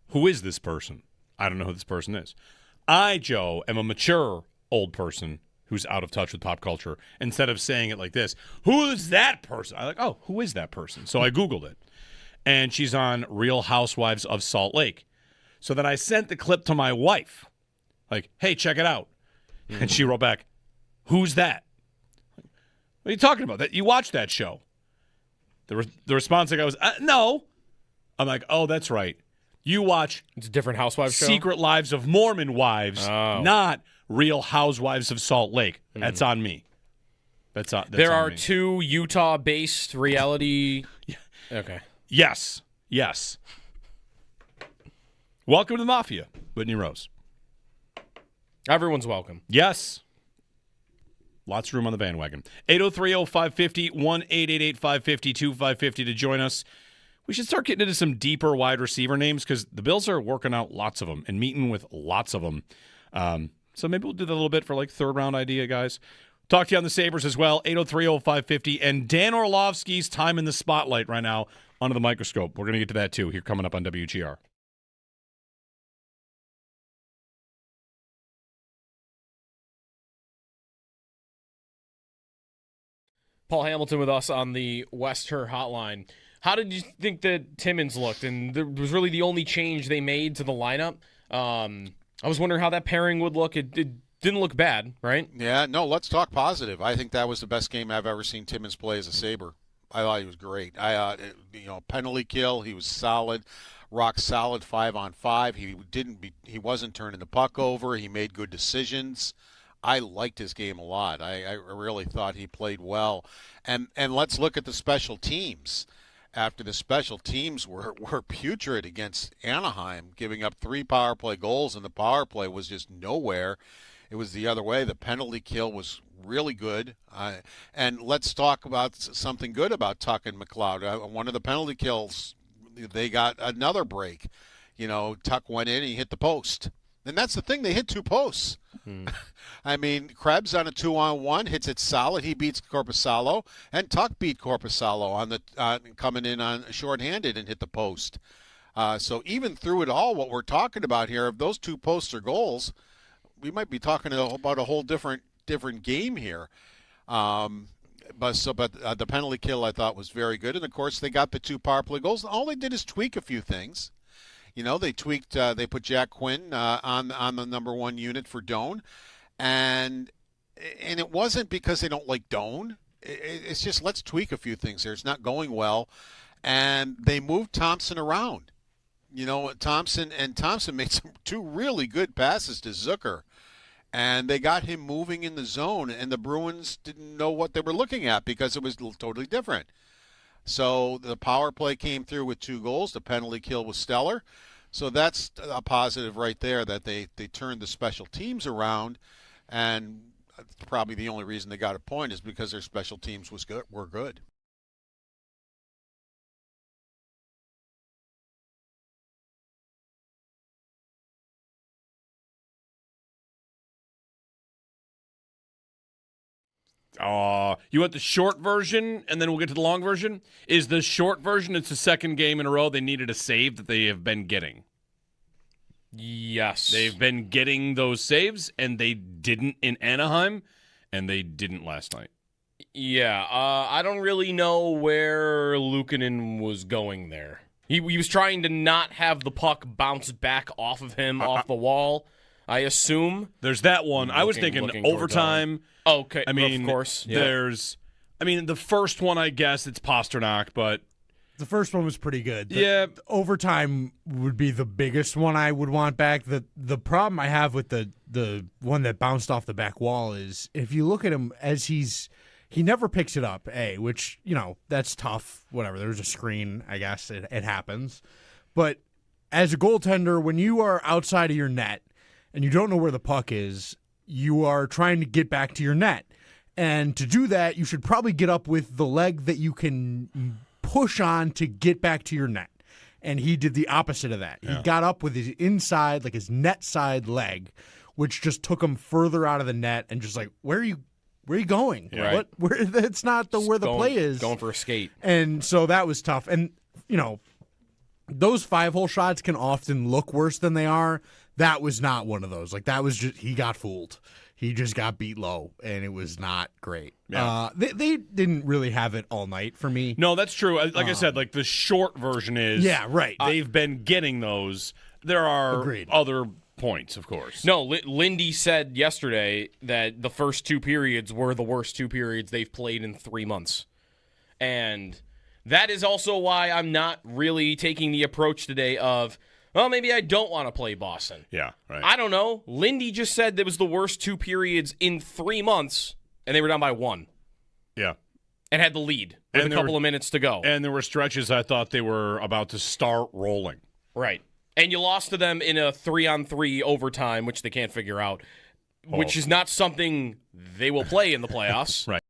who is this person? I don't know who this person is. I, Joe, am a mature old person who's out of touch with pop culture. Instead of saying it like this, who is that person? I'm like, oh, who is that person? So I Googled it. And she's on Real Housewives of Salt Lake. So then I sent the clip to my wife, like, hey, check it out. And she wrote back, who's that? What are you talking about? That you watched that show? The response I got was, no. I'm like, oh, that's right. You watch it's a different Housewives show? Secret Lives of Mormon Wives, not Real Housewives of Salt Lake. That's on me. That's there on are me. 2 Utah-based reality. Okay. Yes. Welcome to the Mafia, Whitney Rose. Everyone's welcome. Yes. Lots of room on the bandwagon. 803-0550, 1-888-550-2550 to join us. we should start getting into some deeper wide receiver names because the Bills are working out lots of them and meeting with lots of them. So maybe we'll do that a little bit for like third-round idea, guys. Talk to you on the Sabres as well, 803-0550. And Dan Orlovsky's time in the spotlight right now under the microscope. We're going to get to that, too, here coming up on WGR. Paul Hamilton with us on the West Her hotline. How did you think that Timmins looked? And there was really the only change they made to the lineup. I was wondering how that pairing would look. It didn't look bad, right? Yeah, no, let's talk positive. I think that was the best game I've ever seen Timmins play as a Sabre. I thought he was great. Penalty kill, he was solid, rock solid 5-on-5. He wasn't turning the puck over. He made good decisions. I liked his game a lot. I really thought he played well. And let's look at the special teams. After the special teams were putrid against Anaheim, giving up 3 power play goals, and the power play was just nowhere. It was the other way. The penalty kill was really good. And let's talk about something good about Tuck and McLeod. One of the penalty kills, they got another break. Tuck went in and he hit the post. And that's the thing. They hit 2 posts. I mean, Krebs on a 2-on-1 hits it solid. He beats Korpisalo, and Tuck beat Korpisalo on the coming in on shorthanded and hit the post. So even through it all, what we're talking about here, if those 2 posts are goals, we might be talking about a whole different game here. But the penalty kill I thought was very good, and of course they got the 2 power play goals. All they did is tweak a few things. They tweaked. They put Jack Quinn on the number 1 unit for Doan, and it wasn't because they don't like Doan. It's just let's tweak a few things here. It's not going well, and they moved Thompson around. Thompson made 2 really good passes to Zucker, and they got him moving in the zone, and the Bruins didn't know what they were looking at because it was totally different. So the power play came through with 2 goals. The penalty kill was stellar. So that's a positive right there that they turned the special teams around, and probably the only reason they got a point is because their special teams were good. You want the short version, and then we'll get to the long version? Is the short version, it's the second game in a row they needed a save that they have been getting. Yes. They've been getting those saves, and they didn't in Anaheim, and they didn't last night. Yeah, I don't really know where Luukkonen was going there. He was trying to not have the puck bounce back off of him, off the wall, I assume. There's that one. I was thinking overtime. Okay, I mean, of course. Yeah. The first one, I guess, it's Pasternak, but the first one was pretty good. Yeah. Overtime would be the biggest one I would want back. The problem I have with the one that bounced off the back wall is if you look at him as he never picks it up, which, that's tough. Whatever. There's a screen, I guess. It happens. But as a goaltender, when you are outside of your net and you don't know where the puck is, you are trying to get back to your net. And to do that, you should probably get up with the leg that you can push on to get back to your net. And he did the opposite of that. Yeah. He got up with his inside, like his net side leg, which just took him further out of the net and just like, where are you going? Yeah. What? Where? That's not where the play is. Going for a skate. And so that was tough. And, those 5-hole shots can often look worse than they are. That was not one of those. Like, that was just, he got fooled. He just got beat low, and it was not great. Yeah. They didn't really have it all night for me. No, that's true. Like I said, like the short version is, yeah, right. They've been getting those. There are other points, of course. No, Lindy said yesterday that the first 2 periods were the worst 2 periods they've played in 3 months. And that is also why I'm not really taking the approach today of, well, maybe I don't want to play Boston. Yeah, right. I don't know. Lindy just said that was the worst 2 periods in 3 months, and they were down by 1. Yeah. And had the lead with a couple of minutes to go. And there were stretches I thought they were about to start rolling. Right. And you lost to them in a 3-on-3 overtime, which they can't figure out, which is not something they will play in the playoffs. Right.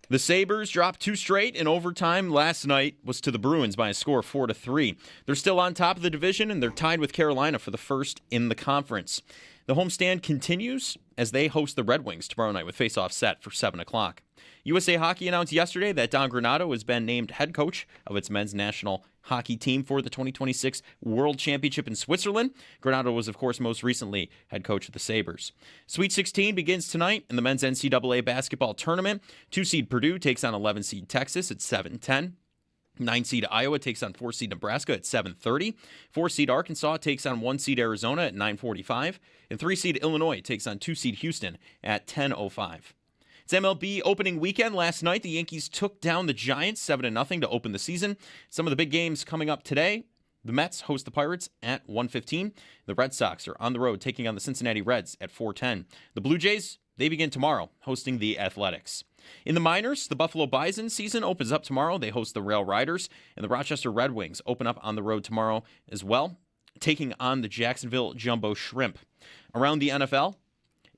The Sabres dropped 2 straight in overtime last night, was to the Bruins by a score of 4-3. They're still on top of the division, and they're tied with Carolina for the first in the conference. The homestand continues as they host the Red Wings tomorrow night with faceoff set for 7 o'clock. USA Hockey announced yesterday that Don Granato has been named head coach of its men's national hockey team for the 2026 World Championship in Switzerland. Granato was, of course, most recently head coach of the Sabres. Sweet 16 begins tonight in the men's NCAA basketball tournament. 2-seed Purdue takes on 11-seed Texas at 7:10. 9-seed Iowa takes on 4-seed Nebraska at 7:30. 4-seed Arkansas takes on 1-seed Arizona at 9:45. And 3-seed Illinois takes on 2-seed Houston at 10:05. It's MLB opening weekend. Last night, the Yankees took down the Giants 7-0 to open the season. Some of the big games coming up today. The Mets host the Pirates at 1:15. The Red Sox are on the road taking on the Cincinnati Reds at 4:10. The Blue Jays, they begin tomorrow hosting the Athletics. In the minors, the Buffalo Bisons season opens up tomorrow. They host the Rail Riders, and the Rochester Red Wings open up on the road tomorrow as well, taking on the Jacksonville Jumbo Shrimp. Around the NFL,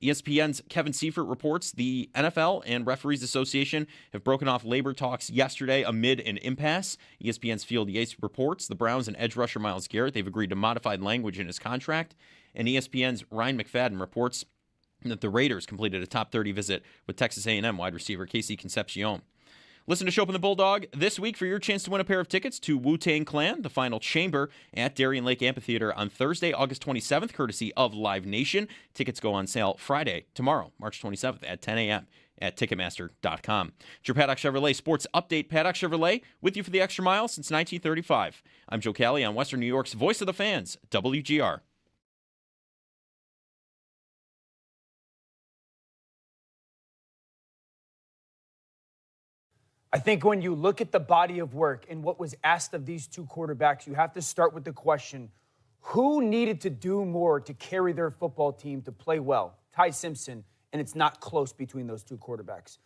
ESPN's Kevin Seifert reports the NFL and Referees Association have broken off labor talks yesterday amid an impasse. ESPN's Field Yates reports the Browns and edge rusher Myles Garrett, they've agreed to modified language in his contract. And ESPN's Ryan McFadden reports that the Raiders completed a top 30 visit with Texas A&M wide receiver Casey Concepcion. Listen to Show Up in the Bulldog this week for your chance to win a pair of tickets to Wu-Tang Clan, the final chamber at Darien Lake Amphitheater on Thursday, August 27th, courtesy of Live Nation. Tickets go on sale Friday, tomorrow, March 27th at 10 a.m. at Ticketmaster.com. It's your Paddock Chevrolet Sports Update. Paddock Chevrolet with you for the extra mile since 1935. I'm Joe Cali on Western New York's Voice of the Fans, WGR. I think when you look at the body of work and what was asked of these two quarterbacks, you have to start with the question, who needed to do more to carry their football team to play well? Ty Simpson, and it's not close between those two quarterbacks.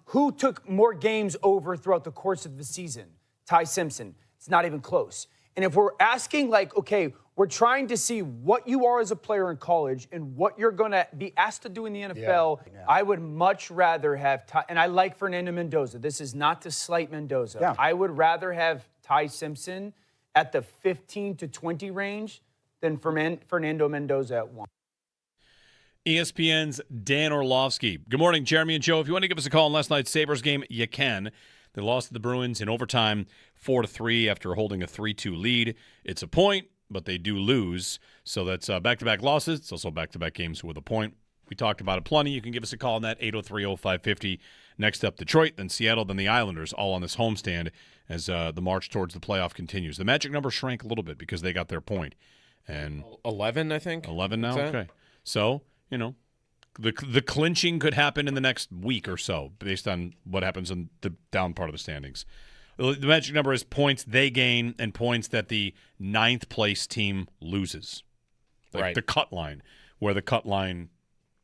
Who took more games over throughout the course of the season? Ty Simpson. It's not even close. And if we're asking, like, okay, we're trying to see what you are as a player in college and what you're going to be asked to do in the NFL, I would much rather have Ty, and I like Fernando Mendoza. This is not to slight Mendoza. Yeah. I would rather have Ty Simpson at the 15 to 20 range than Fernando Mendoza at 1. ESPN's Dan Orlovsky. Good morning, Jeremy and Joe. If you want to give us a call on last night's Sabres game, you can. They lost to the Bruins in overtime 4-3 after holding a 3-2 lead. It's a point, but they do lose. So that's back-to-back losses. It's also back-to-back games with a point. We talked about it plenty. You can give us a call on that, 803-0550. Next up, Detroit, then Seattle, then the Islanders, all on this homestand as the march towards the playoff continues. The magic number shrank a little bit because they got their point. And 11, I think. 11 now? Okay. So, you know, the clinching could happen in the next week or so based on what happens in the down part of the standings. The magic number is points they gain and points that the ninth place team loses. Like right. The cut line, where the cut line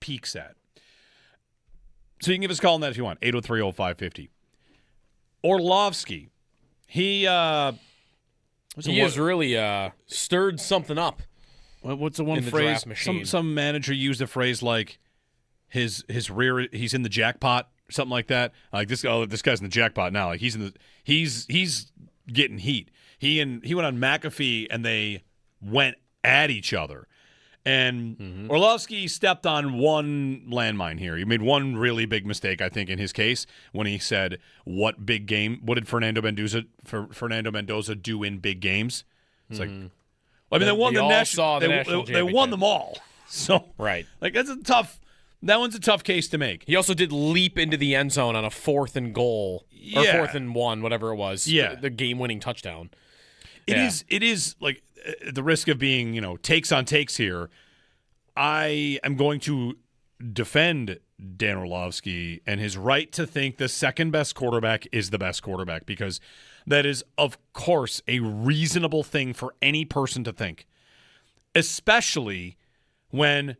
peaks at. So you can give us a call on that if you want, 803-0550. Orlovsky, he has really stirred something up. What's the one phrase? Some manager used a phrase like his rear. He's in the jackpot, something like that. Like this guy's in the jackpot now. Like he's getting heat. He went on McAfee and they went at each other. And Orlovsky stepped on one landmine here. He made one really big mistake, I think, in his case when he said, "What did Fernando Mendoza do in big games?" It's like, I mean, they won the national. They won them all. So right, like that one's a tough case to make. He also did leap into the end zone on a 4th and goal or 4th and 1, whatever it was. Yeah, the game-winning touchdown. It is like the risk of being takes on takes here. I am going to defend Dan Orlovsky and his right to think the second best quarterback is the best quarterback, because that is, of course, a reasonable thing for any person to think, especially when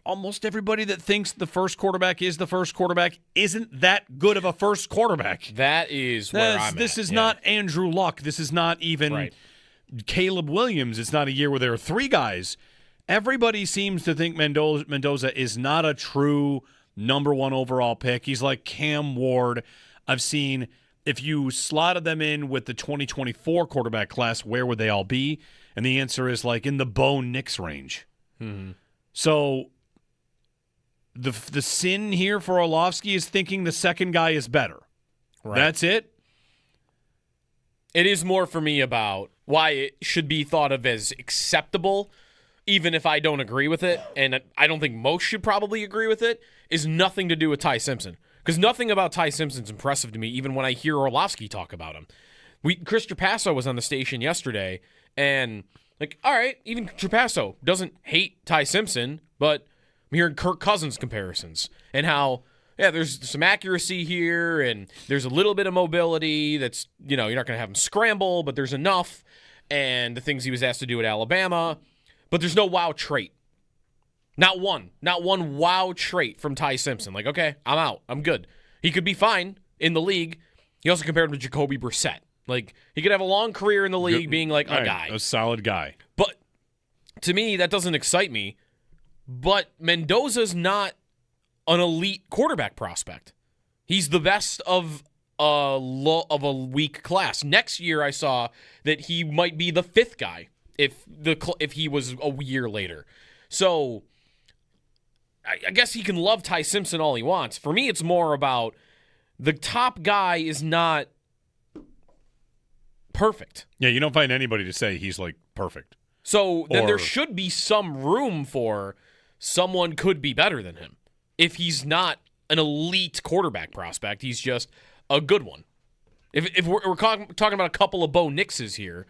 almost everybody that thinks the first quarterback is the first quarterback isn't that good of a first quarterback. That is where I'm This at. is not Andrew Luck. This is not even Caleb Williams. It's not a year where there are three guys. Everybody seems to think Mendoza is not a true number 1 overall pick. He's like Cam Ward. I've seen, if you slotted them in with the 2024 quarterback class, where would they all be? And the answer is like in the Bo Nix range. Mm-hmm. So the sin here for Orlovsky is thinking the second guy is better. Right. That's it. It is more for me about why it should be thought of as acceptable, even if I don't agree with it, and I don't think most should probably agree with it, is nothing to do with Ty Simpson. Because nothing about Ty Simpson's impressive to me, even when I hear Orlovsky talk about him. Chris Trapasso was on the station yesterday, and like, all right, even Trapasso doesn't hate Ty Simpson, but I'm hearing Kirk Cousins comparisons and how, yeah, there's some accuracy here, and there's a little bit of mobility that's, you're not going to have him scramble, but there's enough, and the things he was asked to do at Alabama, but there's no wow trait. Not one wow trait from Ty Simpson. Like, okay, I'm out. I'm good. He could be fine in the league. He also compared him to Jacoby Brissett. Like, he could have a long career in the league being like a guy. A solid guy. But to me, that doesn't excite me. But Mendoza's not an elite quarterback prospect. He's the best of a weak class. Next year, I saw that he might be the 5th guy if he was a year later. So I guess he can love Ty Simpson all he wants. For me, it's more about the top guy is not perfect. Yeah, you don't find anybody to say he's like perfect. So then there should be some room for someone could be better than him. If he's not an elite quarterback prospect, he's just a good one. If we're talking about a couple of Bo Nixes here,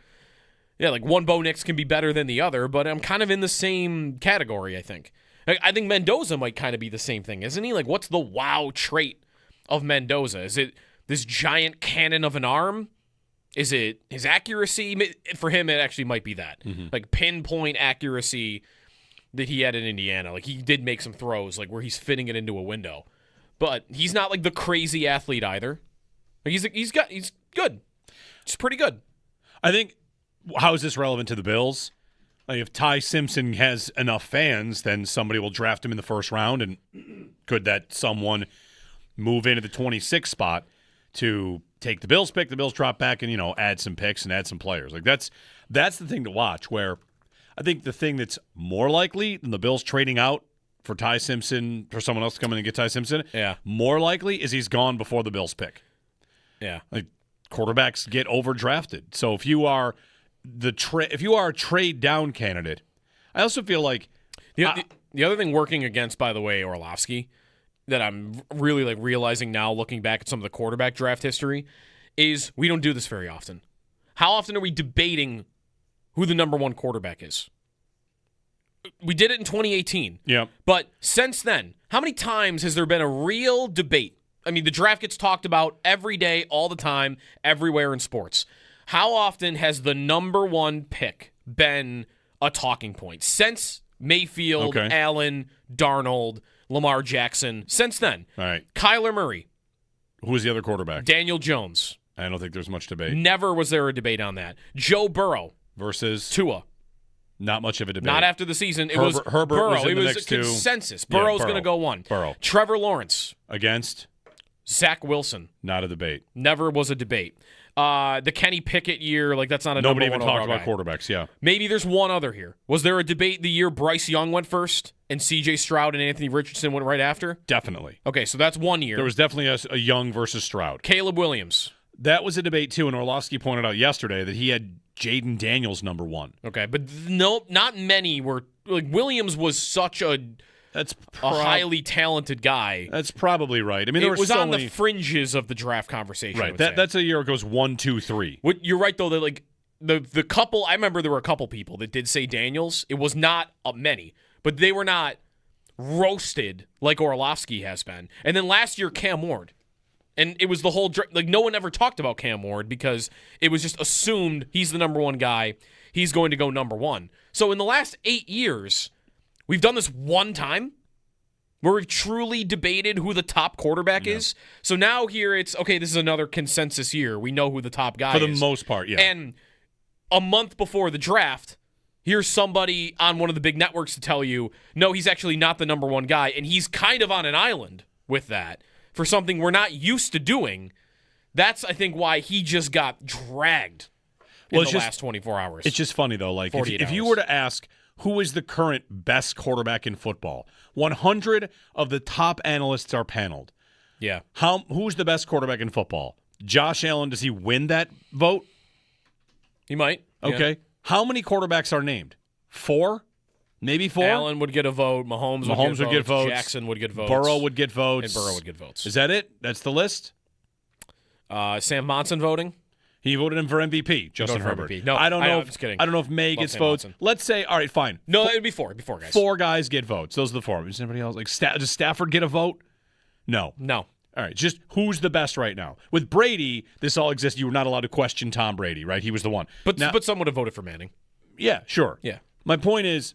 yeah, like one Bo Nix can be better than the other, but I'm kind of in the same category, I think. I think Mendoza might kind of be the same thing, isn't he? Like, what's the wow trait of Mendoza? Is it this giant cannon of an arm? Is it his accuracy? For him, it actually might be that. Mm-hmm. Like, pinpoint accuracy that he had in Indiana. Like, he did make some throws, like, where he's fitting it into a window. But he's not, like, the crazy athlete either. Like, he's good. He's pretty good. I think, how is this relevant to the Bills? Like, if Ty Simpson has enough fans, then somebody will draft him in the first round, and could that someone move into the 26th spot to take the Bills pick, the Bills drop back, and, add some picks and add some players? Like, that's the thing to watch, where I think the thing that's more likely than the Bills trading out for Ty Simpson, for someone else to come in and get Ty Simpson, more likely is he's gone before the Bills pick. Yeah. Like, quarterbacks get overdrafted. So if you are a trade down candidate, I also feel like the other thing working against, by the way, Orlovsky, that I'm really like realizing now, looking back at some of the quarterback draft history, is we don't do this very often. How often are we debating who the number 1 quarterback is? We did it in 2018. Yeah. But since then, how many times has there been a real debate? I mean, the draft gets talked about every day, all the time, everywhere in sports. How often has the number 1 pick been a talking point? Since Mayfield, Allen, Darnold, Lamar Jackson, since then. All right. Kyler Murray. Who was the other quarterback? Daniel Jones. I don't think there's much debate. Never was there a debate on that. Joe Burrow. Versus Tua. Not much of a debate. Not after the season. It was Herbert Burrow. Was in it the was next a consensus. Burrow's going to go 1. Burrow. Trevor Lawrence. Against? Zach Wilson. Not a debate. Never was a debate. The Kenny Pickett year, like, that's not a Nobody number even one talked about guy. quarterbacks, yeah. Maybe there's one other here. Was there a debate the year Bryce Young went first and C.J. Stroud and Anthony Richardson went right after? Definitely. Okay, so that's one year. There was definitely a Young versus Stroud. Caleb Williams. That was a debate, too, and Orlovsky pointed out yesterday that he had Jaden Daniels number 1. Okay, but no, not many were. Like, Williams was such a highly talented guy. That's probably right. I mean, it was on the fringes of the draft conversation. Right. That's a year it goes 1, 2, 3. You're right, though, that like the couple, I remember there were a couple people that did say Daniels. It was not many, but they were not roasted like Orlovsky has been. And then last year, Cam Ward. And it was the whole, like, no one ever talked about Cam Ward because it was just assumed he's the number 1 guy. He's going to go number 1. So in the last 8 years, we've done this one time where we've truly debated who the top quarterback is. So now here it's, okay, this is another consensus year. We know who the top guy is. For the most part, yeah. And a month before the draft, here's somebody on one of the big networks to tell you, no, he's actually not the number one guy, and he's kind of on an island with that for something we're not used to doing. That's, I think, why he just got dragged in the last 24 hours. It's just funny, though. Like, if you hours. were to ask who is the current best quarterback in football, 100 of the top analysts are paneled. Yeah. Who's the best quarterback in football? Josh Allen, does he win that vote? He might. Okay. Yeah. How many quarterbacks are named? 4? Maybe 4? Allen would get a vote. Mahomes would get votes. Jackson would get votes. Burrow would get votes. And Burrow would get votes. Is that it? That's the list? Sam Monson voting? He voted him for MVP, Justin Herbert. MVP. No, I don't know. I'm just kidding. I don't know if May gets votes. Monson. Let's say, all right, fine. No, it'd be 4. It'd be 4 guys. 4 guys get votes. Those are the 4. Does anybody else does Stafford get a vote? No. No. All right, just who's the best right now? With Brady, this all exists. You were not allowed to question Tom Brady, right? He was the one. But some would have voted for Manning. Yeah, sure. Yeah. My point is,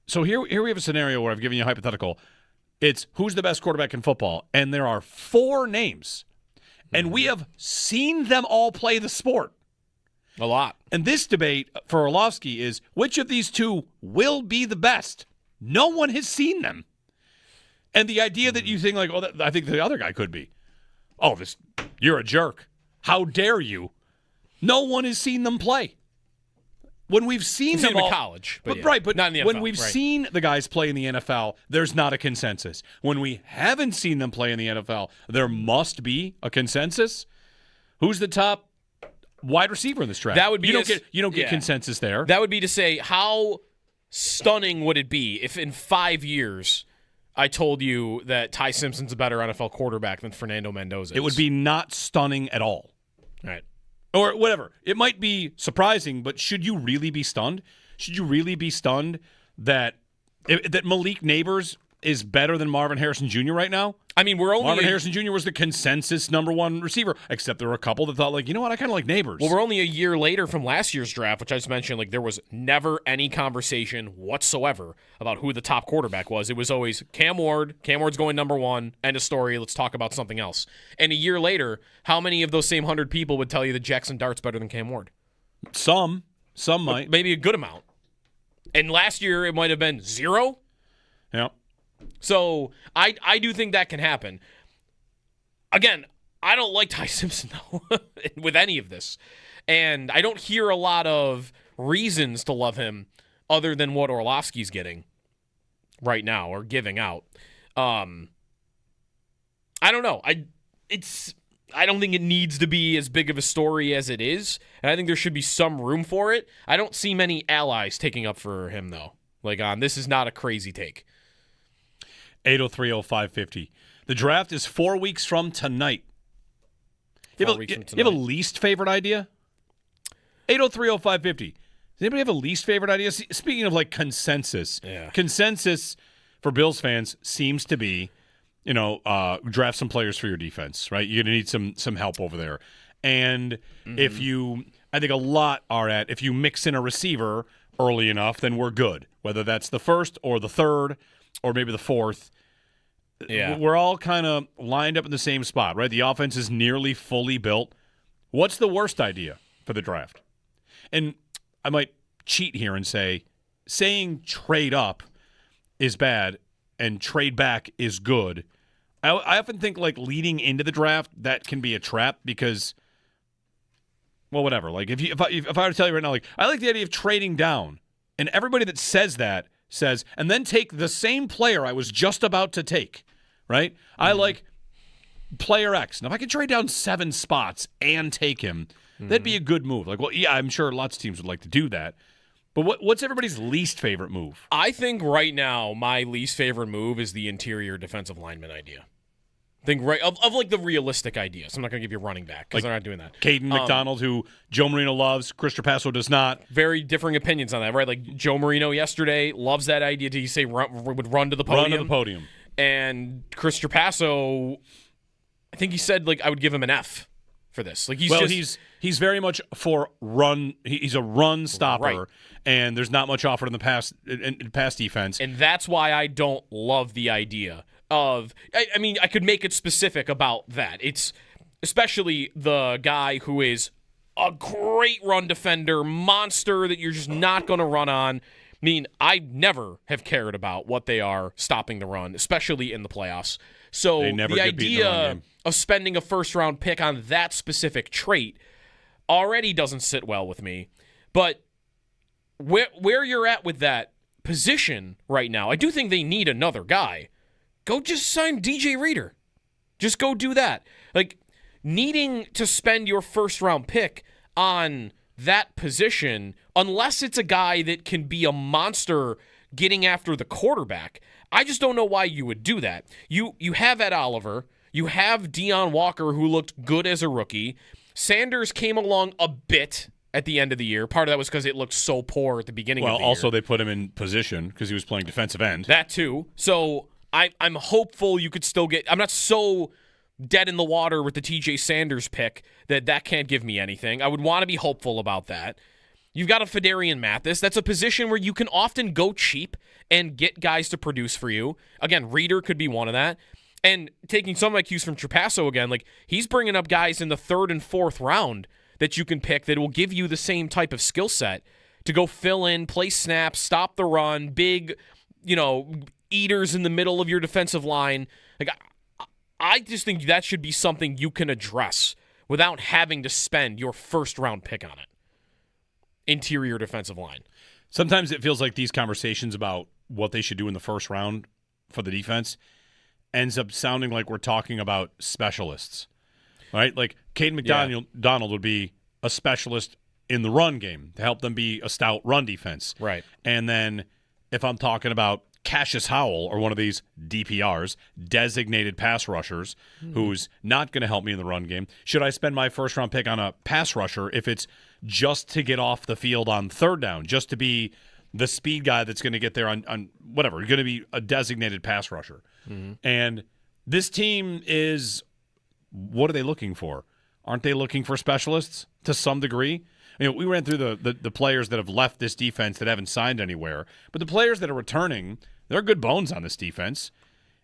so here we have a scenario where I've given you a hypothetical. It's who's the best quarterback in football, and there are 4 names, and we have seen them all play the sport. A lot. And this debate for Orlovsky is which of these 2 will be the best? No one has seen them. And the idea that you think like, oh, I think the other guy could be. Oh, you're a jerk. How dare you? No one has seen them play. When we've seen them in college, but not in the NFL, when we've seen the guys play in the NFL, there's not a consensus. When we haven't seen them play in the NFL, there must be a consensus. Who's the top wide receiver in this draft? That would be you don't get consensus there. That would be to say, how stunning would it be if in 5 years I told you that Ty Simpson's a better NFL quarterback than Fernando Mendoza is? It would be not stunning at all. All right. Or whatever. It might be surprising, but should you really be stunned? Should you really be stunned that Malik Neighbors is better than Marvin Harrison Jr. right now? I mean, Marvin Harrison Jr. was the consensus number 1 receiver, except there were a couple that thought, like, you know what, I kind of like Neighbors. Well, we're only a year later from last year's draft, which I just mentioned, like, there was never any conversation whatsoever about who the top quarterback was. It was always Cam Ward. Cam Ward's going number 1. End of story. Let's talk about something else. And a year later, how many of those same 100 people would tell you that Jackson Dart's better than Cam Ward? Some might. Maybe a good amount. And last year, it might have been 0. Yeah. So I do think that can happen. Again, I don't like Ty Simpson, though, with any of this. And I don't hear a lot of reasons to love him other than what Orlovsky's getting right now or giving out. I don't know. I don't think it needs to be as big of a story as it is. And I think there should be some room for it. I don't see many allies taking up for him, though. This is not a crazy take. 8030550. The draft is 4 weeks from tonight. You have a least favorite idea? 8030550. Does anybody have a least favorite idea? Speaking of consensus, consensus for Bills fans seems to be, draft some players for your defense, right? You're going to need some help over there. And I think a lot are at, if you mix in a receiver early enough, then we're good. Whether that's the first or the third or maybe the fourth. Yeah. We're all kind of lined up in the same spot, right? The offense is nearly fully built. What's the worst idea for the draft? And I might cheat here and saying trade up is bad and trade back is good. I often think leading into the draft, that can be a trap because, well, whatever. If I were to tell you right now, I like the idea of trading down, and everybody that says that says, and then take the same player I was just about to take, right? Mm-hmm. I like player X. Now, if I could trade down 7 spots and take him, that'd be a good move. I'm sure lots of teams would like to do that. But what's everybody's least favorite move? I think right now my least favorite move is the interior defensive lineman idea. I think of the realistic ideas. I'm not going to give you running back because they're not doing that. Caden McDonald, who Joe Marino loves, Chris Trapasso does not. Very differing opinions on that, right? Joe Marino yesterday loves that idea. Did he say would run to the podium? Run to the podium. And Chris Trapasso, I think he said I would give him an F for this. He's very much for run. He's a run stopper, right. And there's not much offered in the pass defense. And that's why I don't love the idea of. I mean, I could make it specific about that. It's especially the guy who is a great run defender, monster that you're just not going to run on. I mean, I never have cared about what they are stopping the run, especially in the playoffs. So the idea of spending a first-round pick on that specific trait already doesn't sit well with me. But where you're at with that position right now, I do think they need another guy. Go just sign DJ Reader. Just go do that. Like, needing to spend your first-round pick on that position, unless it's a guy that can be a monster getting after the quarterback, I just don't know why you would do that. You have Ed Oliver. You have Deion Walker, who looked good as a rookie. Sanders came along a bit at the end of the year. Part of that was because it looked so poor at the beginning of the year. Well, also they put him in position because he was playing defensive end. That too. So I'm hopeful you could still get – I'm not so dead in the water with the TJ Sanders pick that can't give me anything. I would want to be hopeful about that. You've got a Fedarian Mathis. That's a position where you can often go cheap and get guys to produce for you. Again, Reader could be one of that. And taking some of my cues from Trapasso again, like he's bringing up guys in the 3rd and 4th round that you can pick that will give you the same type of skill set to go fill in, play snaps, stop the run, big, eaters in the middle of your defensive line. Like I just think that should be something you can address without having to spend your first-round pick on it. Interior defensive line. Sometimes it feels like these conversations about what they should do in the first round for the defense ends up sounding like we're talking about specialists, right? Like Caden McDonald would be a specialist in the run game to help them be a stout run defense. Right. And then if I'm talking about Cassius Howell or one of these DPRs, designated pass rushers, who's not going to help me in the run game, should I spend my first-round pick on a pass rusher if it's just to get off the field on 3rd down, just to be the speed guy that's going to get there on whatever? You're going to be a designated pass rusher. Mm-hmm. And this team is, what are they looking for? Aren't they looking for specialists to some degree? We ran through the players that have left this defense that haven't signed anywhere, but the players that are returning, there are good bones on this defense.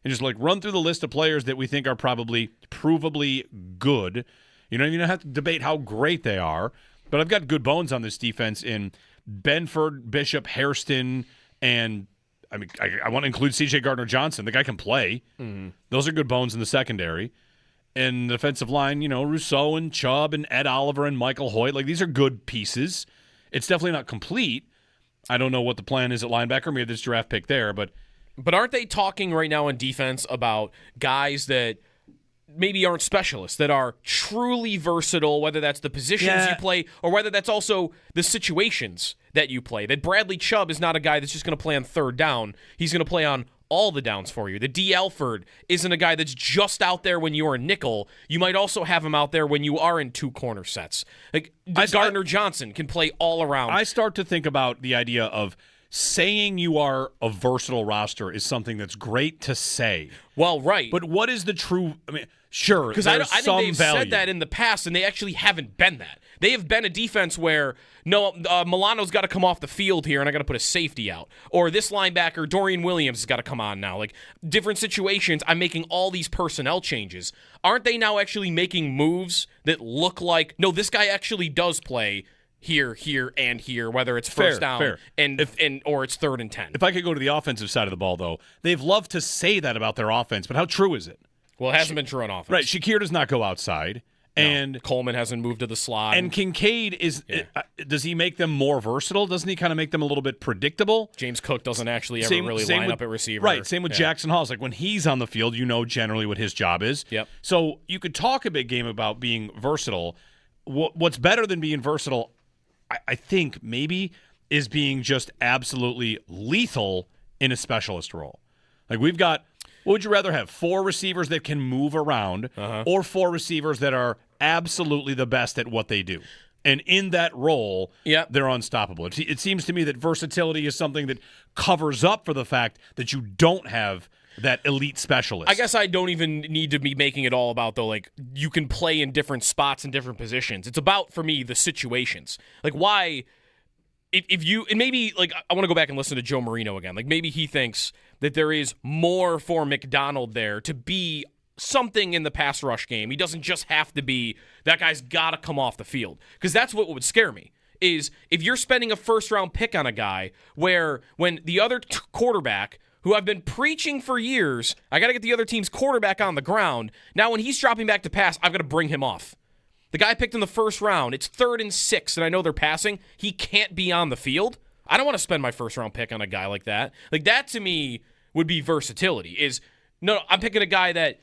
And just run through the list of players that we think are probably provably good. You don't even have to debate how great they are, but I've got good bones on this defense in Benford, Bishop, Hairston, and I want to include C.J. Gardner-Johnson. The guy can play. Mm-hmm. Those are good bones in the secondary. And the defensive line, Rousseau and Chubb and Ed Oliver and Michael Hoyt. These are good pieces. It's definitely not complete. I don't know what the plan is at linebacker. Maybe this draft pick there, but aren't they talking right now on defense about guys that maybe aren't specialists, that are truly versatile, whether that's the positions you play or whether that's also the situations that you play? That Bradley Chubb is not a guy that's just going to play on 3rd down. He's going to play on all the downs for you. The D. Elford isn't a guy that's just out there when you're a nickel. You might also have him out there when you are in 2 corner sets. Gardner-Johnson can play all around. I start to think about the idea of saying you are a versatile roster is something that's great to say. Well, right. But what is the true sure, because I think they've said that in the past, and they actually haven't been that. They have been a defense where, Milano's got to come off the field here, and I got to put a safety out. Or this linebacker, Dorian Williams, has got to come on now. Different situations, I'm making all these personnel changes. Aren't they now actually making moves that look like, no, this guy actually does play here, and here, whether it's first down or it's 3rd and 10. If I could go to the offensive side of the ball, though, they've loved to say that about their offense, but how true is it? Well, it hasn't been true on offense. Right, Shakir does not go outside. And Coleman hasn't moved to the slot. And Kincaid does he make them more versatile? Doesn't he kind of make them a little bit predictable? James Cook doesn't actually ever really line up at receiver. Right, same with Jackson Hall. It's when he's on the field, generally what his job is. Yep. So you could talk a big game about being versatile. What's better than being versatile, I think, maybe, is being just absolutely lethal in a specialist role. We've got, what would you rather have, 4 receivers that can move around or 4 receivers that are absolutely the best at what they do? And in that role, they're unstoppable. It seems to me that versatility is something that covers up for the fact that you don't have that elite specialist. I guess I don't even need to be making it all about, though, you can play in different spots and different positions. It's about, for me, the situations. Why, if you, and maybe, I want to go back and listen to Joe Marino again. Maybe he thinks that there is more for McDonald there to be something in the pass rush game. He doesn't just have to be, that guy's got to come off the field. Because that's what would scare me, is if you're spending a first-round pick on a guy where when the other quarterback, who I've been preaching for years, I got to get the other team's quarterback on the ground. Now when he's dropping back to pass, I've got to bring him off. The guy I picked in the first round, it's 3rd and 6, and I know they're passing. He can't be on the field. I don't want to spend my first-round pick on a guy like that. Like, that to me would be versatility. I'm picking a guy that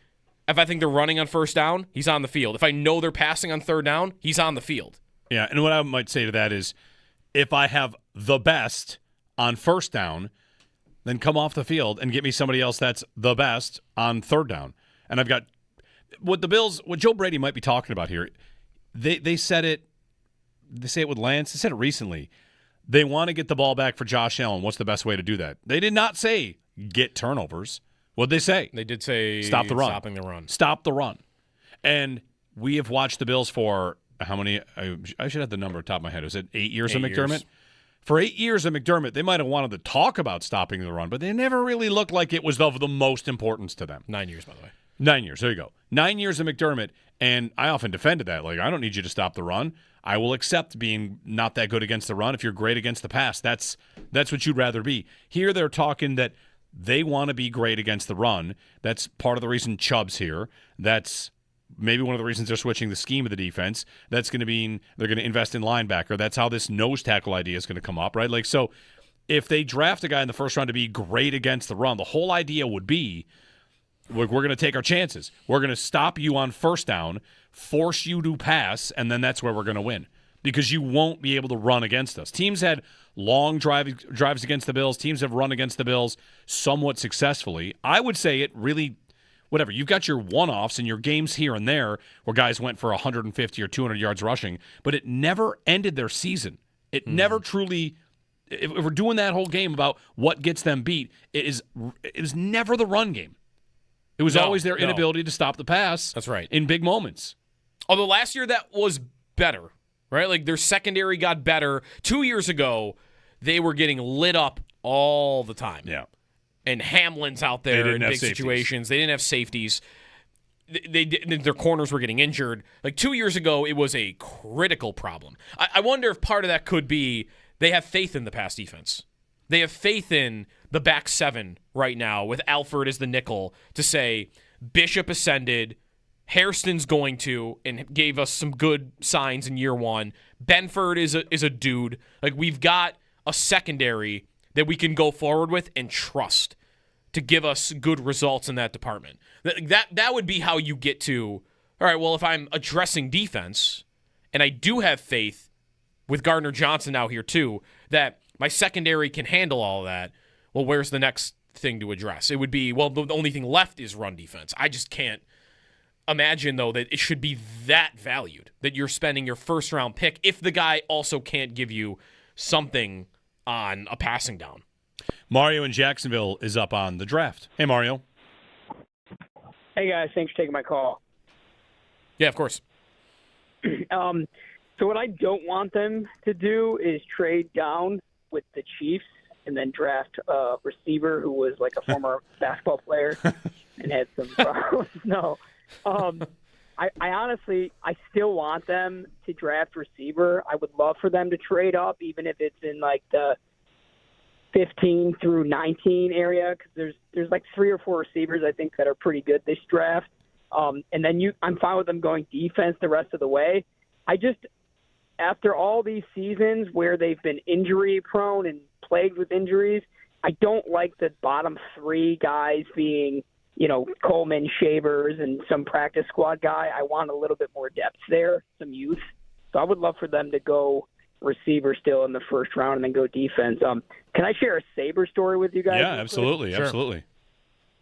if I think they're running on first down, he's on the field. If I know they're passing on third down, he's on the field. Yeah, and what I might say to that is if I have the best on first down, then come off the field and get me somebody else that's the best on third down. And I've got what Joe Brady might be talking about here. They said it. They say it with Lance. They said it recently. They want to get the ball back for Josh Allen. What's the best way to do that? They did not say get turnovers. What'd they say? They did say stop the run. Stopping the run. Stop the run. And we have watched the Bills for how many? I should have the number on top of my head. Was it 8 years of McDermott? Years. For 8 years of McDermott, they might have wanted to talk about stopping the run, but they never really looked like it was of the most importance to them. 9 years, by the way. 9 years. There you go. 9 years of McDermott, and I often defended that. Like, I don't need you to stop the run. I will accept being not that good against the run if you're great against the pass. That's what you'd rather be. Here they're talking that they want to be great against the run. That's part of the reason Chubb's here. That's maybe one of the reasons they're switching the scheme of the defense. That's going to mean they're going to invest in linebacker. That's how this nose tackle idea is going to come up, right? Like, so if they draft a guy in the first round to be great against the run, the whole idea would be we're going to take our chances. We're going to stop you on first down, force you to pass, and then that's where we're going to win because you won't be able to run against us. Teams had long drives against the Bills. Teams have run against the Bills somewhat successfully. I would say it really – whatever. You've got your one-offs and your games here and there where guys went for 150 or 200 yards rushing, but it never ended their season. It never truly – if we're doing that whole game about what gets them beat, it was never the run game. It was always their inability to stop the pass. That's right. In big moments. Although last year that was better, right? Like their secondary got better. 2 years ago, they were getting lit up all the time. Yeah. And Hamlin's out there in big situations. They didn't have safeties. Their corners were getting injured. Like 2 years ago, it was a critical problem. I wonder if part of that could be they have faith in the pass defense. They have faith in the back seven right now with Alford as the nickel to say Bishop ascended, Hairston's going to, and gave us some good signs in year one. Benford is a dude. Like we've got a secondary that we can go forward with and trust to give us good results in that department. That would be how you get to, all right, well, if I'm addressing defense, and I do have faith with Gardner Johnson now here too, that my secondary can handle all of that, well, where's the next thing to address? It would be, well, the only thing left is run defense. I just can't imagine, though, that it should be that valued, that you're spending your first-round pick if the guy also can't give you something on a passing down. Mario in Jacksonville is up on the draft. Hey, Mario. Hey, guys. Thanks for taking my call. Yeah, of course. So what I don't want them to do is trade down with the Chiefs and then draft a receiver who was like a former basketball player and had some problems. No. I honestly, I still want them to draft receiver. I would love for them to trade up, even if it's in like the 15 through 19 area, because there's like 3 or 4 receivers I think that are pretty good this draft. And then I'm fine with them going defense the rest of the way. After all these seasons where they've been injury prone and plagued with injuries, I don't like the bottom 3 guys being, Coleman, Shavers, and some practice squad guy. I want a little bit more depth there, some youth. So I would love for them to go receiver still in the first round and then go defense. Can I share a Sabre story with you guys? Yeah, absolutely. Sure. Absolutely.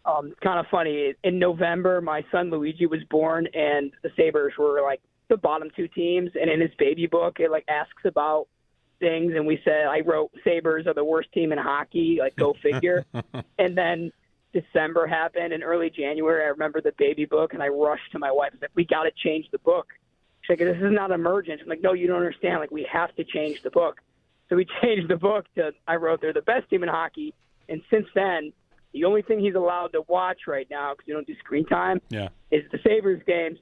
It's kind of funny. In November, my son Luigi was born, and the Sabres were like the bottom 2 teams. And in his baby book, it like asks about things. And I wrote Sabres are the worst team in hockey, like go figure. And then December happened, and early January, I remember the baby book, and I rushed to my wife. I was like, we got to change the book. She's like, this is not emergent. I'm like, no, you don't understand. Like, we have to change the book. So we changed the book to, I wrote, they're the best team in hockey. And since then, The only thing he's allowed to watch right now, because you don't do screen time, is the Sabres games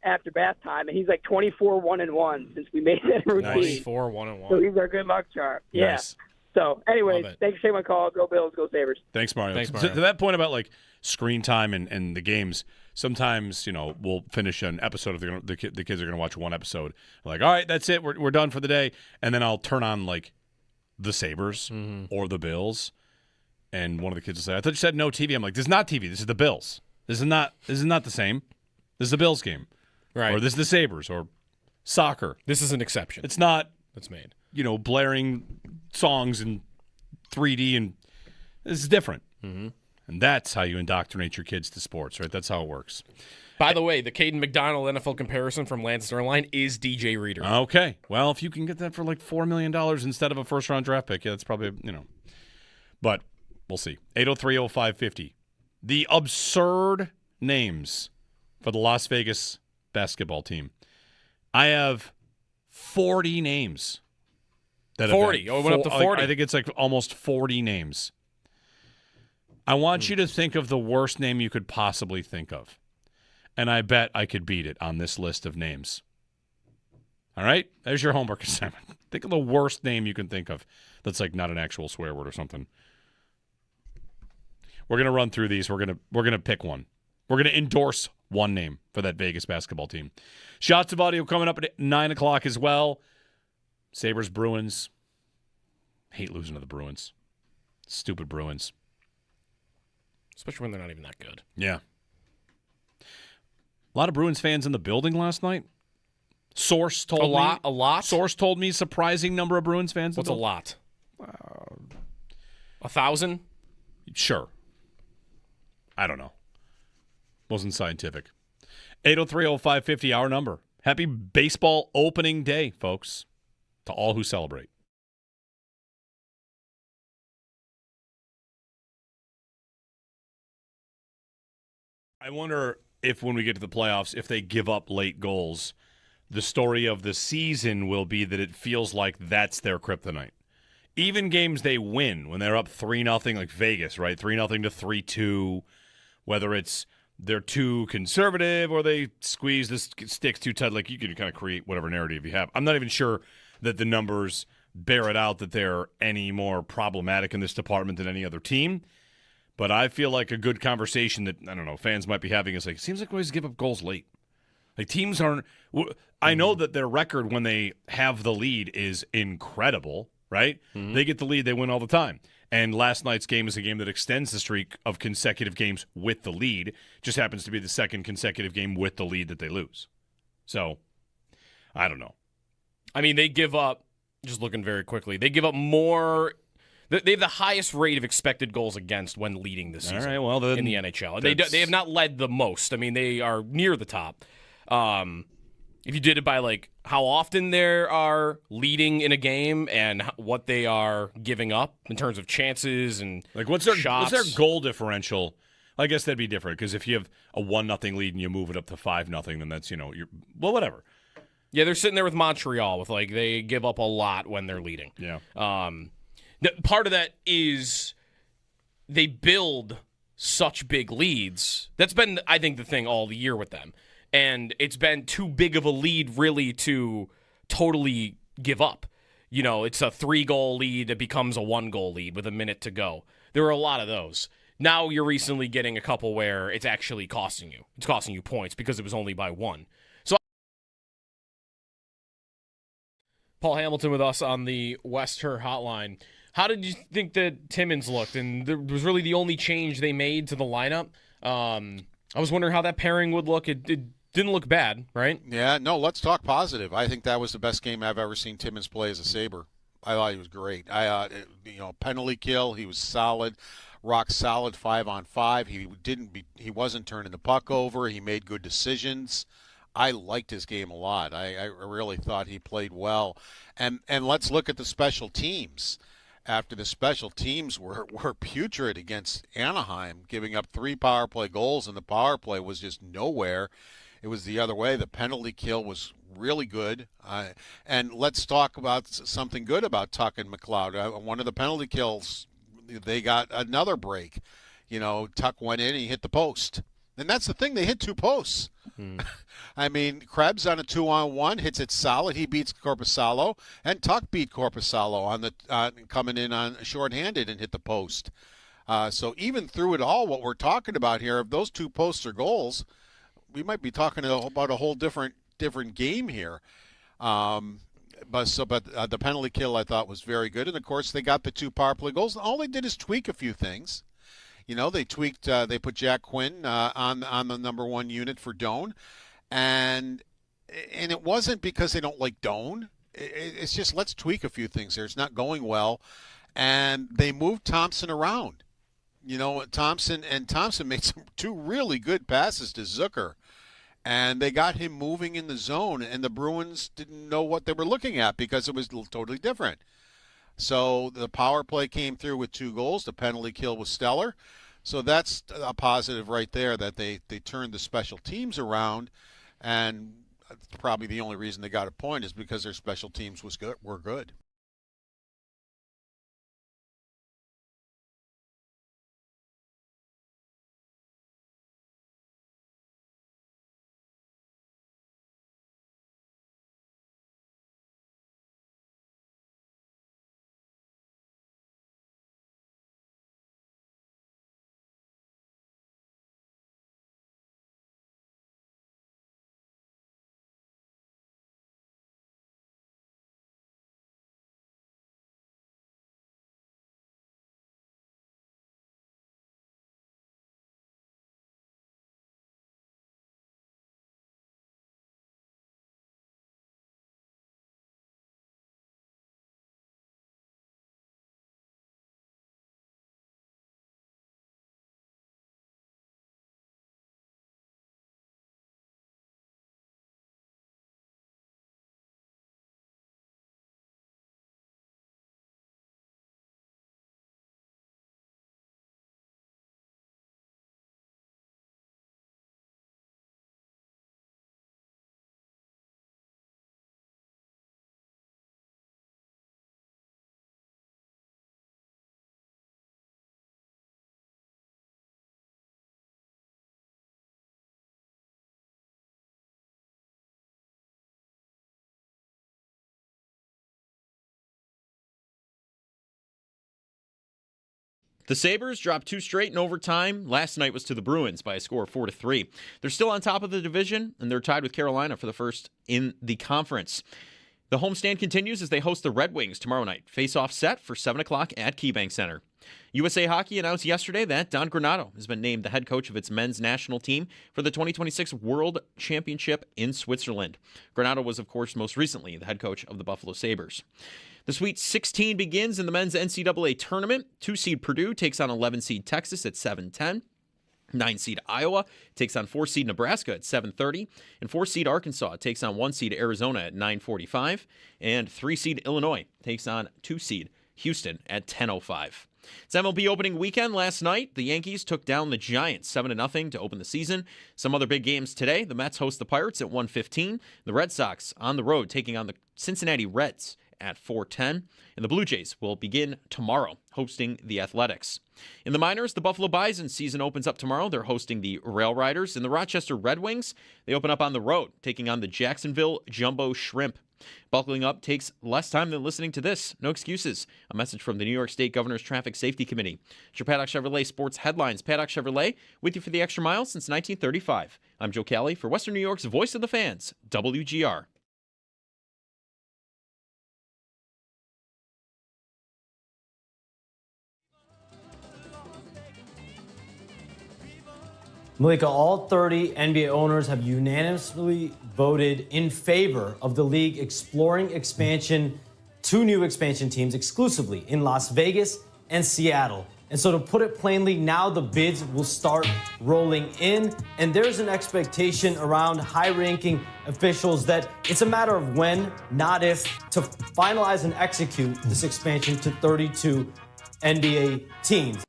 after bath time, and he's like 24-1-1 since we made that routine. 24-1-1. So he's our good luck charm. Yeah. Nice. So, anyways, thanks for taking my call. Go Bills, go Sabres. Thanks, Mario. To that point about like screen time and the games, sometimes we'll finish an episode of the kids are going to watch one episode. Like, all right, that's it. We're done for the day, and then I'll turn on like the Sabres or the Bills, and one of the kids will say, "I thought you said no TV." I'm like, "This is not TV. This is the Bills. This is not the same. This is the Bills game, right? Or this is the Sabres or soccer. This is an exception. It's not that's made. Blaring songs in 3D, and this is different." Mm-hmm. And that's how you indoctrinate your kids to sports, right? That's how it works. By the way, the Caden McDonald NFL comparison from Lance Zierlein is DJ Reader. Okay. Well, if you can get that for like $4 million instead of a first-round draft pick, that's probably, But we'll see. 803-0550. The absurd names for the Las Vegas basketball team. I have 40 names. 40? Oh, it went up to 40. I think it's like almost 40 names. I want you to think of the worst name you could possibly think of. And I bet I could beat it on this list of names. All right? There's your homework assignment. Think of the worst name you can think of that's like not an actual swear word or something. We're going to run through these. We're going to pick one. We're going to endorse one name for that Vegas basketball team. Shots of audio coming up at 9 o'clock as well. Sabres, Bruins. Hate losing to the Bruins. Stupid Bruins. Especially when they're not even that good. Yeah. A lot of Bruins fans in the building last night. Source told me. A lot? Source told me surprising number of Bruins fans. What's a lot? 1,000? Sure. I don't know. Wasn't scientific. 803-0550, our number. Happy baseball opening day, folks, to all who celebrate. I wonder if when we get to the playoffs, if they give up late goals, the story of the season will be that it feels like that's their kryptonite. Even games they win when they're up 3-0, like Vegas, right? 3-0 to 3-2, whether it's they're too conservative or they squeeze the sticks too tight, like you can kind of create whatever narrative you have. I'm not even sure that the numbers bear it out that they're any more problematic in this department than any other team. But I feel like a good conversation that, I don't know, fans might be having is like, it seems like we always give up goals late. Like teams aren't – I know that their record when they have the lead is incredible, right? Mm-hmm. They get the lead, they win all the time. And last night's game is a game that extends the streak of consecutive games with the lead. Just happens to be the second consecutive game with the lead that they lose. So, I don't know. I mean, they give up, just looking very quickly, they give up more – they have the highest rate of expected goals against when leading this season in the NHL. They have not led the most. I mean, they are near the top. If you did it by like how often they are leading in a game and what they are giving up in terms of chances and like what's their goal differential? I guess that'd be different because if you have a 1-0 lead and you move it up to 5-0, then that's whatever. Yeah, they're sitting there with Montreal with like they give up a lot when they're leading. Yeah. Part of that is they build such big leads. That's been, I think, the thing all the year with them. And it's been too big of a lead, really, to totally give up. It's a 3-goal lead that becomes a 1-goal lead with a minute to go. There are a lot of those. Now you're recently getting a couple where it's actually costing you. It's costing you points because it was only by 1. So Paul Hamilton with us on the Western Hotline. How did you think that Timmins looked? And there was really the only change they made to the lineup. I was wondering how that pairing would look. It didn't look bad, right? Yeah, no, let's talk positive. I think that was the best game I've ever seen Timmins play as a Sabre. I thought he was great. Penalty kill, he was solid, rock solid 5-on-5. He wasn't turning the puck over. He made good decisions. I liked his game a lot. I really thought he played well. And let's look at the special teams. After the special teams were putrid against Anaheim, giving up 3 power play goals, and the power play was just nowhere. It was the other way. The penalty kill was really good. And let's talk about something good about Tuck and McLeod. One of the penalty kills, they got another break. Tuck went in and he hit the post. And that's the thing. They hit 2 posts. I mean, Krebs on a 2-on-1 hits it solid. He beats Corpusalo, and Tuck beat Corpusalo on the coming in on shorthanded and hit the post. So even through it all, what we're talking about here, if those 2 posts are goals, we might be talking about a whole different game here. But the penalty kill I thought was very good, and of course they got the 2 power play goals. All they did is tweak a few things. They tweaked. They put Jack Quinn on the number 1 unit for Doan, and it wasn't because they don't like Doan. It's just let's tweak a few things here. It's not going well, and they moved Thompson around. Thompson made 2 really good passes to Zucker, and they got him moving in the zone, and the Bruins didn't know what they were looking at because it was totally different. So the power play came through with 2 goals. The penalty kill was stellar. So that's a positive right there that they turned the special teams around, and probably the only reason they got a point is because their special teams were good. The Sabres dropped 2 straight in overtime. Last night was to the Bruins by a score of 4-3. They're still on top of the division, and they're tied with Carolina for the first in the conference. The homestand continues as they host the Red Wings tomorrow night. Face-off set for 7 o'clock at KeyBank Center. USA Hockey announced yesterday that Don Granato has been named the head coach of its men's national team for the 2026 World Championship in Switzerland. Granato was, of course, most recently the head coach of the Buffalo Sabres. The Sweet 16 begins in the men's NCAA tournament. 2-seed Purdue takes on 11-seed Texas at 7:10. 9-seed Iowa takes on 4-seed Nebraska at 7:30. And 4-seed Arkansas takes on 1-seed Arizona at 9:45. And 3-seed Illinois takes on 2-seed Houston at 10:05. It's MLB opening weekend last night. The Yankees took down the Giants 7-0 to open the season. Some other big games today. The Mets host the Pirates at 1:15. The Red Sox on the road taking on the Cincinnati Reds at 4:10, and the Blue Jays will begin tomorrow, hosting the Athletics. In the minors, the Buffalo Bisons season opens up tomorrow. They're hosting the Rail Riders. And the Rochester Red Wings, they open up on the road, taking on the Jacksonville Jumbo Shrimp. Buckling up takes less time than listening to this. No excuses. A message from the New York State Governor's Traffic Safety Committee. It's your Paddock Chevrolet Sports Headlines. Paddock Chevrolet, with you for the extra mile since 1935. I'm Joe Kelly for Western New York's Voice of the Fans, WGR. Malika, all 30 NBA owners have unanimously voted in favor of the league exploring expansion, 2 new expansion teams exclusively in Las Vegas and Seattle. And so to put it plainly, now the bids will start rolling in, and there's an expectation around high-ranking officials that it's a matter of when, not if, to finalize and execute this expansion to 32 NBA teams.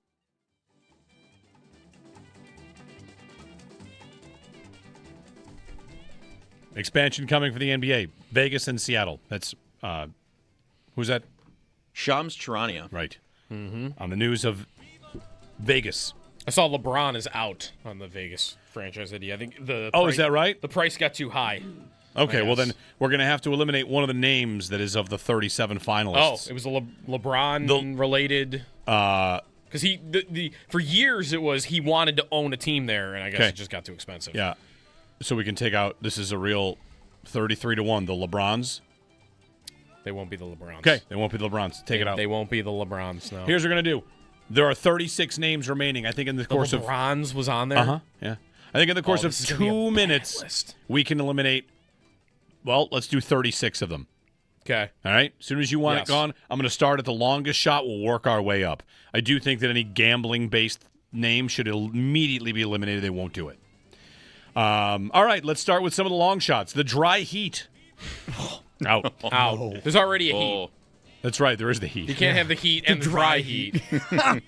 Expansion coming for the NBA. Vegas and Seattle. That's who's that? Shams Charania. Right. Mm-hmm. On the news of Vegas. I saw LeBron is out on the Vegas franchise idea. I think the is that right? The price got too high. Okay, well then we're going to have to eliminate one of the names that is of the 37 finalists. Oh, it was a LeBron related. Because for years it was he wanted to own a team there, and I guess it just got too expensive. Yeah, so we can take out. This is a real 33-1. The LeBrons. They won't be the LeBrons. Okay, they won't be the LeBrons. Take it out. They won't be the LeBrons. No. Here's what we're gonna do. There are 36 names remaining. I think in the course of LeBrons was on there. Yeah. I think in the course of 2 minutes we can eliminate. Well, let's do 36 of them. Okay. All right. As soon as you want it gone, I'm going to start at the longest shot. We'll work our way up. I do think that any gambling-based name should immediately be eliminated. They won't do it. All right. Let's start with some of the long shots. The dry heat. Out. Out. There's already a heat. That's right. There is the heat. You can't have the heat and the dry heat.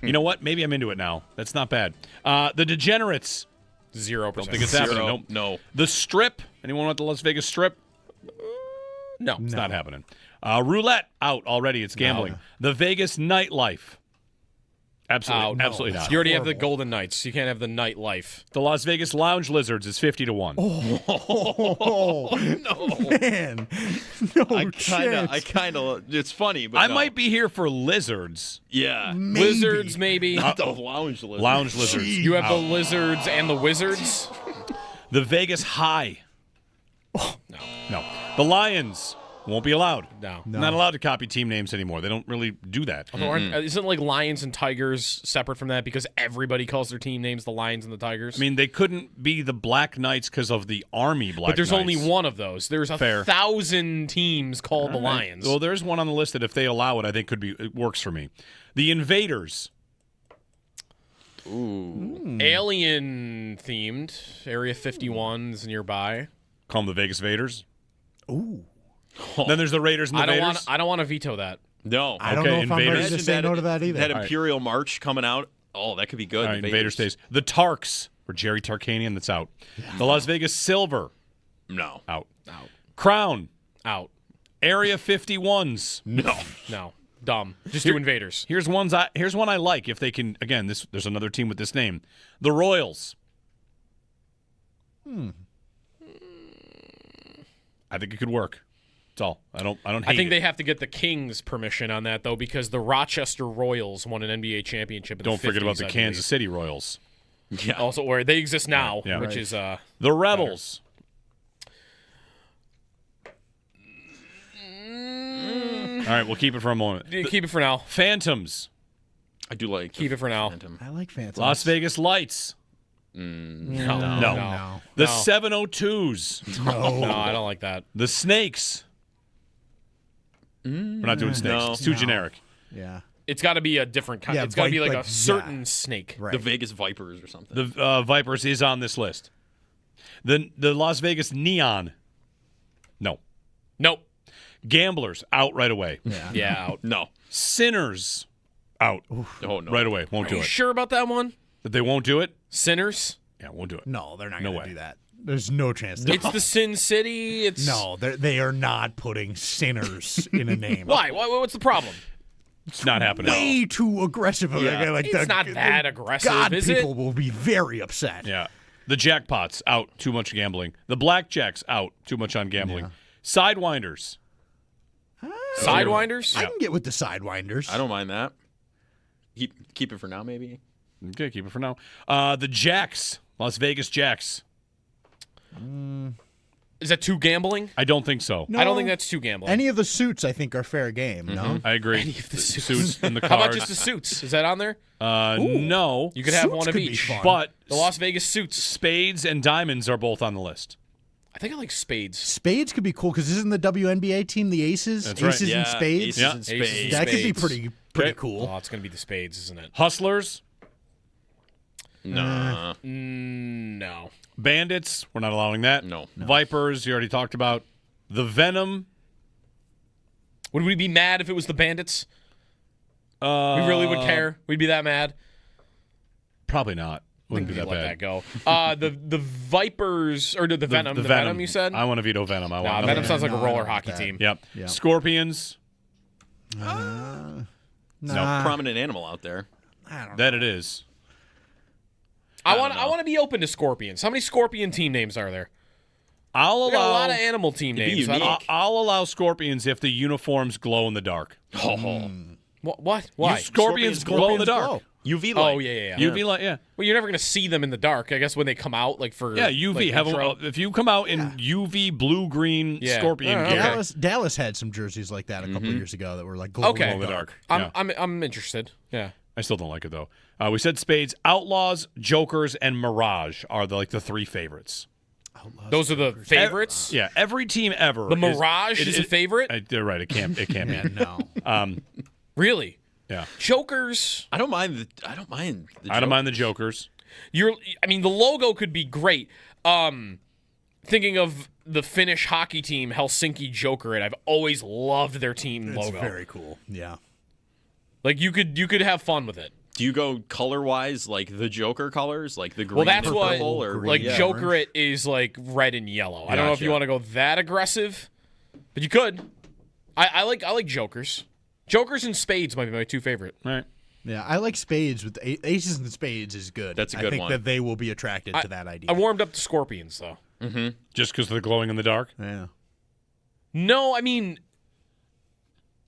You know what? Maybe I'm into it now. That's not bad. The degenerates. 0%. Don't think it's happening. Nope. No. The strip. Anyone want the Las Vegas strip? No. It's not happening. Roulette, out already. It's gambling. The Vegas nightlife. Absolutely. Absolutely not. You already have the Golden Knights. You can't have the nightlife. The Las Vegas Lounge Lizards is 50-1. Oh, no. Man. No I kind of, it's funny, but I might be here for lizards. Yeah. Maybe. Lizards, maybe. Not the lounge lizards. Lounge lizards. You have the lizards and the wizards. The Vegas High. No. The Lions won't be allowed. No. Not allowed to copy team names anymore. They don't really do that. Although isn't like Lions and Tigers separate from that because everybody calls their team names the Lions and the Tigers? I mean, they couldn't be the Black Knights because of the Army Black Knights. But there's only one of those. There's 1,000 teams called the Lions. Well, there's one on the list that if they allow it, I think it works for me. The Invaders. Ooh. Alien themed. Area 51 is nearby. Call them the Vegas Vaders. Ooh. Then there's the Raiders and the Vaders. I don't want to veto that. No. I don't know if I'm ready to say no to that either. That Imperial March coming out. Oh, that could be good. All right, Invader stays. The Tarks, for Jerry Tarkanian, that's out. Yeah. The Las Vegas Silver. No. Out. Crown. Out. Area 51s. No. Dumb. Just do Invaders. Here's one I like. If they can, again, there's another team with this name. The Royals. I think it could work. That's all. I don't hate I think it. they have to get the Kings' permission on that, though, because the Rochester Royals won an NBA championship in Don't the 50s, forget about the I Kansas believe. City Royals. Yeah. Also, where they exist now, which is the Rebels. All right, we'll keep it for a moment. Keep it for now. Phantoms. I do like. Keep it for now. Phantom. I like Phantoms. Las Vegas Lights. No. The 702s. No, I don't like that. The Snakes. We're not doing snakes. It's too generic. Yeah. It's got to be a different kind. Yeah, it's got to be like a certain snake. Right. The Vegas Vipers or something. The Vipers is on this list. The Las Vegas Neon. No. Nope. Gamblers, out right away. Yeah, out. No. Sinners, out. Oh, no. Right away. Won't Are do you it. sure about that one? That they won't do it? Sinners? Yeah, won't do it. No, they're not No going to way. do that. There's no chance. It's the Sin City. It's No, they are not putting sinners in a name. Why? What's the problem? It's not happening. Way too aggressive. Yeah. Like It's not that aggressive, God, is it? people will be very upset. Yeah. The Jackpots, out. Too much gambling. The Blackjacks, out. Too much on gambling. Sidewinders. Sidewinders? I can get with the Sidewinders. I don't mind that. Keep it for now, maybe. Okay, keep it for now. The Jacks. Las Vegas Jacks. Is that too gambling? I don't think so. No. I don't think that's too gambling. Any of the suits, I think, are fair game. No, I agree. Any of the suits and the How cards. about just the suits? Is that on there? No. You could have Suits one of could be each. fun. But The Las Vegas suits. spades and diamonds are both on the list. I think I like spades. Spades could be cool because isn't the WNBA team the Aces? That's right. Aces Yeah, and Spades. Aces Yeah. and Aces Spades. and That could be Spades. pretty Okay. cool. Oh, it's going to be the spades, isn't it? Hustlers. Nah. No. Bandits. We're not allowing that. No. Vipers. You already talked about. The Venom. Would we be mad if it was the bandits? We really would care. We'd be that mad. Probably not. Wouldn't be that Let bad. that go. The Vipers or the Venom. The Venom. You said. I want to veto Venom. I want Venom sounds like a No, I roller don't hockey like that. team. Yep. Yeah. Scorpions. Nah. Prominent animal out there. I don't know. That it is. I want to be open to Scorpions. How many Scorpion team names are there? I'll We got allow a lot of animal team names. I'll allow Scorpions if the uniforms glow in the dark. What? Why? Scorpions glow in the dark. UV light. Oh, yeah. UV light, yeah. Well, you're never going to see them in the dark, I guess, when they come out, like for UV. Like, If you come out in UV blue-green Scorpion gear. Dallas had some jerseys like that a couple years ago that were like glow in the dark. I'm interested. Yeah. I still don't like it, though. We said spades. Outlaws, Jokers, and Mirage are the three favorites. Those are the favorites? Every team ever. The Mirage is a favorite? They're right. It can't be. No. Really? Yeah. Jokers. I don't mind the Jokers. I don't mind the Jokers. The logo could be great. Thinking of the Finnish hockey team, Helsinki Jokerit, I've always loved their team logo. It's very cool. Yeah. Like you could have fun with it. Do you go color-wise, like the Joker colors, like the green well, that's or what, purple? Or like Jokerit is like red and yellow. I don't know if you want to go that aggressive, but you could. I like Jokers. Jokers and spades might be my two favorite. All right. Yeah, I like spades. With aces and spades is good. That's a good one. I think that they will be attracted to that idea. I warmed up to Scorpions, though. Mm-hmm. Just because they're glowing in the dark? Yeah. No, I mean,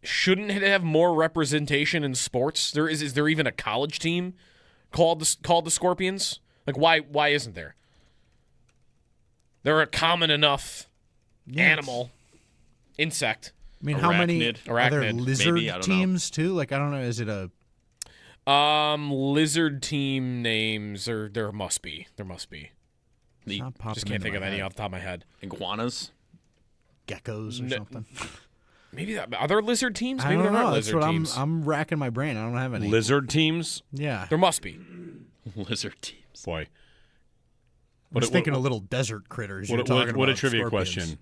shouldn't it have more representation in sports? Is there even a college team called the Scorpions? Like, why isn't there? They're a common enough animal, insect. I mean, how many are there Arachnid, lizard maybe, I don't teams too? Like, I don't know. Is it a lizard team names? Or there must be. Just can't think of any off the top of my head. Iguanas, geckos, or something. Maybe are there lizard teams? I Maybe don't there know. aren't That's lizard what teams. I'm racking my brain. I don't have any Lizard teams? Yeah, there must be lizard teams. Boy, I was thinking of little desert critters. What a trivia question.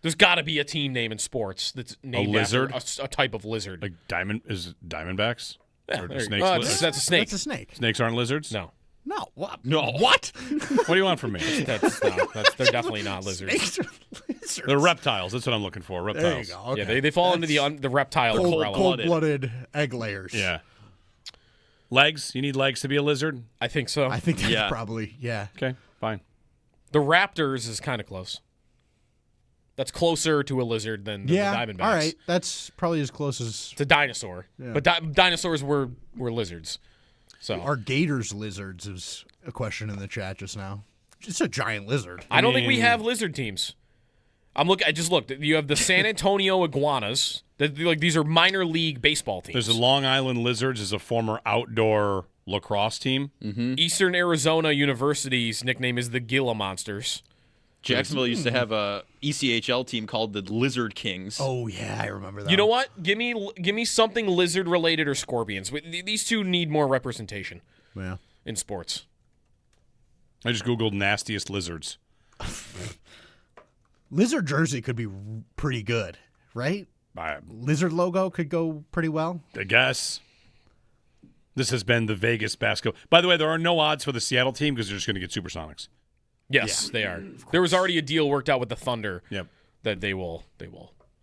There's got to be a team name in sports that's named lizard? after a type of lizard. Like Diamondbacks? Yeah, Or there you snakes? go. That's a snake. That's a snake. Snakes aren't lizards? No. No. What? No. What? What do you want from me? They're definitely not lizards. Snakes are lizards. They're reptiles. That's what I'm looking for. Reptiles. There you go. Okay. Yeah, they fall into the reptile umbrella. Cold-blooded egg layers. Yeah. Legs? You need legs to be a lizard? I think so. I think that's probably, yeah. Okay, fine. The Raptors is kind of close. That's closer to a lizard than the Diamondbacks. All right. That's probably as close as It's a dinosaur. Yeah. But dinosaurs were lizards. So Are gators lizards is a question in the chat just now. It's a giant lizard. I don't think we have lizard teams. I just looked. You have the San Antonio Iguanas. These are minor league baseball teams. There's a Long Island Lizards is a former outdoor lacrosse team. Mm-hmm. Eastern Arizona University's nickname is the Gila Monsters. Jacksonville used to have a ECHL team called the Lizard Kings. Oh yeah, I remember that. You know what? Give me something lizard related or scorpions. These two need more representation. Yeah. In sports. I just Googled nastiest lizards. Lizard jersey could be pretty good, right? Lizard logo could go pretty well. I guess. This has been the Vegas basketball. By the way, there are no odds for the Seattle team because they're just going to get Supersonics. Yes, they are. There was already a deal worked out with the Thunder. Yep. That they will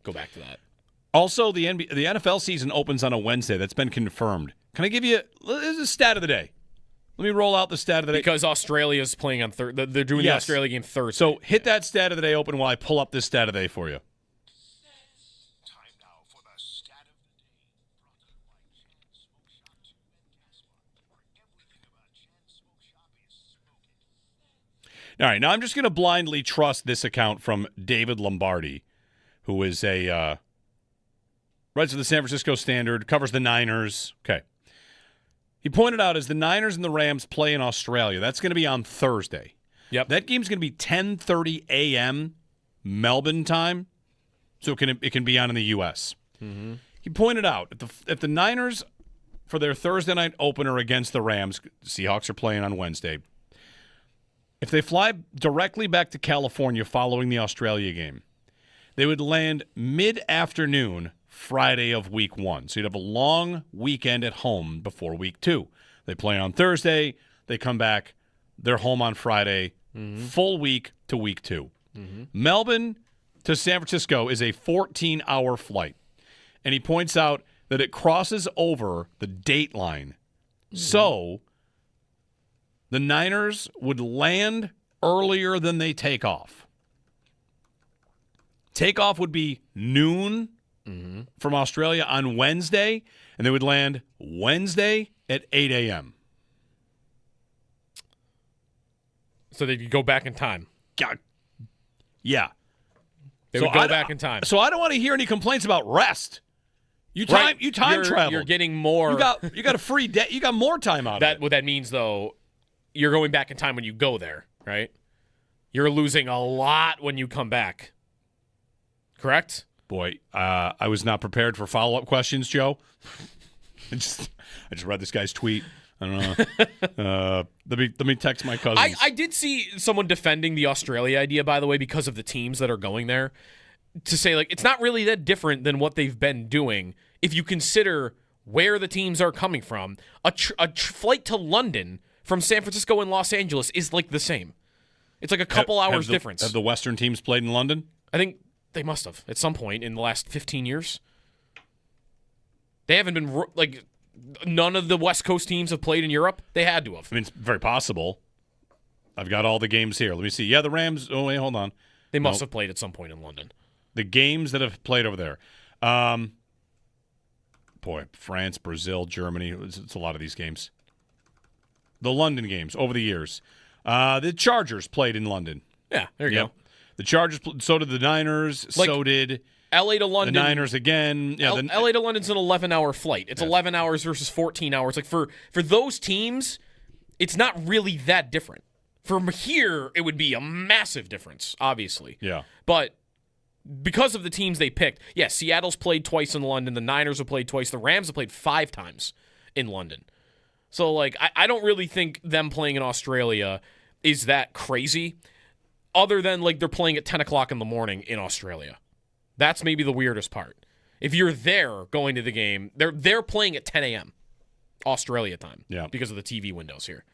go back to that. Also, the NFL season opens on a Wednesday. That's been confirmed. Can I give you this is a stat of the day? Let me roll out the stat of the day. Because Australia's playing on Thursday. They're doing the Australia game Thursday. So hit that stat of the day open while I pull up this stat of the day for you. All right, now I'm just going to blindly trust this account from David Lombardi, who is writes for the San Francisco Standard, covers the Niners. Okay. He pointed out as the Niners and the Rams play in Australia, that's going to be on Thursday. Yep. That game's going to be 10:30 a.m. Melbourne time, so it can be on in the U.S. Mm-hmm. He pointed out if the Niners, for their Thursday night opener against the Rams, Seahawks are playing on Wednesday, if they fly directly back to California following the Australia game, they would land mid-afternoon Friday of week 1. So you'd have a long weekend at home before week 2. They play on Thursday. They come back. They're home on Friday. Mm-hmm. Full week to week 2. Mm-hmm. Melbourne to San Francisco is a 14-hour flight. And he points out that it crosses over the date line. Mm-hmm. So the Niners would land earlier than they take off. Takeoff would be noon from Australia on Wednesday, and they would land Wednesday at 8 a.m. So they could go back in time. Yeah. They would go back in time. So I don't want to hear any complaints about rest. You time travel. You're getting more. You got a free day. You got more time out of it. What that means, though, you're going back in time when you go there, right? You're losing a lot when you come back. Correct? Boy, I was not prepared for follow-up questions, Joe. I just read this guy's tweet. I don't know. Let me text my cousins. I did see someone defending the Australia idea, by the way, because of the teams that are going there, to say, like, it's not really that different than what they've been doing if you consider where the teams are coming from. A flight to London from San Francisco and Los Angeles is, like, the same. It's like a couple hours difference. Have the Western teams played in London? I think they must have at some point in the last 15 years. They haven't been, like, none of the West Coast teams have played in Europe. They had to have. I mean, it's very possible. I've got all the games here. Let me see. Yeah, the Rams. Oh, wait, hold on. They must have played at some point in London. The games that have played over there. Boy, France, Brazil, Germany. It's a lot of these games. The London games over the years. The Chargers played in London. Yeah, there you go. The Chargers, so did the Niners, so did LA to London. The Niners again. Yeah, LA to London's an 11-hour flight. It's 11 hours versus 14 hours. Like for those teams, it's not really that different. From here, it would be a massive difference, obviously. Yeah. But because of the teams they picked, Seattle's played twice in London. The Niners have played twice. The Rams have played 5 times in London. So, like, I don't really think them playing in Australia is that crazy, other than, like, they're playing at 10 o'clock in the morning in Australia. That's maybe the weirdest part. If you're there going to the game, they're playing at 10 a.m. Australia time because of the TV windows here.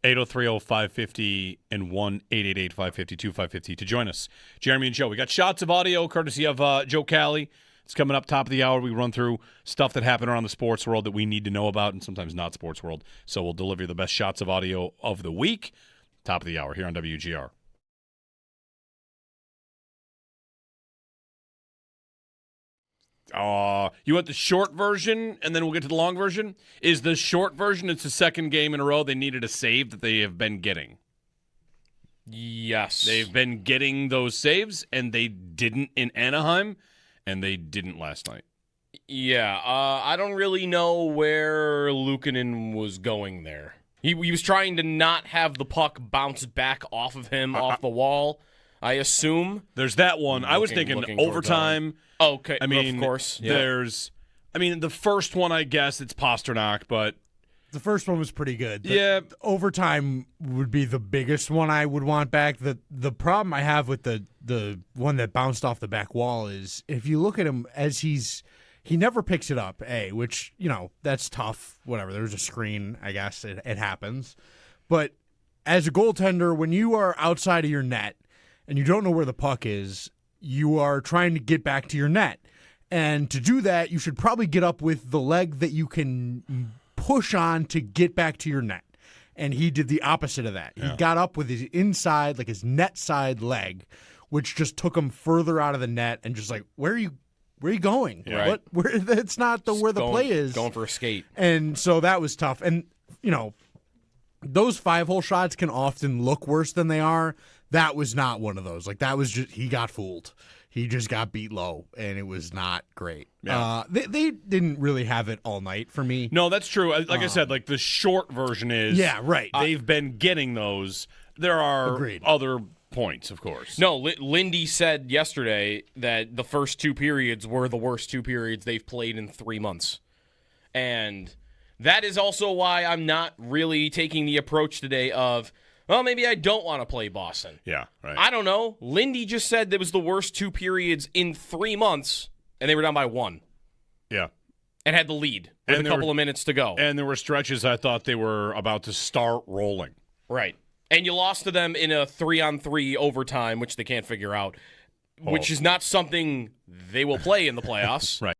803-0550 and 1-888-552-550 to join us. Jeremy and Joe, we got shots of audio courtesy of Joe Cali. It's coming up top of the hour. We run through stuff that happened around the sports world that we need to know about and sometimes not sports world. So we'll deliver you the best shots of audio of the week. Top of the hour here on WGR. You want the short version, and then we'll get to the long version? Is the short version, it's the second game in a row they needed a save that they have been getting. Yes. They've been getting those saves, and they didn't in Anaheim, and they didn't last night. Yeah, I don't really know where Luukkonen was going there. He was trying to not have the puck bounce back off of him, off the wall, I assume. There's that one. I was thinking overtime. Okay, I mean, of course. The first one, I guess, it's Pasternak, but the first one was pretty good. The overtime would be the biggest one I would want back. The problem I have with the one that bounced off the back wall is if you look at him as he never picks it up, which, that's tough. Whatever. There's a screen, I guess. It happens. But as a goaltender, when you are outside of your net and you don't know where the puck is, you are trying to get back to your net. And to do that, you should probably get up with the leg that you can push on to get back to your net. And he did the opposite of that. Yeah. He got up with his inside, like his net side leg, which just took him further out of the net and just like, where are you going? Yeah. What? It's not where the play is. Going for a skate. And so that was tough. And, those 5-hole shots can often look worse than they are. That was not one of those. Like, that was just, he got fooled. He just got beat low, and it was not great. Yeah. They didn't really have it all night for me. No, that's true. Like I said, like the short version is. Yeah, right. They've been getting those. There are other points, of course. No, Lindy said yesterday that the first 2 periods were the worst 2 periods they've played in 3 months. And that is also why I'm not really taking the approach today of, well, maybe I don't want to play Boston. Yeah, right. I don't know. Lindy just said that was the worst 2 periods in 3 months, and they were down by 1. Yeah. And had the lead with a couple of minutes to go. And there were stretches I thought they were about to start rolling. Right. And you lost to them in a 3-on-3 overtime, which they can't figure out, which is not something they will play in the playoffs. Right.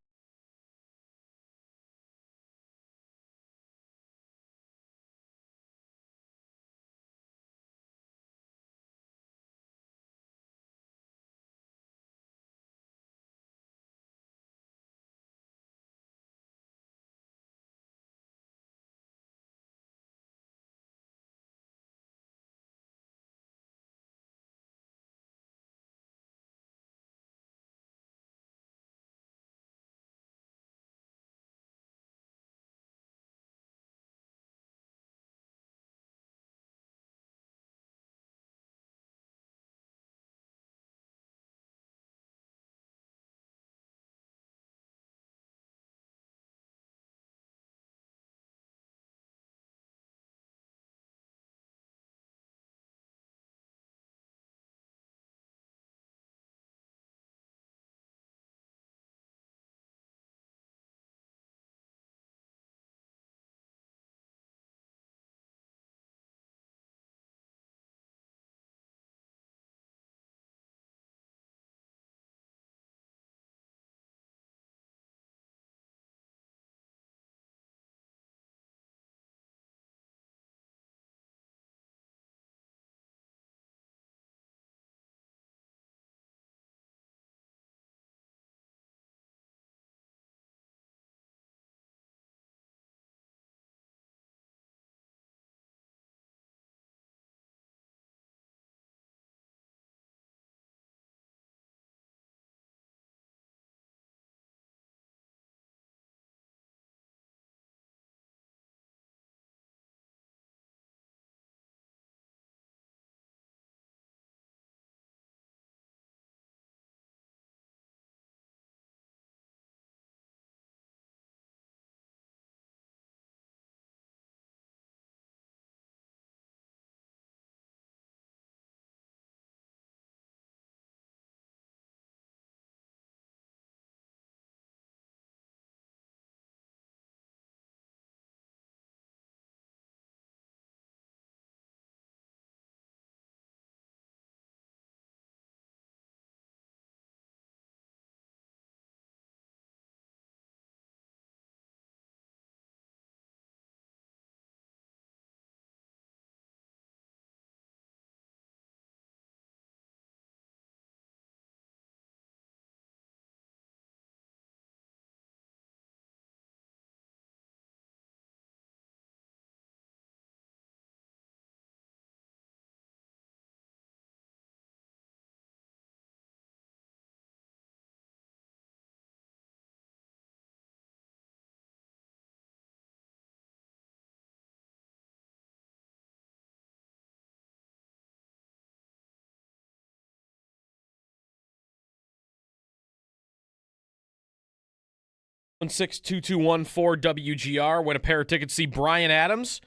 16221-4WGR. Win a pair of tickets to see Bryan Adams.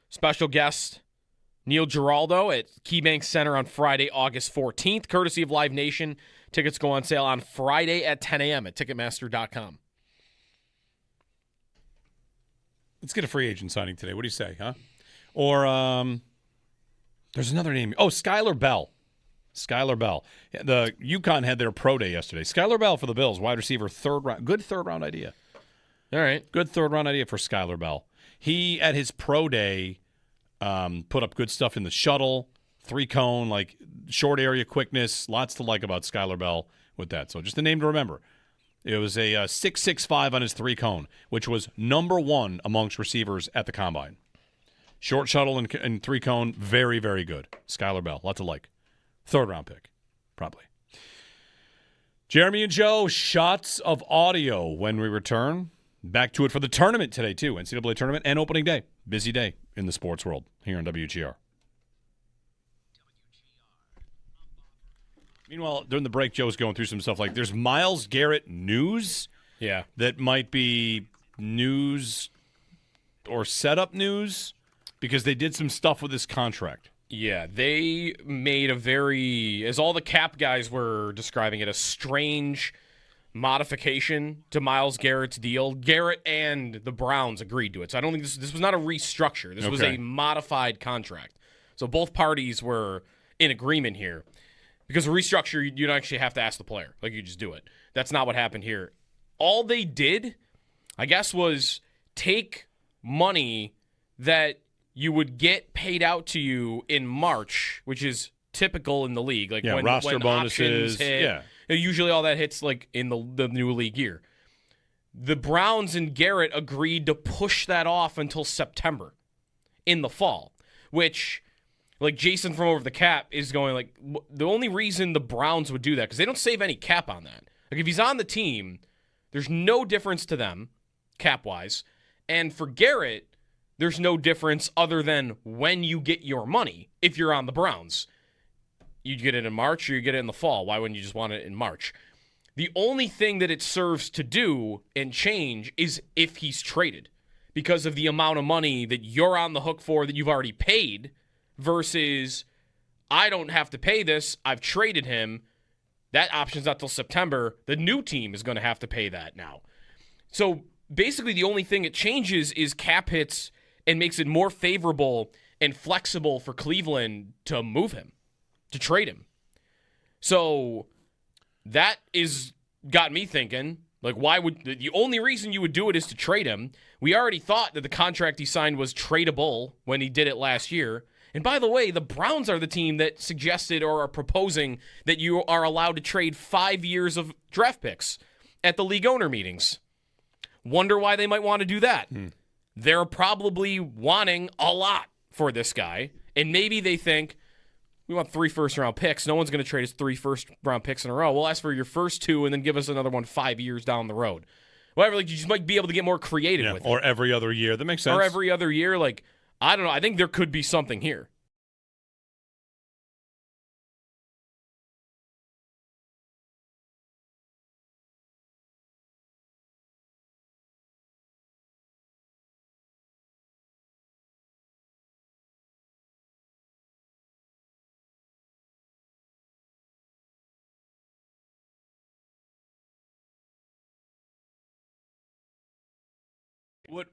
Special guest Neil Giraldo at KeyBank Center on Friday, August 14th. Courtesy of Live Nation. Tickets go on sale on Friday at 10 a.m. at Ticketmaster.com. Let's get a free agent signing today. What do you say, huh? Or there's another name. Oh, Skylar Bell. Skylar Bell. The UConn had their pro day yesterday. Skylar Bell for the Bills, wide receiver, third round. Good third-round idea. All right. Good third-round idea for Skylar Bell. He, at his pro day, put up good stuff in the shuttle, 3-cone, like short area quickness. Lots to like about Skylar Bell with that. So just a name to remember. It was a 6.65 on his 3-cone, which was number 1 amongst receivers at the combine. Short shuttle and 3-cone, very, very good. Skylar Bell, lots to like. Third-round pick, probably. Jeremy and Joe, shots of audio when we return. Back to it for the tournament today, too. NCAA tournament and opening day. Busy day in the sports world here on WGR. Meanwhile, during the break, Joe was going through some stuff like there's Myles Garrett news. Yeah. That might be news or setup news because they did some stuff with his contract. Yeah, they made a very, as all the cap guys were describing it, a strange modification to Myles Garrett's deal. Garrett and the Browns agreed to it. So I don't think this was not a restructure. This was a modified contract. So both parties were in agreement here. Because a restructure, you don't actually have to ask the player. Like, you just do it. That's not what happened here. All they did, I guess, was take money that you would get paid out to you in March, which is typical in the league. Like when roster options bonuses hit, usually all that hits like in the new league year. The Browns and Garrett agreed to push that off until September in the fall, which, like Jason from Over the Cap is going like, the only reason the Browns would do that, because they don't save any cap on that. Like if he's on the team, there's no difference to them cap-wise. And for Garrett, there's no difference other than when you get your money if you're on the Browns. You get it in March or you get it in the fall. Why wouldn't you just want it in March? The only thing that it serves to do and change is if he's traded, because of the amount of money that you're on the hook for that you've already paid versus I don't have to pay this. I've traded him. That option's not till September. The new team is going to have to pay that now. So basically the only thing it changes is cap hits and makes it more favorable and flexible for Cleveland to move him, to trade him. So that is got me thinking, like, why would the only reason you would do it is to trade him? We already thought that the contract he signed was tradable when he did it last year. And by the way, the Browns are the team that suggested or are proposing that you are allowed to trade 5 years of draft picks at the league owner meetings. Wonder why they might want to do that. They're probably wanting a lot for this guy. And maybe they think, we want 3 first-round picks. No one's going to trade us 3 first-round picks in a row. We'll ask for your first 2 and then give us another one 5 years down the road. Whatever, like, you just might be able to get more creative with it. Or every other year. That makes sense. Or every other year. Like, I don't know. I think there could be something here.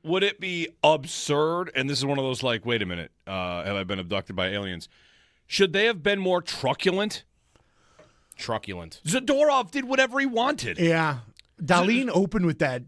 Would it be absurd, and this is one of those like, wait a minute, have I been abducted by aliens? Should they have been more truculent? Truculent. Zadorov did whatever he wanted. Yeah. Darlene opened with that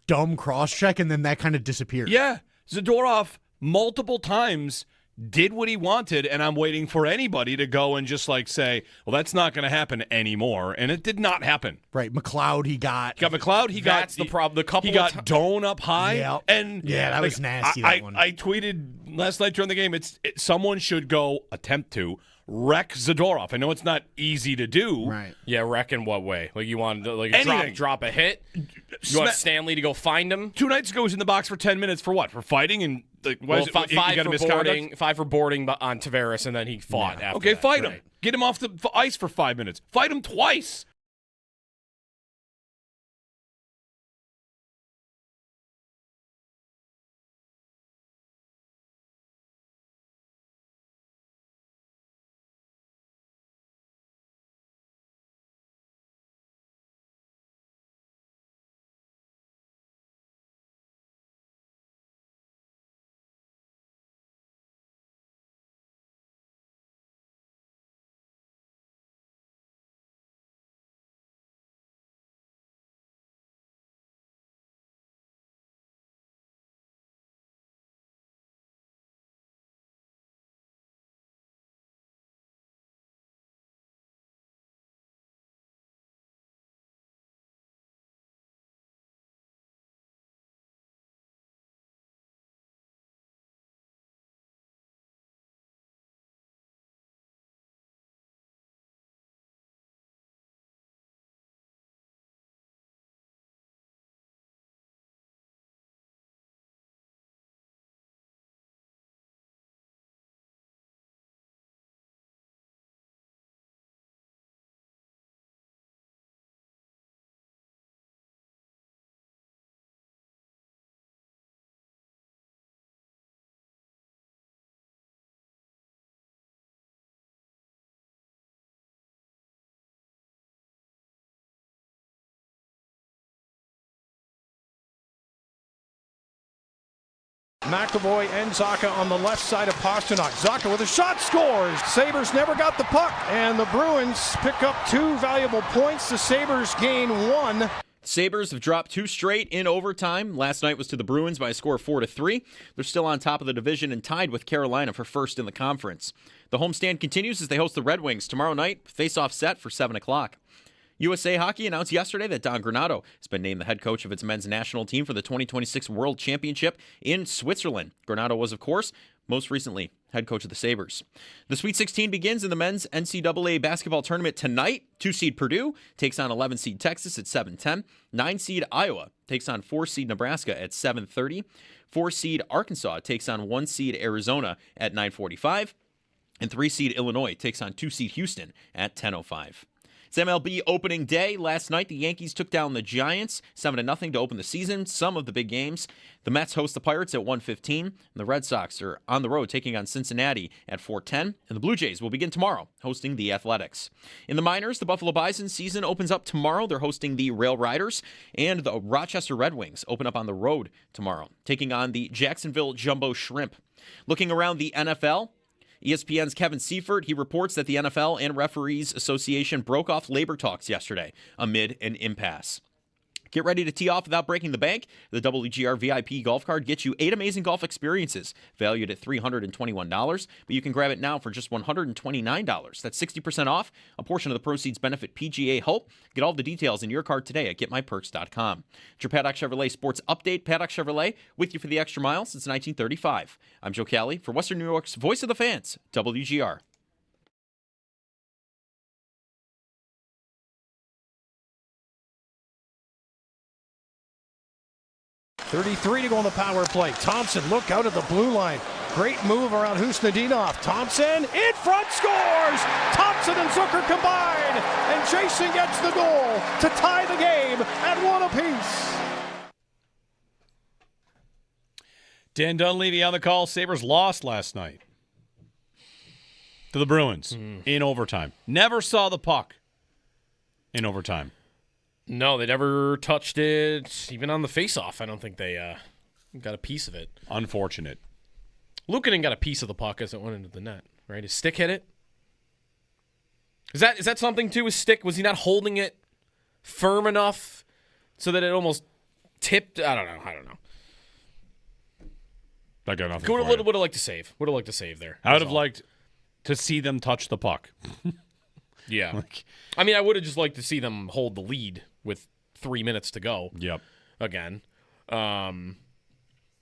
dumb cross-check, and then that kind of disappeared. Yeah. Zadorov multiple times did what he wanted, and I'm waiting for anybody to go and just like say, well, that's not going to happen anymore, and it did not happen. Right, McLeod he got McLeod. That's the problem. The couple he got Doan up high, and that was nasty. That one. I tweeted last night during the game. Someone should go attempt to wreck Zadorov. I know it's not easy to do. Right. Yeah, wreck in what way? Like you want to drop a hit? You want Stanley to go find him? 2 nights ago, he was in the box for 10 minutes for what? For fighting and. Five for boarding on Tavares, and then he fought after Okay, that. fight him. Get him off the ice for 5 minutes. Fight him twice. McAvoy and Zaka on the left side of Pasternak. Zaka with a shot, scores. Sabres never got the puck, and the Bruins pick up 2 valuable points. The Sabres gain 1. Sabres have dropped 2 straight in overtime. Last night was to the Bruins by a score of 4-3. They're still on top of the division and tied with Carolina for first in the conference. The homestand continues as they host the Red Wings tomorrow night. Face-off set for 7 o'clock. USA Hockey announced yesterday that Don Granato has been named the head coach of its men's national team for the 2026 World Championship in Switzerland. Granato was, of course, most recently head coach of the Sabres. The Sweet 16 begins in the men's NCAA basketball tournament tonight. 2-seed Purdue takes on 11-seed Texas at 7:10. 9-seed Iowa takes on 4-seed Nebraska at 7:30. 4-seed Arkansas takes on 1-seed Arizona at 9:45. And 3-seed Illinois takes on 2-seed Houston at 10:05. It's MLB opening day. Last night, the Yankees took down the Giants 7-0 to open the season. Some of the big games. The Mets host the Pirates at 1:15. And the Red Sox are on the road taking on Cincinnati at 4:10. And the Blue Jays will begin tomorrow hosting the Athletics. In the minors, the Buffalo Bisons season opens up tomorrow. They're hosting the Rail Riders. And the Rochester Red Wings open up on the road tomorrow, taking on the Jacksonville Jumbo Shrimp. Looking around the NFL, ESPN's Kevin Seifert, he reports that the NFL and Referees Association broke off labor talks yesterday amid an impasse. Get ready to tee off without breaking the bank. The WGR VIP golf card gets you 8 amazing golf experiences valued at $321, but you can grab it now for just $129. That's 60% off. A portion of the proceeds benefit PGA Hope. Get all the details in your card today at getmyperks.com. It's your Paddock Chevrolet Sports Update. Paddock Chevrolet with you for the extra mile since 1935. I'm Joe Cali for Western New York's Voice of the Fans, WGR. 33 to go on the power play. Thompson, look out at the blue line. Great move around Husnudinov. Thompson in front, scores! Thompson and Zucker combine, and Jason gets the goal to tie the game at 1 apiece. Dan Dunleavy on the call. Sabres lost last night to the Bruins in overtime. Never saw the puck in overtime. No, they never touched it, even on the face-off. I don't think they got a piece of it. Unfortunate. Luukkonen got a piece of the puck as it went into the net, right? His stick hit it? Is that something to his stick? Was he not holding it firm enough so that it almost tipped? I don't know. I got nothing. Would have liked to save. Would have liked to save there. I would have liked to see them touch the puck. Yeah. I mean, I would have just liked to see them hold the lead with 3 minutes to go. Yep. Again. I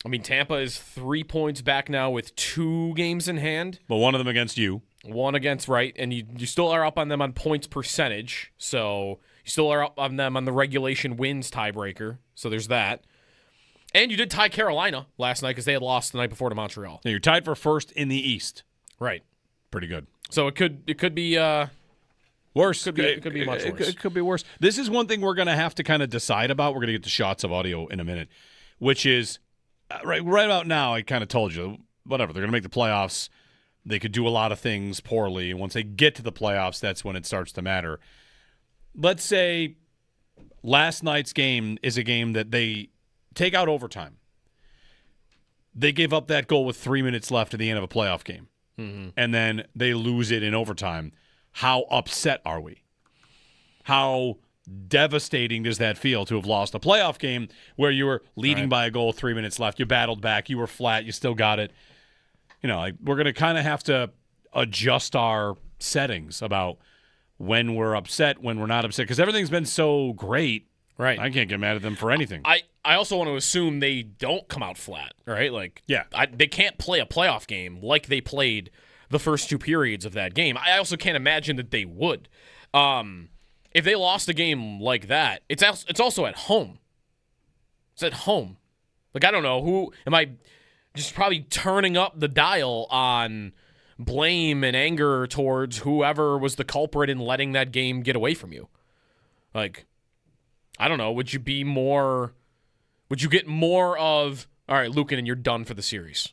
mean, Tampa is 3 points back now with 2 games in hand. But one of them against you. One against, right. And you still are up on them on points percentage. So you still are up on them on the regulation wins tiebreaker. So there's that. And you did tie Carolina last night because they had lost the night before to Montreal. Yeah, you're tied for first in the East. Right. Pretty good. So it could be worse. It could be much worse. It could be worse. This is one thing we're going to have to kind of decide about. We're going to get the shots of audio in a minute, which is right about now. I kind of told you, whatever. They're going to make the playoffs. They could do a lot of things poorly. Once they get to the playoffs, that's when it starts to matter. Let's say last night's game is a game that they take out overtime. They gave up that goal with 3 minutes left at the end of a playoff game. And then they lose it in overtime. How upset are we? How devastating does that feel to have lost a playoff game where you were leading by a goal, 3 minutes left, you battled back, you were flat, you still got it. You know, like we're going to kind of have to adjust our settings about when we're upset, when we're not upset, because everything's been so great. Right. I can't get mad at them for anything. I also want to assume they don't come out flat, right? Like, yeah, they can't play a playoff game like they played the first 2 periods of that game. I also can't imagine that they would. If they lost a game like that, it's also at home. It's at home. Like, I don't know, who am I just probably turning up the dial on blame and anger towards whoever was the culprit in letting that game get away from you. Like, I don't know, would you get more of, all right, Luukkonen, you're done for the series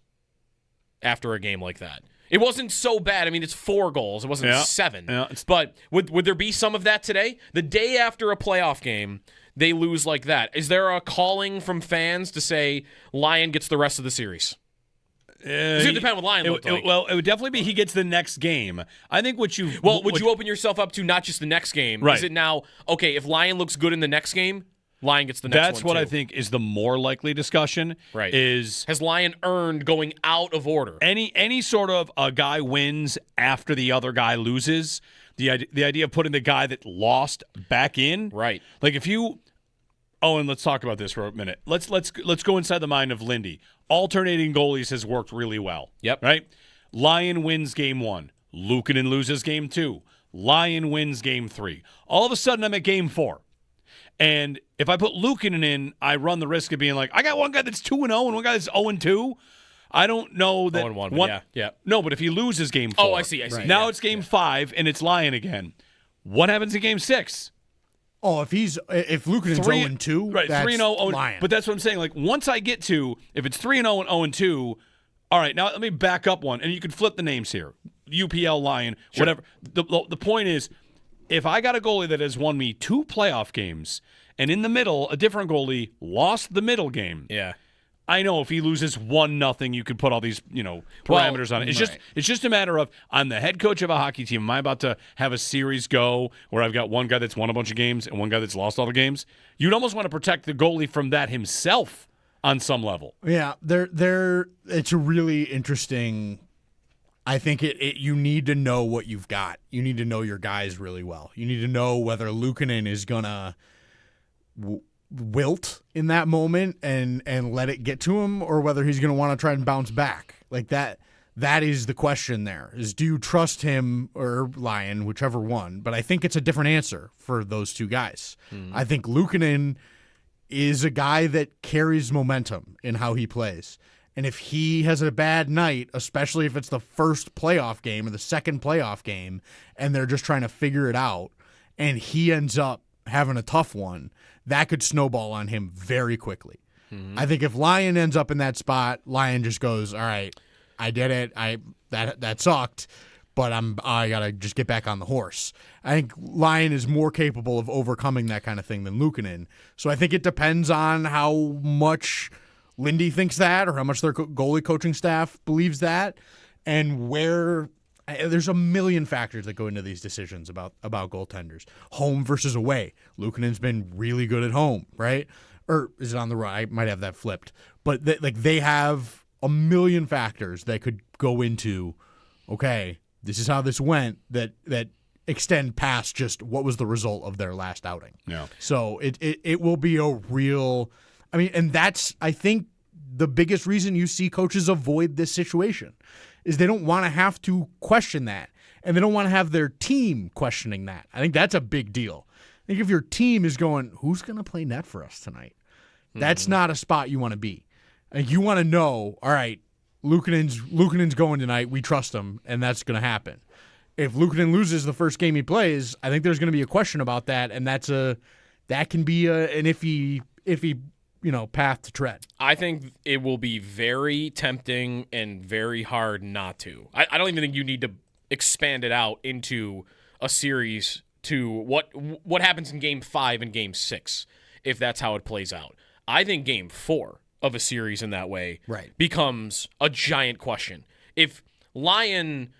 after a game like that? It wasn't so bad. I mean, it's 4 goals. It wasn't 7. Yeah. But would there be some of that today? The day after a playoff game, they lose like that. Is there a calling from fans to say Lyon gets the rest of the series? It's going to depend on what Lyon looked like. Well, it would definitely be he gets the next game. I think what you... Well, would you open yourself up to not just the next game? Right. Is it now, okay, if Lyon looks good in the next game, Lyon gets the next one, That's what too. I think is the more likely discussion. Right. Has Lyon earned going out of order? Any sort of a guy wins after the other guy loses, the idea of putting the guy that lost back in. Right. Like if you... Oh, and let's talk about this for a minute. Let's go inside the mind of Lindy. Alternating goalies has worked really well. Yep. Right? Lyon wins game 1. Luukkonen loses game 2. Lyon wins game 3. All of a sudden, I'm at game 4. And if I put Luukkonen in, I run the risk of being like, I got one guy that's 2-0 and one guy that's 0-2. I don't know that 0-1, yeah. No, but if he loses game 4. Oh, I see. Right. Now it's game 5 and it's Lyon again. What happens in game 6? Oh, if Luukkonen's 0-2, right, that's 3-0, Lyon. But that's what I'm saying. Like once I get to, if it's 3-0 and 0-2, all right, now let me back up one, and you can flip the names here. UPL, Lyon, whatever. The point is, if I got a goalie that has won me 2 playoff games, and in the middle, a different goalie lost the middle game. Yeah. I know if he loses 1-0, you could put all these, parameters on it. It's just a matter of I'm the head coach of a hockey team. Am I about to have a series go where I've got one guy that's won a bunch of games and one guy that's lost all the games? You'd almost want to protect the goalie from that himself on some level. Yeah, it's a really interesting. I think you need to know what you've got. You need to know your guys really well. You need to know whether Luukkonen is gonna wilt in that moment and let it get to him, or whether he's going to want to try and bounce back. Like that is the question there, is do you trust him or Lyon, whichever one? But I think it's a different answer for those two guys. I think Luukkonen is a guy that carries momentum in how he plays. And if he has a bad night, especially if it's the first playoff game or the second playoff game, and they're just trying to figure it out, and he ends up having a tough one, that could snowball on him very quickly. I think if Lyon ends up in that spot, Lyon just goes, all right, I did it. That sucked, but I got to just get back on the horse. I think Lyon is more capable of overcoming that kind of thing than Luukkonen. So I think it depends on how much Lindy thinks that, or how much their goalie coaching staff believes that, and where. There's a million factors that go into these decisions about goaltenders. Home versus away. Luukkonen's been really good at home, right? Or is it on the right? I might have that flipped. But they have a million factors that could go into, okay, this is how this went, that extend past just what was the result of their last outing. Yeah. So it will be a real, and that's, I think, the biggest reason you see coaches avoid this situation is they don't want to have to question that, and they don't want to have their team questioning that. I think that's a big deal. I think if your team is going, who's going to play net for us tonight? That's not a spot you want to be. And you want to know, all right, Luukkonen's going tonight. We trust him, and that's going to happen. If Luukkonen loses the first game he plays, I think there's going to be a question about that, and that can be an iffy path to tread. I think it will be very tempting and very hard not to. I don't even think you need to expand it out into a series to what happens in Game 5 and Game 6, if that's how it plays out. I think Game 4 of a series in that way becomes a giant question. If Lyon,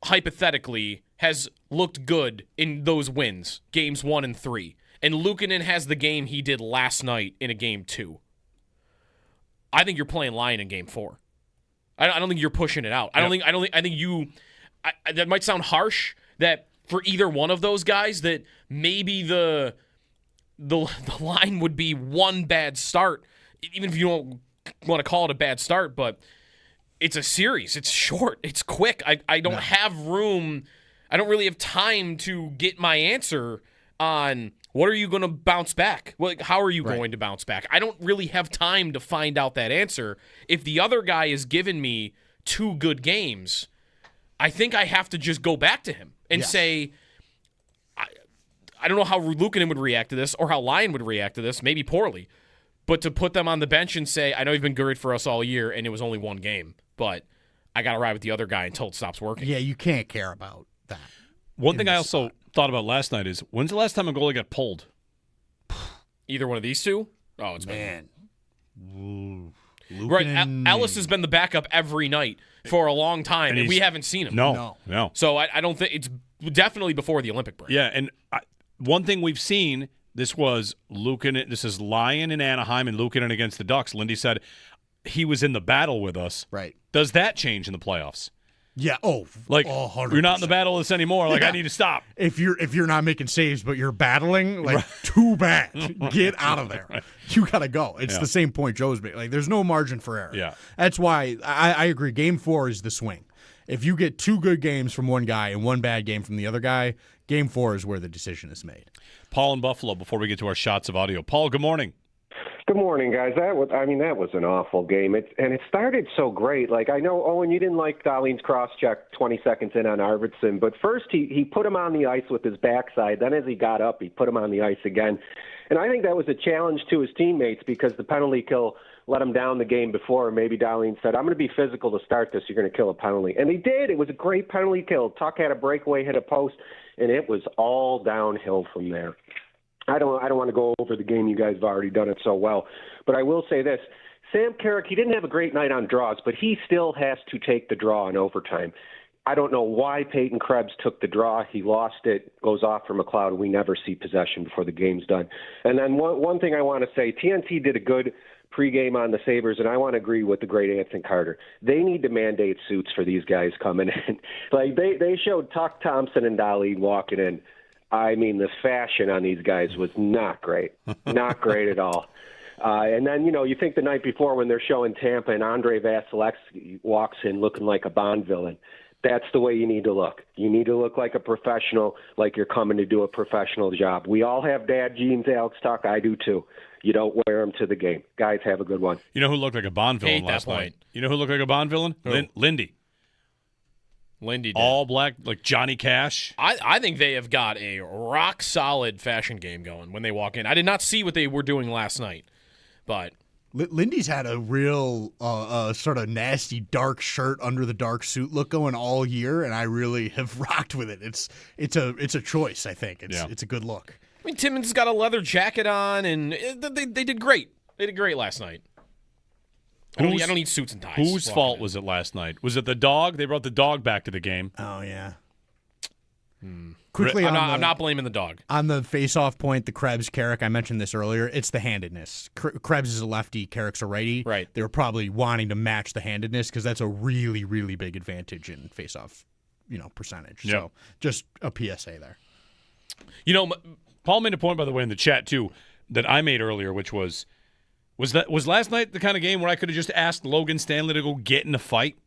hypothetically, has looked good in those wins, Games 1 and 3, and Luukkonen has the game he did last night in a Game 2, I think you're playing Lyon in Game 4. I don't think you're pushing it out. I think you. That might sound harsh. That for either one of those guys, that maybe the line would be one bad start, even if you don't want to call it a bad start. But it's a series. It's short. It's quick. I don't have room. I don't really have time to get my answer on. What are you going to bounce back? How are you going to bounce back? I don't really have time to find out that answer. If the other guy has given me 2 good games, I think I have to just go back to him and say, I don't know how Luukkonen would react to this or how Lyon would react to this, maybe poorly. But to put them on the bench and say, I know you've been great for us all year and it was only 1 game, but I got to ride with the other guy until it stops working. Yeah, you can't care about that. One thing I also thought about last night is, when's the last time a goalie got pulled? Either one of these two? Oh, it's man. Right. Ellis has been the backup every night for a long time, and we haven't seen him. No. So I don't think it's definitely before the Olympic break. Yeah, and one thing we've seen, this is Lyon in Anaheim and Luukkonen against the Ducks. Lindy said he was in the battle with us. Right. Does that change in the playoffs? Yeah. Like 100%. you're not in the battle with us anymore. Like, I need to stop. If you're not making saves, but you're battling, like too bad. Get out of there. Right. You gotta go. It's the same point Joe's making. Like, there's no margin for error. Yeah. That's why I agree. Game 4 is the swing. If you get 2 good games from one guy and 1 bad game from the other guy, Game 4 is where the decision is made. Paul in Buffalo. Before we get to our shots of audio, Paul, good morning. Good morning, guys. That was an awful game. It started so great. Like, I know, Owen, you didn't like Dahlin's cross-check 20 seconds in on Arvidsson, but first he put him on the ice with his backside. Then as he got up, he put him on the ice again. And I think that was a challenge to his teammates because the penalty kill let him down the game before. Maybe Dahlin said, I'm going to be physical to start this. You're going to kill a penalty. And he did. It was a great penalty kill. Tuck had a breakaway, hit a post, and it was all downhill from there. I don't want to go over the game. You guys have already done it so well. But I will say this. Sam Carrick, he didn't have a great night on draws, but he still has to take the draw in overtime. I don't know why Peyton Krebs took the draw. He lost it, goes off for McLeod. We never see possession before the game's done. And then one thing I want to say, TNT did a good pregame on the Sabres, and I want to agree with the great Anthony Carter. They need to mandate suits for these guys coming in. Like, they showed Tuck, Thompson, and Dahlin walking in. I mean, the fashion on these guys was not great. Not great at all. And then, you think the night before when they're showing Tampa and Andre Vasilevsky walks in looking like a Bond villain. That's the way you need to look. You need to look like a professional, like you're coming to do a professional job. We all have dad jeans, Alex Tuck. I do too. You don't wear them to the game. Guys, have a good one. You know who looked like a Bond villain last night? You know who looked like a Bond villain? Lindy. Lindy did. All black, like Johnny Cash. I think they have got a rock-solid fashion game going when they walk in. I did not see what they were doing last night, but Lindy's had a real sort of nasty dark shirt under the dark suit look going all year, and I really have rocked with it. It's a choice, I think. It's a good look. I mean, Timmons got a leather jacket on, and they did great. They did great last night. I don't need suits and ties. Whose fault was it last night? Was it the dog? They brought the dog back to the game. Oh, yeah. Quickly, I'm not blaming the dog. On the face-off point, the Krebs, Carrick, I mentioned this earlier, it's the handedness. Krebs is a lefty, Carrick's a righty. Right. They were probably wanting to match the handedness because that's a really, really big advantage in face-off, percentage. Yep. So just a PSA there. Paul made a point, by the way, in the chat, too, that I made earlier, which was last night the kind of game where I could have just asked Logan Stanley to go get in a fight?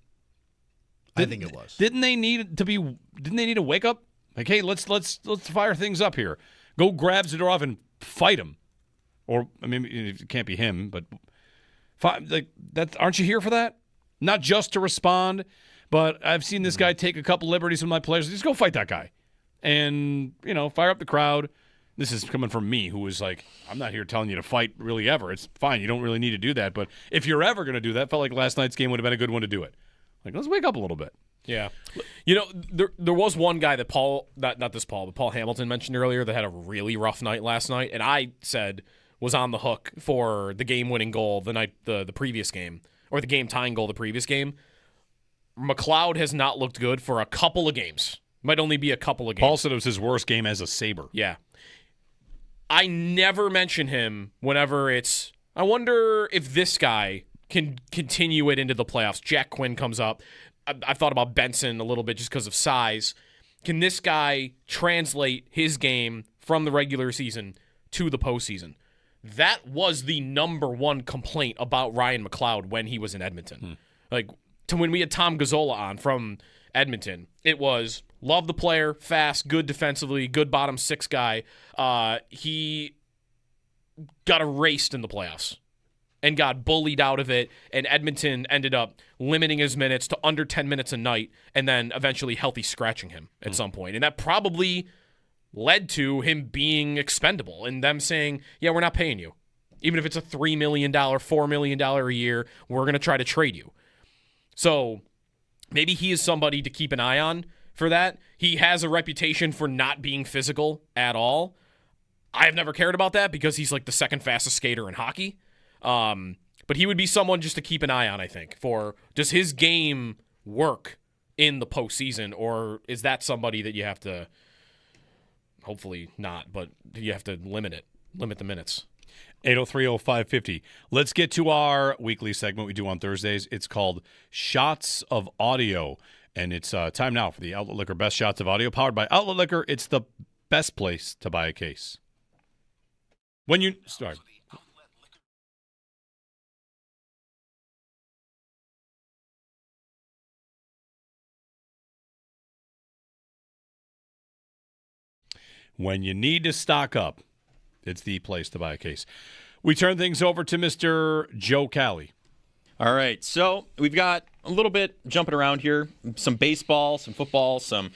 I think it was. Didn't they need to wake up? Like, hey, let's fire things up here. Go grab Zadorov and fight him. Or, I mean, it can't be him, but aren't you here for that? Not just to respond, but I've seen this guy take a couple liberties with my players. Just go fight that guy. And, fire up the crowd. This is coming from me, who is like, I'm not here telling you to fight really ever. It's fine. You don't really need to do that. But if you're ever going to do that, felt like last night's game would have been a good one to do it. Like, let's wake up a little bit. Yeah. There was one guy that Paul Hamilton mentioned earlier that had a really rough night last night, and I said was on the hook for the game-winning goal the previous game, or the game-tying goal the previous game. McLeod has not looked good for a couple of games. Might only be a couple of games. Paul said it was his worst game as a Sabre. Yeah. I never mention him whenever I wonder if this guy can continue it into the playoffs. Jack Quinn comes up. I've thought about Benson a little bit just because of size. Can this guy translate his game from the regular season to the postseason? That was the number one complaint about Ryan McLeod when he was in Edmonton. When we had Tom Gazzola on from Edmonton, it was love the player, fast, good defensively, good bottom six guy. He got erased in the playoffs and got bullied out of it, and Edmonton ended up limiting his minutes to under 10 minutes a night and then eventually healthy scratching him at some point. And that probably led to him being expendable and them saying, yeah, we're not paying you. Even if it's a $3 million, $4 million a year, we're going to try to trade you. So maybe he is somebody to keep an eye on for that. He has a reputation for not being physical at all. I have never cared about that because he's like the second fastest skater in hockey. But he would be someone just to keep an eye on, I think, for does his game work in the postseason, or is that somebody that you have to, hopefully not, but you have to limit the minutes. 803-0550. Let's get to our weekly segment we do on Thursdays. It's called Shots of Audio, and it's time now for the Outlet Liquor Best Shots of Audio, powered by Outlet Liquor. It's the best place to buy a case. When you start. When you need to stock up, it's the place to buy a case. We turn things over to Mr. Joe Cali. All right, so we've got a little bit jumping around here. Some baseball, some football, some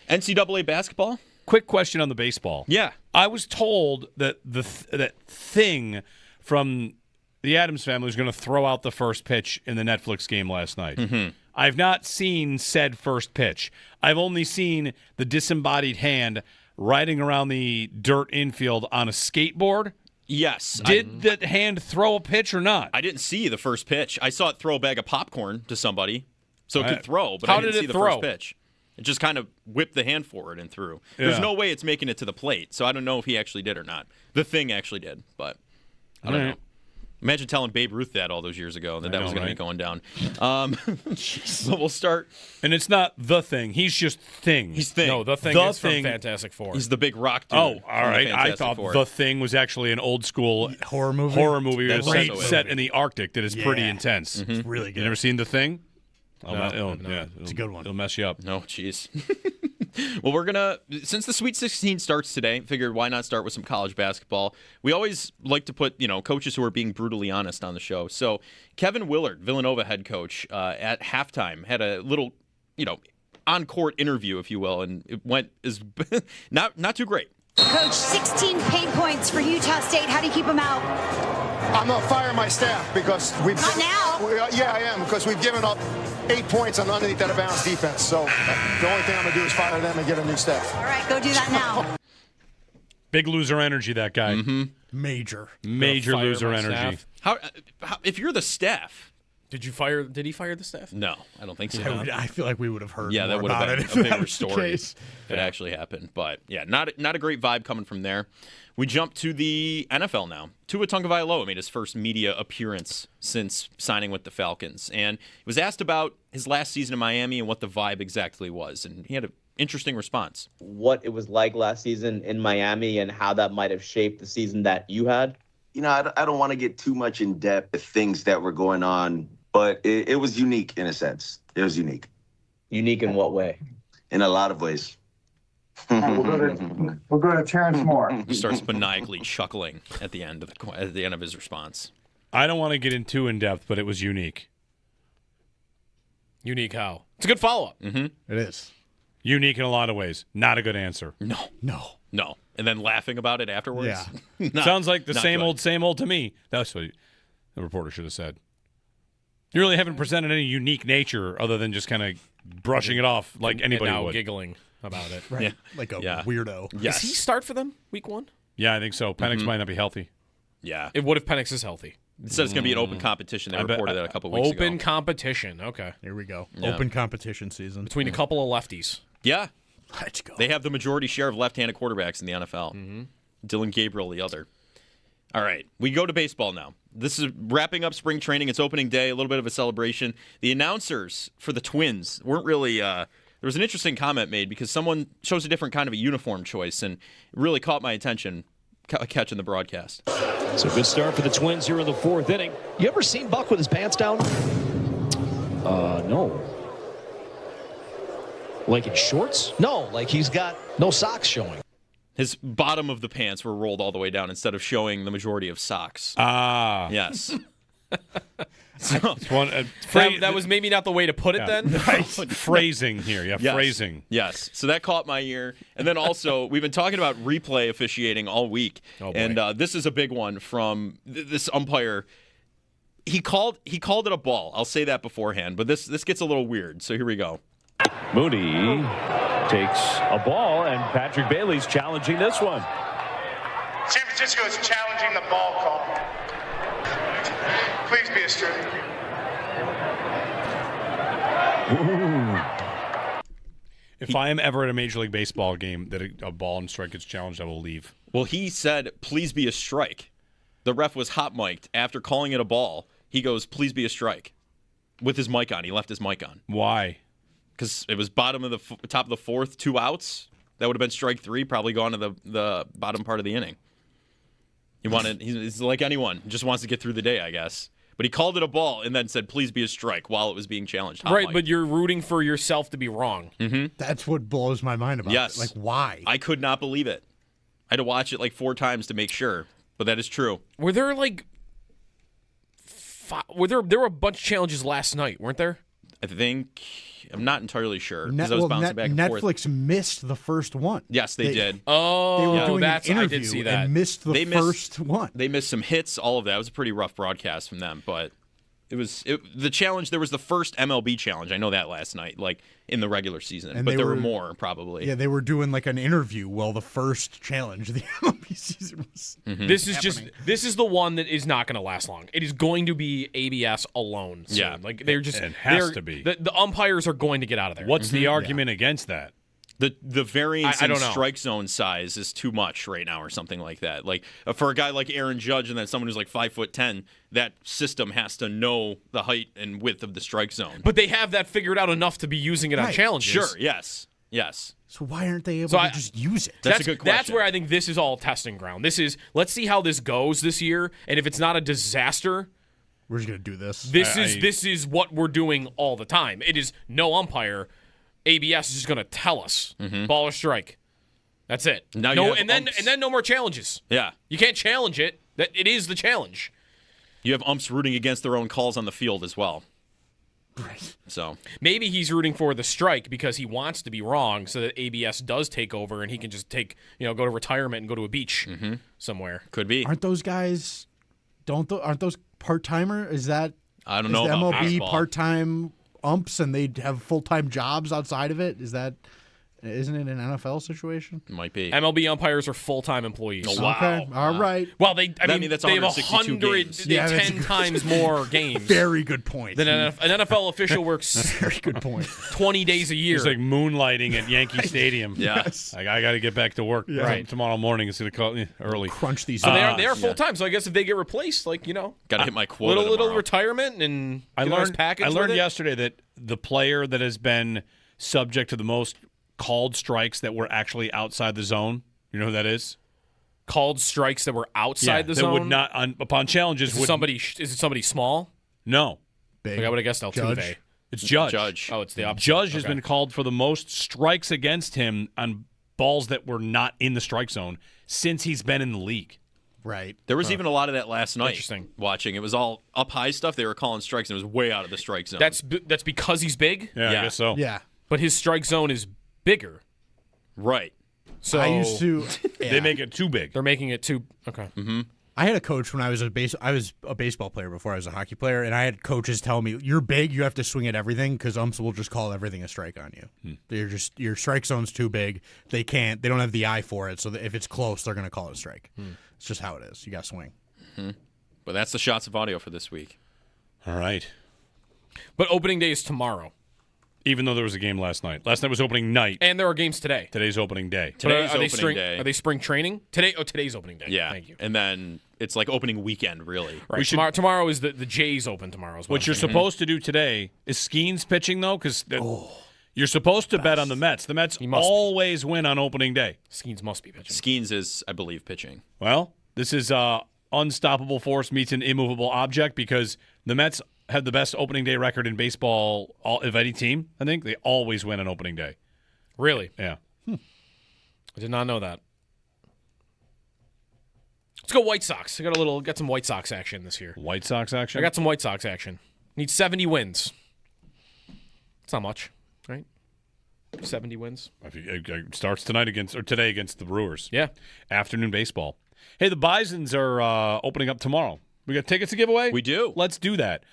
NCAA basketball. Quick question on the baseball. Yeah. I was told that that thing from the Addams Family was going to throw out the first pitch in the Netflix game last night. Mm-hmm. I've not seen said first pitch. I've only seen the disembodied hand riding around the dirt infield on a skateboard. Yes. Did the hand throw a pitch or not? I didn't see the first pitch. I saw it throw a bag of popcorn to somebody, so it could throw, but I didn't see the first pitch. It just kind of whipped the hand forward and threw. Yeah. There's no way it's making it to the plate, so I don't know if he actually did or not. The thing actually did, but I don't know. Imagine telling Babe Ruth that all those years ago, that was going to be going down. So we'll start. And it's not the thing. He's just Thing. He's Thing. No, the Thing is from Fantastic Four. He's the big rock dude. Oh, all right. I thought The Thing was actually an old school horror movie set in the Arctic that is pretty intense. Mm-hmm. It's really good. You never seen The Thing? No, it's a good one. It'll mess you up. No, jeez. Well, we're going to, since the Sweet 16 starts today, figured why not start with some college basketball. We always like to put, coaches who are being brutally honest on the show. So Kevin Willard, Villanova head coach, at halftime had a little, on-court interview, if you will, and it went not too great. Coach, 16 paint points for Utah State. How do you keep them out? I'm going to fire my staff because we've... Not now. Yeah, I am, because we've given up 8 points on underneath that bounds defense. So the only thing I'm going to do is fire them and get a new staff. All right, go do that now. Big loser energy, that guy. Mm-hmm. Major loser energy. How, if you're the staff... Did he fire the staff? No, I don't think so. I feel like we would have heard that more would about have it been if a that bigger was the story case. if it actually happened. But, yeah, not a great vibe coming from there. We jump to the NFL now. Tua Tagovailoa made his first media appearance since signing with the Falcons. And he was asked about his last season in Miami and what the vibe exactly was. And he had an interesting response. What it was like last season in Miami and how that might have shaped the season that you had? I don't want to get too much in depth with things that were going on, but it was unique in a sense. It was unique. Unique in what way? In a lot of ways. We'll go to Terrence Moore. He starts maniacally chuckling at the end of his response. I don't want to get in too in depth, but it was unique. Unique how? It's a good follow-up. Mm-hmm. It is. Unique in a lot of ways. Not a good answer. No. And then laughing about it afterwards? Yeah. Sounds like the same good. old to me. That's what the reporter should have said. You really haven't presented any unique nature other than just kind of brushing it off like anybody and now would. giggling about it. Right. Yeah. Like a weirdo. Yes. Does he start for them week 1? Yeah, I think so. Penix might not be healthy. Yeah. What if Penix is healthy? It says it's going to be an open competition. They reported that a couple weeks ago. Open competition. Okay. Here we go. Yeah. Open competition season. Between a couple of lefties. Yeah. Let's go. They have the majority share of left-handed quarterbacks in the NFL. Mm-hmm. Dylan Gabriel, the other. All right, we go to baseball now. This is wrapping up spring training. It's opening day, a little bit of a celebration. The announcers for the Twins weren't really there was an interesting comment made because someone chose a different kind of a uniform choice, and it really caught my attention catching the broadcast. So good start for the Twins here in the 4th inning. You ever seen Buck with his pants down? No. Like in shorts? No, like he's got no socks showing. His bottom of the pants were rolled all the way down instead of showing the majority of socks. Ah. Yes. That was maybe not the way to put it then. Phrasing here. Yeah, yes. Phrasing. Yes. So that caught my ear. And then also, we've been talking about replay officiating all week. Oh, boy. And this is a big one from this umpire. He called it a ball. I'll say that beforehand. But this gets a little weird. So here we go. Mooney takes a ball, and Patrick Bailey's challenging this one. San Francisco is challenging the ball call. Please be a strike. If I am ever at a Major League Baseball game that a ball and strike gets challenged, I will leave. Well, he said, please be a strike. The ref was hot mic'd. After calling it a ball, he goes, please be a strike. With his mic on. He left his mic on. Why? Because it was bottom of the top of the fourth, 2 outs. That would have been strike 3, probably gone to the bottom part of the inning. He's like anyone. Just wants to get through the day, I guess. But he called it a ball and then said, please be a strike while it was being challenged. Right, but you're rooting for yourself to be wrong. Mm-hmm. That's what blows my mind about it. Like, why? I could not believe it. I had to watch it like 4 times to make sure, but that is true. Were there like there were a bunch of challenges last night, weren't there? I think I'm not entirely sure because I was bouncing back and forth. Netflix missed the first one. Yes, they did. Oh, they were doing an I interview did see that. and missed the first one. They missed some hits, all of that. It was a pretty rough broadcast from them, but the challenge. There was the first MLB challenge. I know that last night, like in the regular season, but there were more probably. Yeah, they were doing like an interview while the first challenge of the MLB season was. Mm-hmm. This is the one that is not going to last long. It is going to be ABS alone. Soon. Yeah, like it has to be. The umpires are going to get out of there. What's the argument against that? The variance I in don't know. strike zone size is too much right now, or something like that. Like for a guy like Aaron Judge, and then someone who's like 5'10", that system has to know the height and width of the strike zone. But they have that figured out enough to be using it on challenges. Sure. Yes. So why aren't they able to just use it? That's a good question. That's where I think this is all testing ground. Let's see how this goes this year, and if it's not a disaster, we're just gonna do this. This is what we're doing all the time. It is no umpire. ABS is just going to tell us ball or strike. That's it. Now and then no more challenges. Yeah, you can't challenge it. That it is the challenge. You have umps rooting against their own calls on the field as well. Right. So maybe he's rooting for the strike because he wants to be wrong, so that ABS does take over and he can just go to retirement and go to a beach somewhere. Could be. Aren't those guys? Aren't those part timer? Is that? I don't know the about MLB baseball. part time umps and they have full-time jobs outside of it? Isn't it an NFL situation? It might be. MLB umpires are full-time employees. Oh, wow. Okay. All right. Well, that's they have 162 games. They have 10 times more games. Very good point. Than an NFL official works. Very good point. 20 days a year. It's like moonlighting at Yankee Stadium. Yes. Like, I got to get back to work tomorrow morning. It's going to call early. Crunch these. So they are full-time. So I guess if they get replaced, got to hit my quota little tomorrow. retirement and I learned with it. yesterday that the player that has been subject to the most called strikes that were actually outside the zone, you know who that is? Called strikes that were outside the that zone? would not upon challenges. Is it somebody small? No. Big. Like I would have guessed Altuve. It's Judge. Oh, it's the opposite. Judge has been called for the most strikes against him on balls that were not in the strike zone since he's been in the league. Right. There was even a lot of that last night. Interesting. Watching, it was all up high stuff. They were calling strikes, and it was way out of the strike zone. That's because he's big. Yeah, I guess so. Yeah. But his strike zone is bigger. Right. So I used to. They make it too big. They're making it too. Okay. Mm-hmm. I had a coach when I was a baseball player before I was a hockey player, and I had coaches tell me, "You're big. You have to swing at everything because umps will just call everything a strike on you. Your strike zone's too big. They don't have the eye for it. So that if it's close, they're going to call it a strike. It's just how it is. You got to swing." But that's the shots of audio for this week. All right. But opening day is tomorrow. Even though there was a game last night. Last night was opening night. And there are games today. Today's opening day. Today's opening day. Are they spring training? Today's opening day. Yeah. Thank you. And then it's like opening weekend, really. Right. Tomorrow is the Jays open tomorrow. What you're supposed to do today is Skeens pitching, though, because you're supposed to bet on the Mets. The Mets always win on opening day. Skeens must be pitching. Skeens is, I believe, pitching. Well, this is unstoppable force meets an immovable object because the Mets have the best opening day record in baseball of any team, I think. They always win on opening day. Really? Yeah. I did not know that. Let's go White Sox. I got some White Sox action this year. White Sox action? I got some White Sox action. Need 70 wins. It's not much, right? 70 wins. It starts today against the Brewers. Yeah. Afternoon baseball. Hey, the Bisons are opening up tomorrow. We got tickets to give away? We do. Let's do that.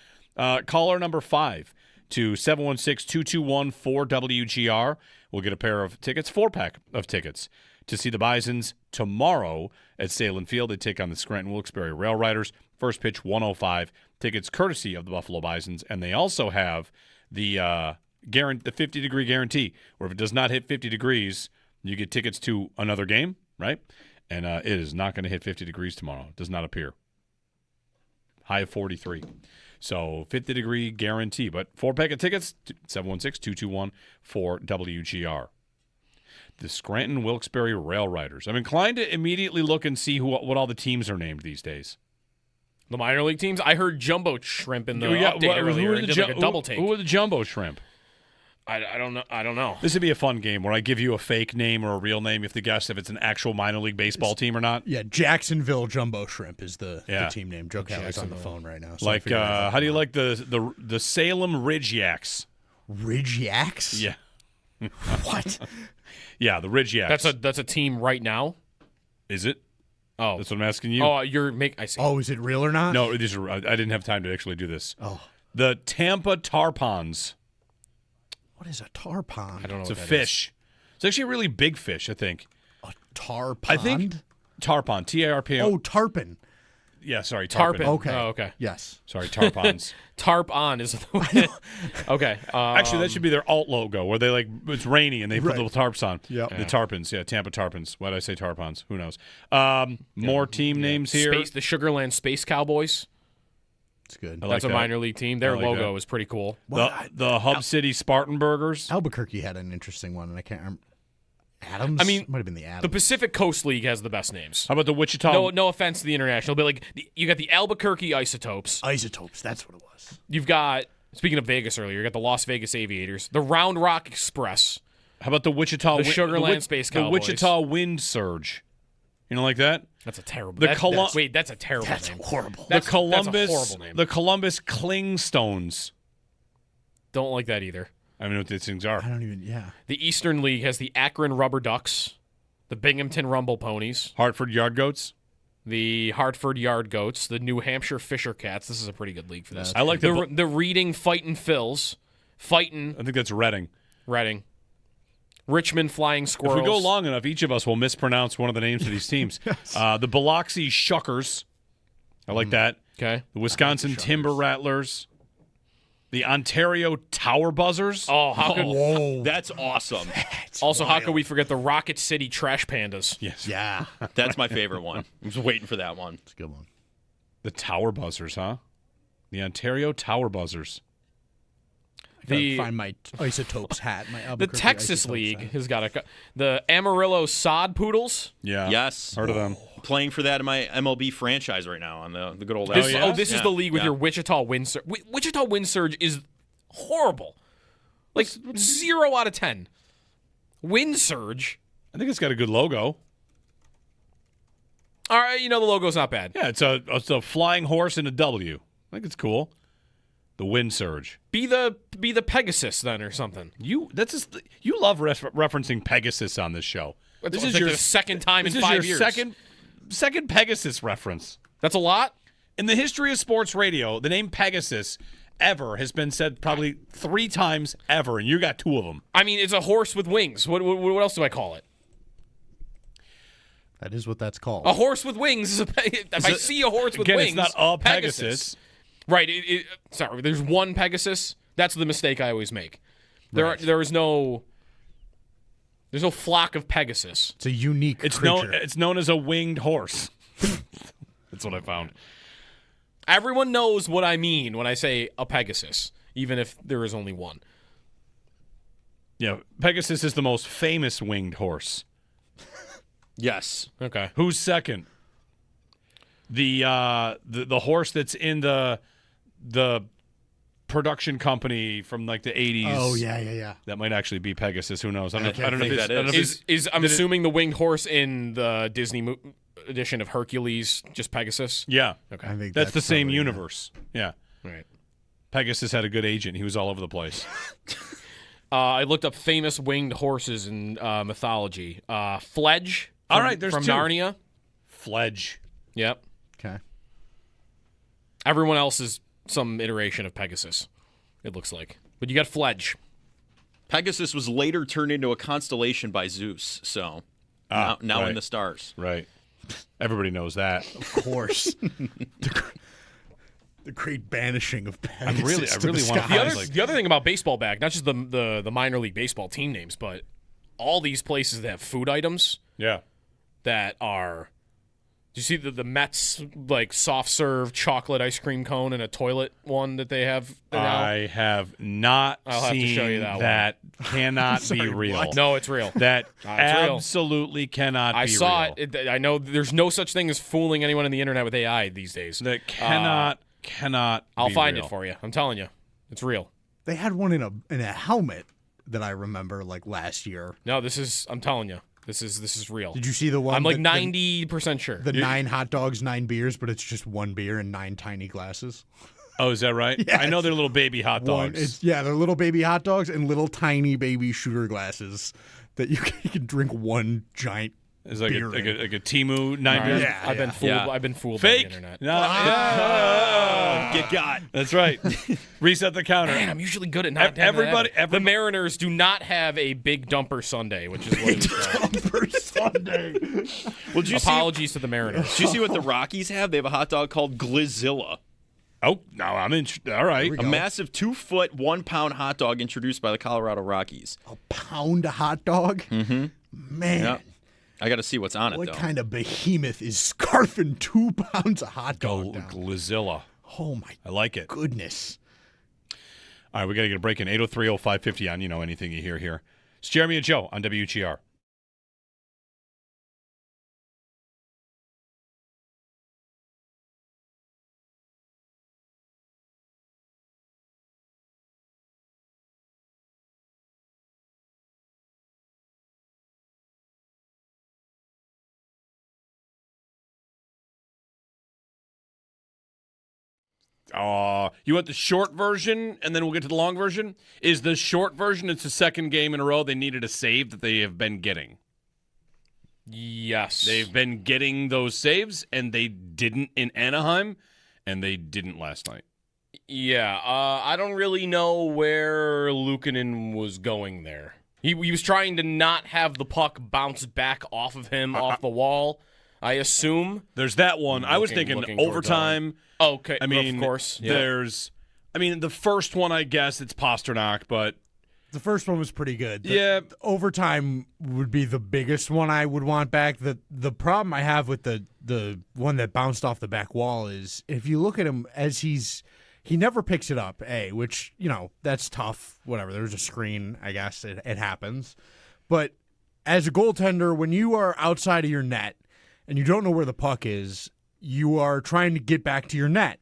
Caller number 5 to 716-221-4WGR. We'll get a pair of tickets, 4-pack of tickets to see the Bisons tomorrow at Salem Field. They take on the Scranton Wilkes-Barre Rail Riders. First pitch, 1:05. Tickets courtesy of the Buffalo Bisons. And they also have the 50-degree guarantee, where if it does not hit 50 degrees, you get tickets to another game, right? And it is not going to hit 50 degrees tomorrow. It does not appear. High of 43. So 50-degree guarantee. But 4-pack of tickets, 716-221-4WGR. The Scranton Wilkes-Barre Rail Riders. I'm inclined to immediately look and see what all the teams are named these days. The minor league teams? I heard Jumbo Shrimp in the update earlier. It did like a double take. Who are the Jumbo Shrimp? I don't know. This would be a fun game where I give you a fake name or a real name. You have to guess if it's an actual minor league baseball team or not. Yeah, Jacksonville Jumbo Shrimp is the team name. Joe Callie's on the phone right now. So like, how do you like the Salem Ridge Yaks? Ridge Yaks? Yeah. What? Yeah, the Ridge Yaks. That's a team right now? Is it? Oh. That's what I'm asking you. Oh, I see. Oh, is it real or not? No, I didn't have time to actually do this. Oh. The Tampa Tarpons. What is a tarpon? I don't know. It's a fish. It's actually a really big fish, I think. A tarpon? I think tarpon. T-A-R-P-O. Oh, tarpon. Yeah, sorry, tarpon. Okay. Oh, okay. Yes. Sorry, tarpons. Tarp on is the okay. Actually, that should be their alt logo, where they it's rainy and they put little tarps on. Yep. The tarpons. Yeah, Tampa Tarpons. Why did I say tarpons? Who knows? More team names here. The Sugarland Space Cowboys. It's good. That's a minor league team. Their logo is pretty cool. The Hub City Spartan Burgers. Albuquerque had an interesting one, and I can't remember. Adams? I mean, might have been the Adams. The Pacific Coast League has the best names. How about the Wichita? No offense to the international, but you got the Albuquerque Isotopes. Isotopes, that's what it was. You've got, speaking of Vegas earlier, you got the Las Vegas Aviators, the Round Rock Express. How about the Wichita? The Sugarland Space Cowboys. The Wichita Wind Surge. You know, like that. That's a terrible. That's a terrible that's name. Horrible. That's a horrible name. The Columbus Clingstones. Don't like that either. I don't know what these things are. I don't even. Yeah. The Eastern League has the Akron Rubber Ducks, the Binghamton Rumble Ponies, Hartford Yard Goats, the Hartford Yard Goats, the New Hampshire Fisher Cats. This is a pretty good league for this. I like the Reading Fightin' Phils, Fightin'. I think that's Reading. Richmond Flying Squirrels. If we go long enough, each of us will mispronounce one of the names of these teams. Yes. The Biloxi Shuckers. I like that. Okay. The Wisconsin Timber Rattlers. The Ontario Tower Buzzers. Oh, how could Whoa. That's awesome. Also, how could we forget the Rocket City Trash Pandas? Yes. Yeah. That's my favorite one. I'm just waiting for that one. It's a good one. The Tower Buzzers, huh? The Ontario Tower Buzzers. I gotta find my Isotopes hat. My The Albuquerque Texas Isotopes League hat. has got the Amarillo Sod Poodles. Yeah. Yes. Heard of them. Playing for that in my MLB franchise right now on the good old. This is the league with your Wichita Wind Surge. Wichita Wind Surge is horrible. Like 0 out of 10. Wind Surge. I think it's got a good logo. All right, the logo's not bad. Yeah, it's a flying horse and a W. I think it's cool. The Wind Surge. Be the Pegasus then or something. You love referencing Pegasus on this show. This is your second time in 5 years. Second Pegasus reference. That's a lot. In the history of sports radio, the name Pegasus ever has been said probably 3 times ever, and you got 2 of them. I mean, it's a horse with wings. What else do I call it? That is what that's called. A horse with wings. If I see a horse with wings, it's not a Pegasus. Right. Sorry, there's one Pegasus. That's the mistake I always make. There's no flock of Pegasus. It's a unique creature. It's known as a winged horse. That's what I found. Everyone knows what I mean when I say a Pegasus, even if there is only one. Yeah, Pegasus is the most famous winged horse. Yes. Okay. Who's second? The horse that's in the production company from like the 80s. Oh yeah. That might actually be Pegasus. Who knows? I don't know think if that it's, I'm assuming the winged horse in the Disney edition of Hercules just Pegasus. Yeah. Okay. I think that's the same probably, universe. Yeah. Right. Pegasus had a good agent. He was all over the place. I looked up famous winged horses in mythology. Fledge. All right, there's from 2. Narnia. Fledge. Yep. Okay. Everyone else is some iteration of Pegasus, it looks like. But you got Fledge. Pegasus was later turned into a constellation by Zeus, so. now right. in the stars. Right. Everybody knows that. Of course. The great banishing of I really want to The other thing about baseball back, not just the minor league baseball team names, but all these places that have food items. Yeah. That are. Do you see the Mets like soft serve chocolate ice cream cone and a toilet one that they have? I have not I'll have seen to show you that. Cannot be real. What? No, it's real. That It's absolutely cannot I be saw real. it. I know there's no such thing as fooling anyone on the internet with AI these days. That cannot I'll be find real. it for you. I'm telling you, it's real. They had one in a helmet that I remember like last year. No, I'm telling you, this is real. Did you see the one? I'm like 90% sure. The 9 hot dogs, 9 beers, but it's just 1 beer in 9 tiny glasses. Oh, is that right? Yes. I know they're little baby hot dogs. They're little baby hot dogs and little tiny baby shooter glasses that you can drink one giant. It's like beer like in. a Timu 9 beer. Yeah, I've been fooled. Yeah. I've been fooled Fake. by the internet. No, get got. That's right. Reset the counter. Man, I'm usually good at not. Everybody. The Mariners do not have a big dumper Sunday, which is what it is. Dumper Sunday. Well, did you Apologies to the Mariners. Do you see what the Rockies have? They have a hot dog called Glizzilla. Oh, no, I'm in. All right. A massive 2-foot, 1-pound hot dog introduced by the Colorado Rockies. A pound of hot dog? Mm-hmm. Man. Yep. I got to see what's on it, What though. kind of behemoth is scarfing 2 pounds of hot dog down? Glizilla. Oh, my I like it. goodness. All right, we got to get a break in 803-0550 on, anything you hear here. It's Jeremy and Joe on WGR. You want the short version, and then we'll get to the long version? Is the short version, it's the second game in a row they needed a save that they have been getting. Yes. They've been getting those saves, and they didn't in Anaheim, and they didn't last night. Yeah, I don't really know where Luukkonen was going there. He was trying to not have the puck bounce back off of him, off the wall, I assume. There's that one. I was thinking overtime. Okay, I mean, of course. Yeah. The first one, I guess, it's Pasternak, but The first one was pretty good. Yeah. Overtime would be the biggest one I would want back. The problem I have with the one that bounced off the back wall is if you look at him as he never picks it up, which, that's tough. Whatever. There's a screen, I guess. It happens. But as a goaltender, when you are outside of your net and you don't know where the puck is, you are trying to get back to your net.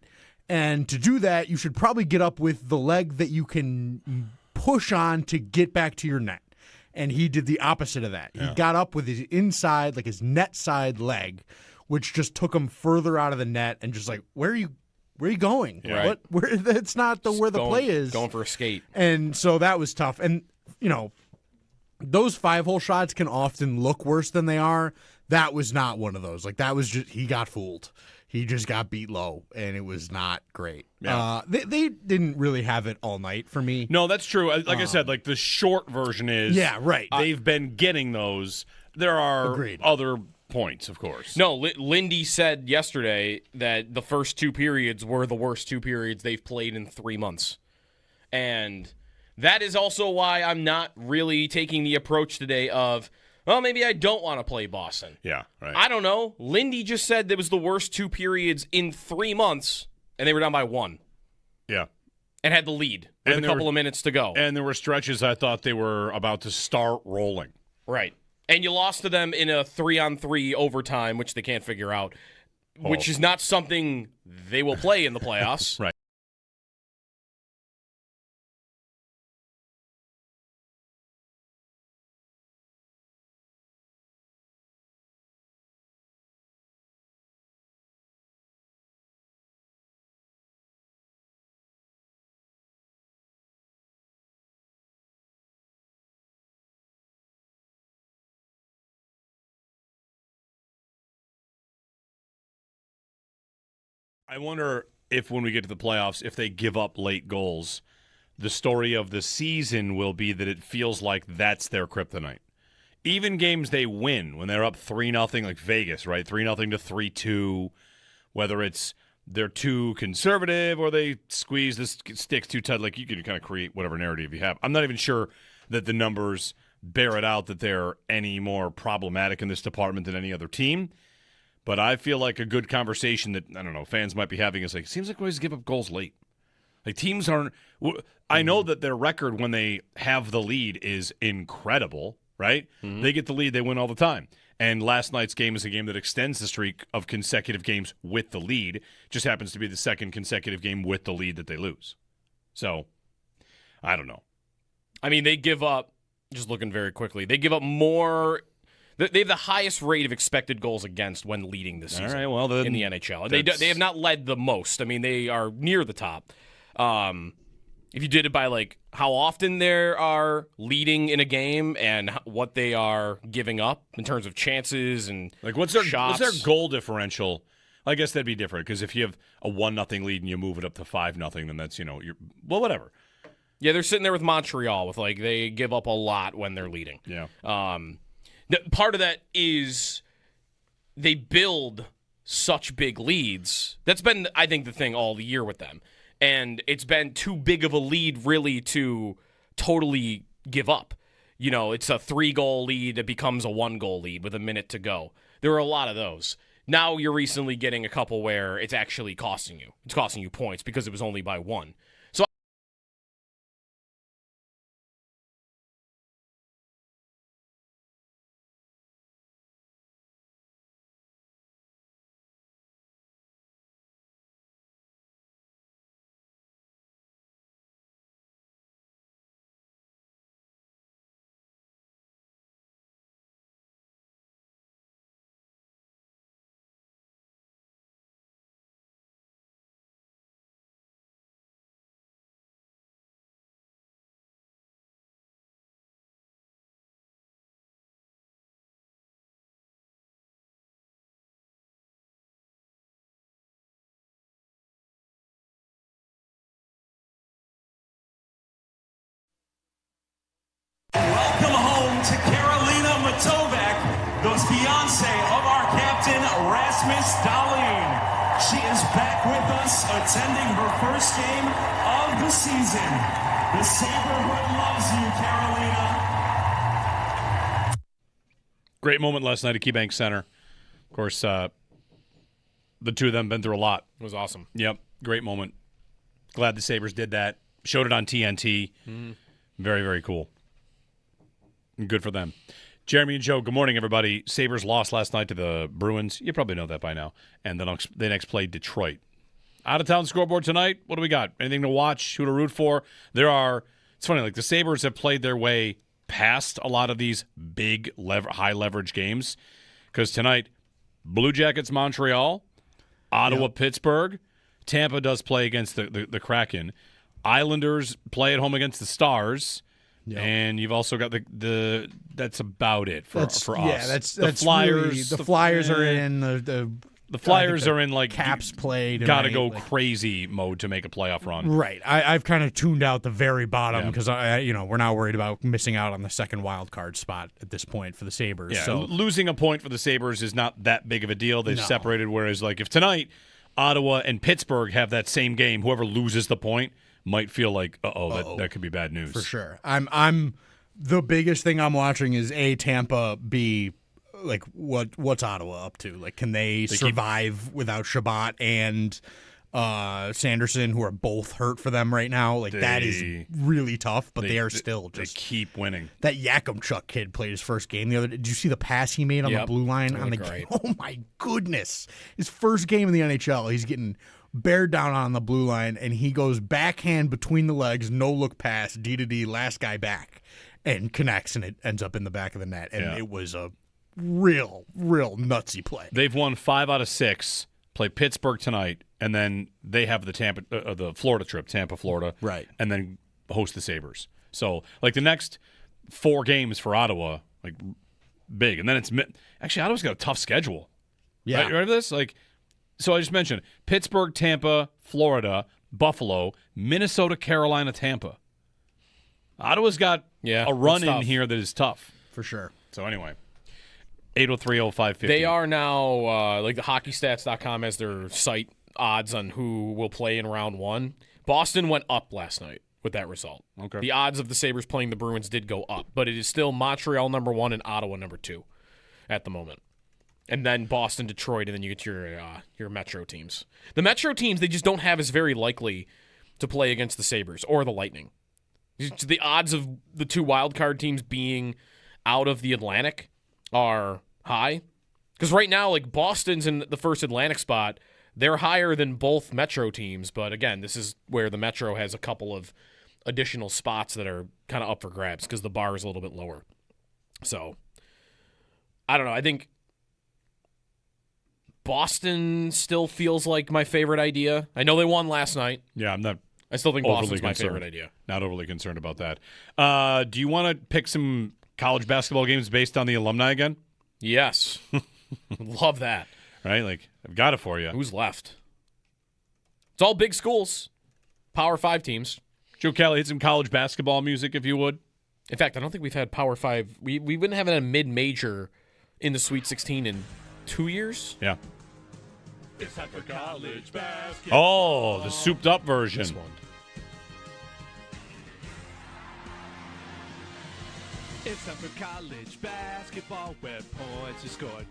And to do that, you should probably get up with the leg that you can push on to get back to your net. And he did the opposite of that. Yeah. He got up with his inside, like his net side leg, which just took him further out of the net and just like, where are you going? Yeah. Right. That's not where the play is. Going for a skate. And so that was tough. And, those 5-hole shots can often look worse than they are. That was not one of those. Like, that was just, he got fooled. He just got beat low, and it was not great. Yeah. They didn't really have it all night for me. No, that's true. Like I said, like the short version is. Yeah, right. They've been getting those. There are other points, of course. No, Lindy said yesterday that the first two periods were the worst two periods they've played in 3 months. And that is also why I'm not really taking the approach today of, well, maybe I don't want to play Boston. Yeah, right. I don't know. Lindy just said that was the worst two periods in 3 months, and they were down by 1. Yeah. And had the lead with a couple of minutes to go. And there were stretches I thought they were about to start rolling. Right. And you lost to them in a 3-on-3 overtime, which they can't figure out, which is not something they will play in the playoffs. Right. I wonder if when we get to the playoffs, if they give up late goals, the story of the season will be that it feels like that's their kryptonite. even games they win when they're up 3-0, like Vegas, right? 3-0 to 3-2, whether it's they're too conservative or they squeeze the sticks too tight. Like, you can kind of create whatever narrative you have. I'm not even sure that the numbers bear it out that they're any more problematic in this department than any other team. But I feel like a good conversation that, I don't know, fans might be having is like, it seems like we always give up goals late. Like, teams aren't – I know that their record when they have the lead is incredible, right? Mm-hmm. They get the lead, they win all the time. And last night's game is a game that extends the streak of consecutive games with the lead. Just happens to be the second consecutive game with the lead that they lose. So, I don't know. I mean, they give up, just looking very quickly, they give up more – they have the highest rate of expected goals against when leading this season in the NHL. They have not led the most. I mean, they are near the top. If you did it by, like, how often they are leading in a game and what they are giving up in terms of chances and like what's their goal differential? I guess that'd be different because if you have a 1-0 lead and you move it up to 5-0, then that's, whatever. Yeah, they're sitting there with Montreal with, like, they give up a lot when they're leading. Yeah. Part of that is they build such big leads. That's been, I think, the thing all year with them. And it's been too big of a lead, really, to totally give up. It's a 3-goal lead that becomes a 1-goal lead with a minute to go. There are a lot of those. Now you're recently getting a couple where it's actually costing you. It's costing you points because it was only by 1. So welcome home to Carolina Matovak, the fiance of our captain, Rasmus Dahlin. She is back with us, attending her first game of the season. The Saberhood loves you, Carolina. Great moment last night at KeyBank Center. Of course, the two of them been through a lot. It was awesome. Yep, great moment. Glad the Sabres did that. Showed it on TNT. Mm-hmm. Very, very cool. Good for them. Jeremy and Joe, good morning, everybody. Sabres lost last night to the Bruins. You probably know that by now. And then they next played Detroit. Out-of-town scoreboard tonight. What do we got? Anything to watch? Who to root for? It's funny, like the Sabres have played their way past a lot of these big, high-leverage games. Because tonight, Blue Jackets, Montreal, Ottawa, Pittsburgh. Tampa does play against the Kraken. Islanders play at home against the Stars. Yep. And you've also got the that's about it for us. Yeah, that's the Flyers. Really, the Flyers are in the Flyers are in like Caps played. Got to go crazy mode to make a playoff run. Right. I've kind of tuned out the very bottom because we're not worried about missing out on the second wild card spot at this point for the Sabres. Yeah, so losing a point for the Sabres is not that big of a deal. They've separated. Whereas like if tonight Ottawa and Pittsburgh have that same game, whoever loses the point might feel like, that could be bad news. For sure. I'm the biggest thing I'm watching is Tampa, B, like what's Ottawa up to? Like, can they survive without Shabbat and Sanderson, who are both hurt for them right now? Like, that is really tough, but they are still just. They keep winning. That Yakimchuk kid played his first game the other day. Did you see the pass he made on the blue line on the game? Oh my goodness! His first game in the NHL, he's getting bared down on the blue line, and he goes backhand between the legs, no look pass, D to D, last guy back, and connects, and it ends up in the back of the net. And it was a real nutsy play. They've won 5 out of 6. Play Pittsburgh tonight, and then they have the Florida trip, Tampa, Florida, right, and then host the Sabres. So like the next 4 games for Ottawa, like big, and then it's actually Ottawa's got a tough schedule. Yeah, right for this like. So I just mentioned Pittsburgh, Tampa, Florida, Buffalo, Minnesota, Carolina, Tampa. Ottawa's got a run in here that is tough. For sure. So anyway, 803-0550. They are now, like the hockeystats.com has their site odds on who will play in round one. Boston went up last night with that result. Okay. The odds of the Sabres playing the Bruins did go up, but it is still Montreal number 1 and Ottawa number 2 at the moment. And then Boston, Detroit, and then you get your Metro teams. The Metro teams, they just don't have as very likely to play against the Sabres or the Lightning. The odds of the 2 wildcard teams being out of the Atlantic are high. Because right now, like Boston's in the first Atlantic spot, they're higher than both Metro teams. But again, this is where the Metro has a couple of additional spots that are kind of up for grabs because the bar is a little bit lower. So, I don't know. I think Boston still feels like my favorite idea. I know they won last night. Yeah, I still think Boston's my favorite idea. Not overly concerned about that. Do you want to pick some college basketball games based on the alumni again? Yes. Love that. Right? Like, I've got it for you. Who's left? It's all big schools. Power 5 teams. Joe Kelly, hit some college basketball music if you would. In fact, I don't think we've had Power 5. We've been having a mid-major in the Sweet 16 in 2 years. Yeah. It's time for college basketball. Oh, the souped-up version. This one. It's time for college basketball where points are scored.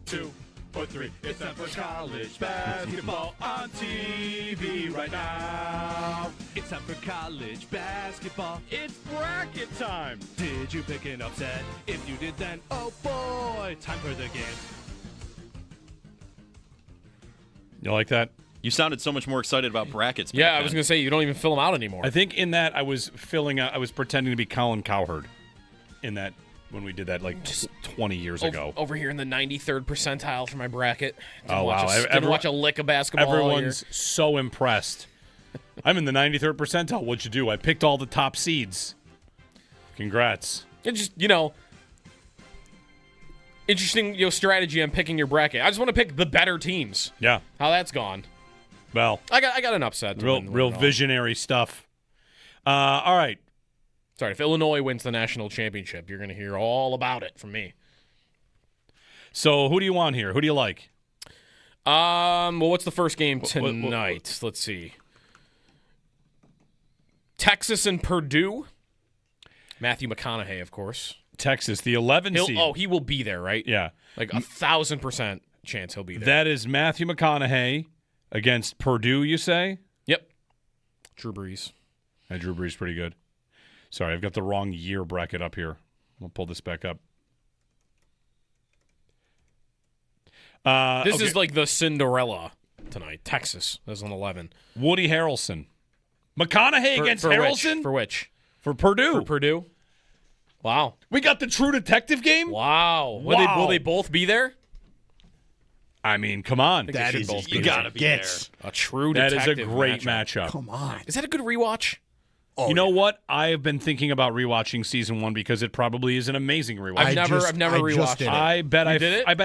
2 or 3. It's time for college basketball on TV right now. It's time for college basketball. It's bracket time. Did you pick an upset? If you did, then oh boy, time for the game. You like that? You sounded so much more excited about brackets. Yeah, back I was then. going to say, you don't even fill them out anymore. I think in that I was pretending to be Colin Cowherd in that when we did that like just 20 years ago. Over here in the 93rd percentile for my bracket. Oh, wow. Didn't watch a lick of basketball Everyone's all year. so impressed. I'm in the 93rd percentile. What'd you do? I picked all the top seeds. Congrats. It's just, interesting strategy on picking your bracket. I just want to pick the better teams. Yeah. How that's gone. Well, I got an upset. Real visionary stuff. All right. Sorry, if Illinois wins the national championship, you're going to hear all about it from me. So who do you want here? Who do you like? Well, what's the first game tonight? Let's see. Texas and Purdue. Matthew McConaughey, of course. Texas, the 11 seed. Oh, he will be there, right? Yeah. Like 1,000% chance he'll be there. That is Matthew McConaughey against Purdue, you say? Yep. Drew Brees. Yeah, Drew Brees pretty good. Sorry, I've got the wrong year bracket up here. We'll pull this back up. This is like the Cinderella tonight. Texas is on 11. Woody Harrelson. McConaughey against Harrelson? For which? For Purdue. For Purdue. Wow. We got the True Detective game? Wow. Will they both be there? I mean, come on. That is you gotta be there. A True Detective. That is a great matchup. Come on. Is that a good rewatch? You know what? I have been thinking about rewatching season 1 because it probably is an amazing rewatch. I've never rewatched it. I bet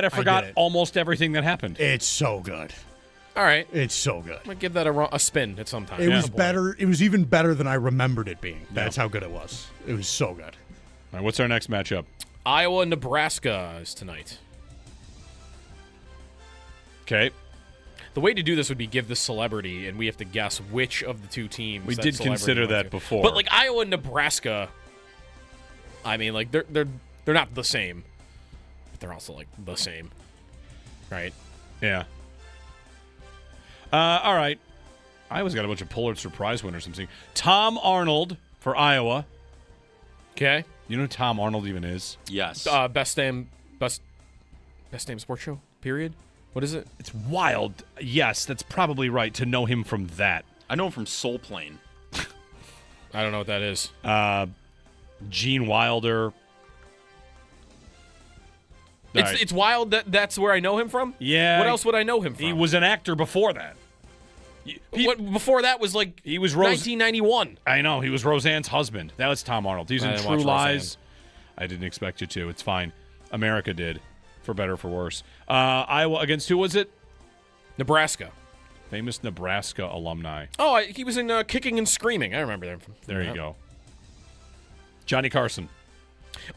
I forgot almost everything that happened. It's so good. All right. It's so good. I'm going to give that a spin at some time. It was better. It was even better than I remembered it being. That's how good it was. It was so good. All right, what's our next matchup? Iowa and Nebraska is tonight. Okay. The way to do this would be give the celebrity, and we have to guess which of the two teams. We did consider that before. But like Iowa and Nebraska, I mean, like they're not the same, but they're also like the same, right? Yeah. All right. Iowa's got a bunch of Pulitzer Prize winners. I'm seeing Tom Arnold for Iowa. Okay. You know who Tom Arnold even is? Yes. Best damn sports show. Period. What is it? It's wild. Yes, that's probably right to know him from that. I know him from Soul Plane. I don't know what that is. Gene Wilder. It's wild that's where I know him from? Yeah. What else would I know him from? He was an actor before that. Before that was like he was 1991. I know. He was Roseanne's husband. That was Tom Arnold. He's in True Lies. I didn't expect you to. It's fine. America did. For better or for worse. Iowa against who was it? Nebraska. Famous Nebraska alumni. Oh, he was in Kicking and Screaming. I remember him. There you go. Johnny Carson.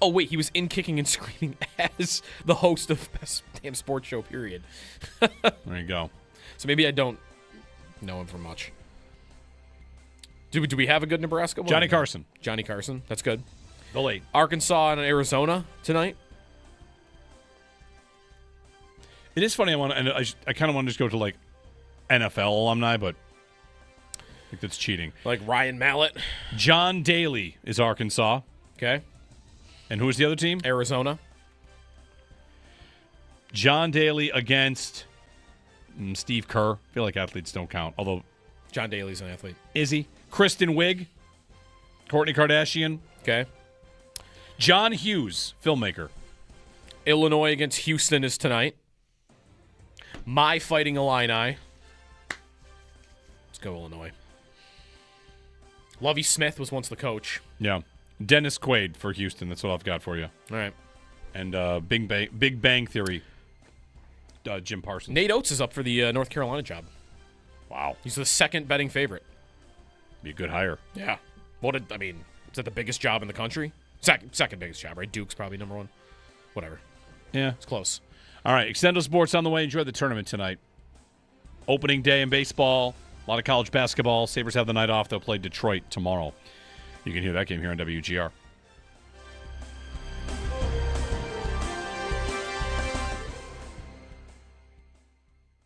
Oh, wait, he was in Kicking and Screaming as the host of Best Damn Sports Show, period. There you go. So maybe I don't know him for much. Do we have a good Nebraska one? Johnny Carson. Johnny Carson. That's good. The late. Arkansas and Arizona tonight. It is funny. I kind of want to just go to like NFL alumni, but I think that's cheating. Like Ryan Mallett. John Daly is Arkansas. Okay. And who is the other team? Arizona. John Daly against Steve Kerr. I feel like athletes don't count, although John Daly's an athlete. Is he? Kristen Wiig. Kourtney Kardashian. Okay. John Hughes, filmmaker. Illinois against Houston is tonight. My Fighting Illini. Let's go Illinois. Lovie Smith was once the coach. Yeah. Dennis Quaid for Houston. That's what I've got for you. All right. And Big Bang Theory. Jim Parsons. Nate Oates is up for the North Carolina job. Wow. He's the second betting favorite. Be a good hire. Yeah. Is that the biggest job in the country? Second biggest job, right? Duke's probably number one. Whatever. Yeah. It's close. All right. Extendo Sports on the way. Enjoy the tournament tonight. Opening day in baseball. A lot of college basketball. Sabres have the night off. They'll play Detroit tomorrow. You can hear that game here on WGR.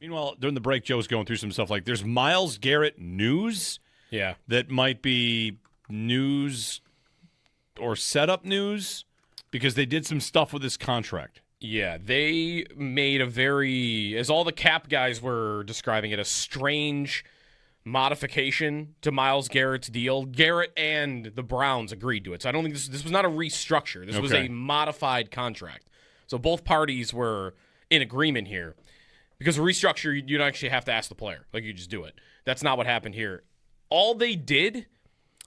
Meanwhile, during the break, Joe's going through some stuff like there's Myles Garrett news. Yeah. That might be news or setup news because they did some stuff with his contract. Yeah, they made as all the cap guys were describing it, a strange modification to Myles Garrett's deal. Garrett and the Browns agreed to it. So I don't think this was not a restructure. This was a modified contract. So both parties were in agreement here. Because a restructure, you don't actually have to ask the player. Like, you just do it. That's not what happened here. All they did,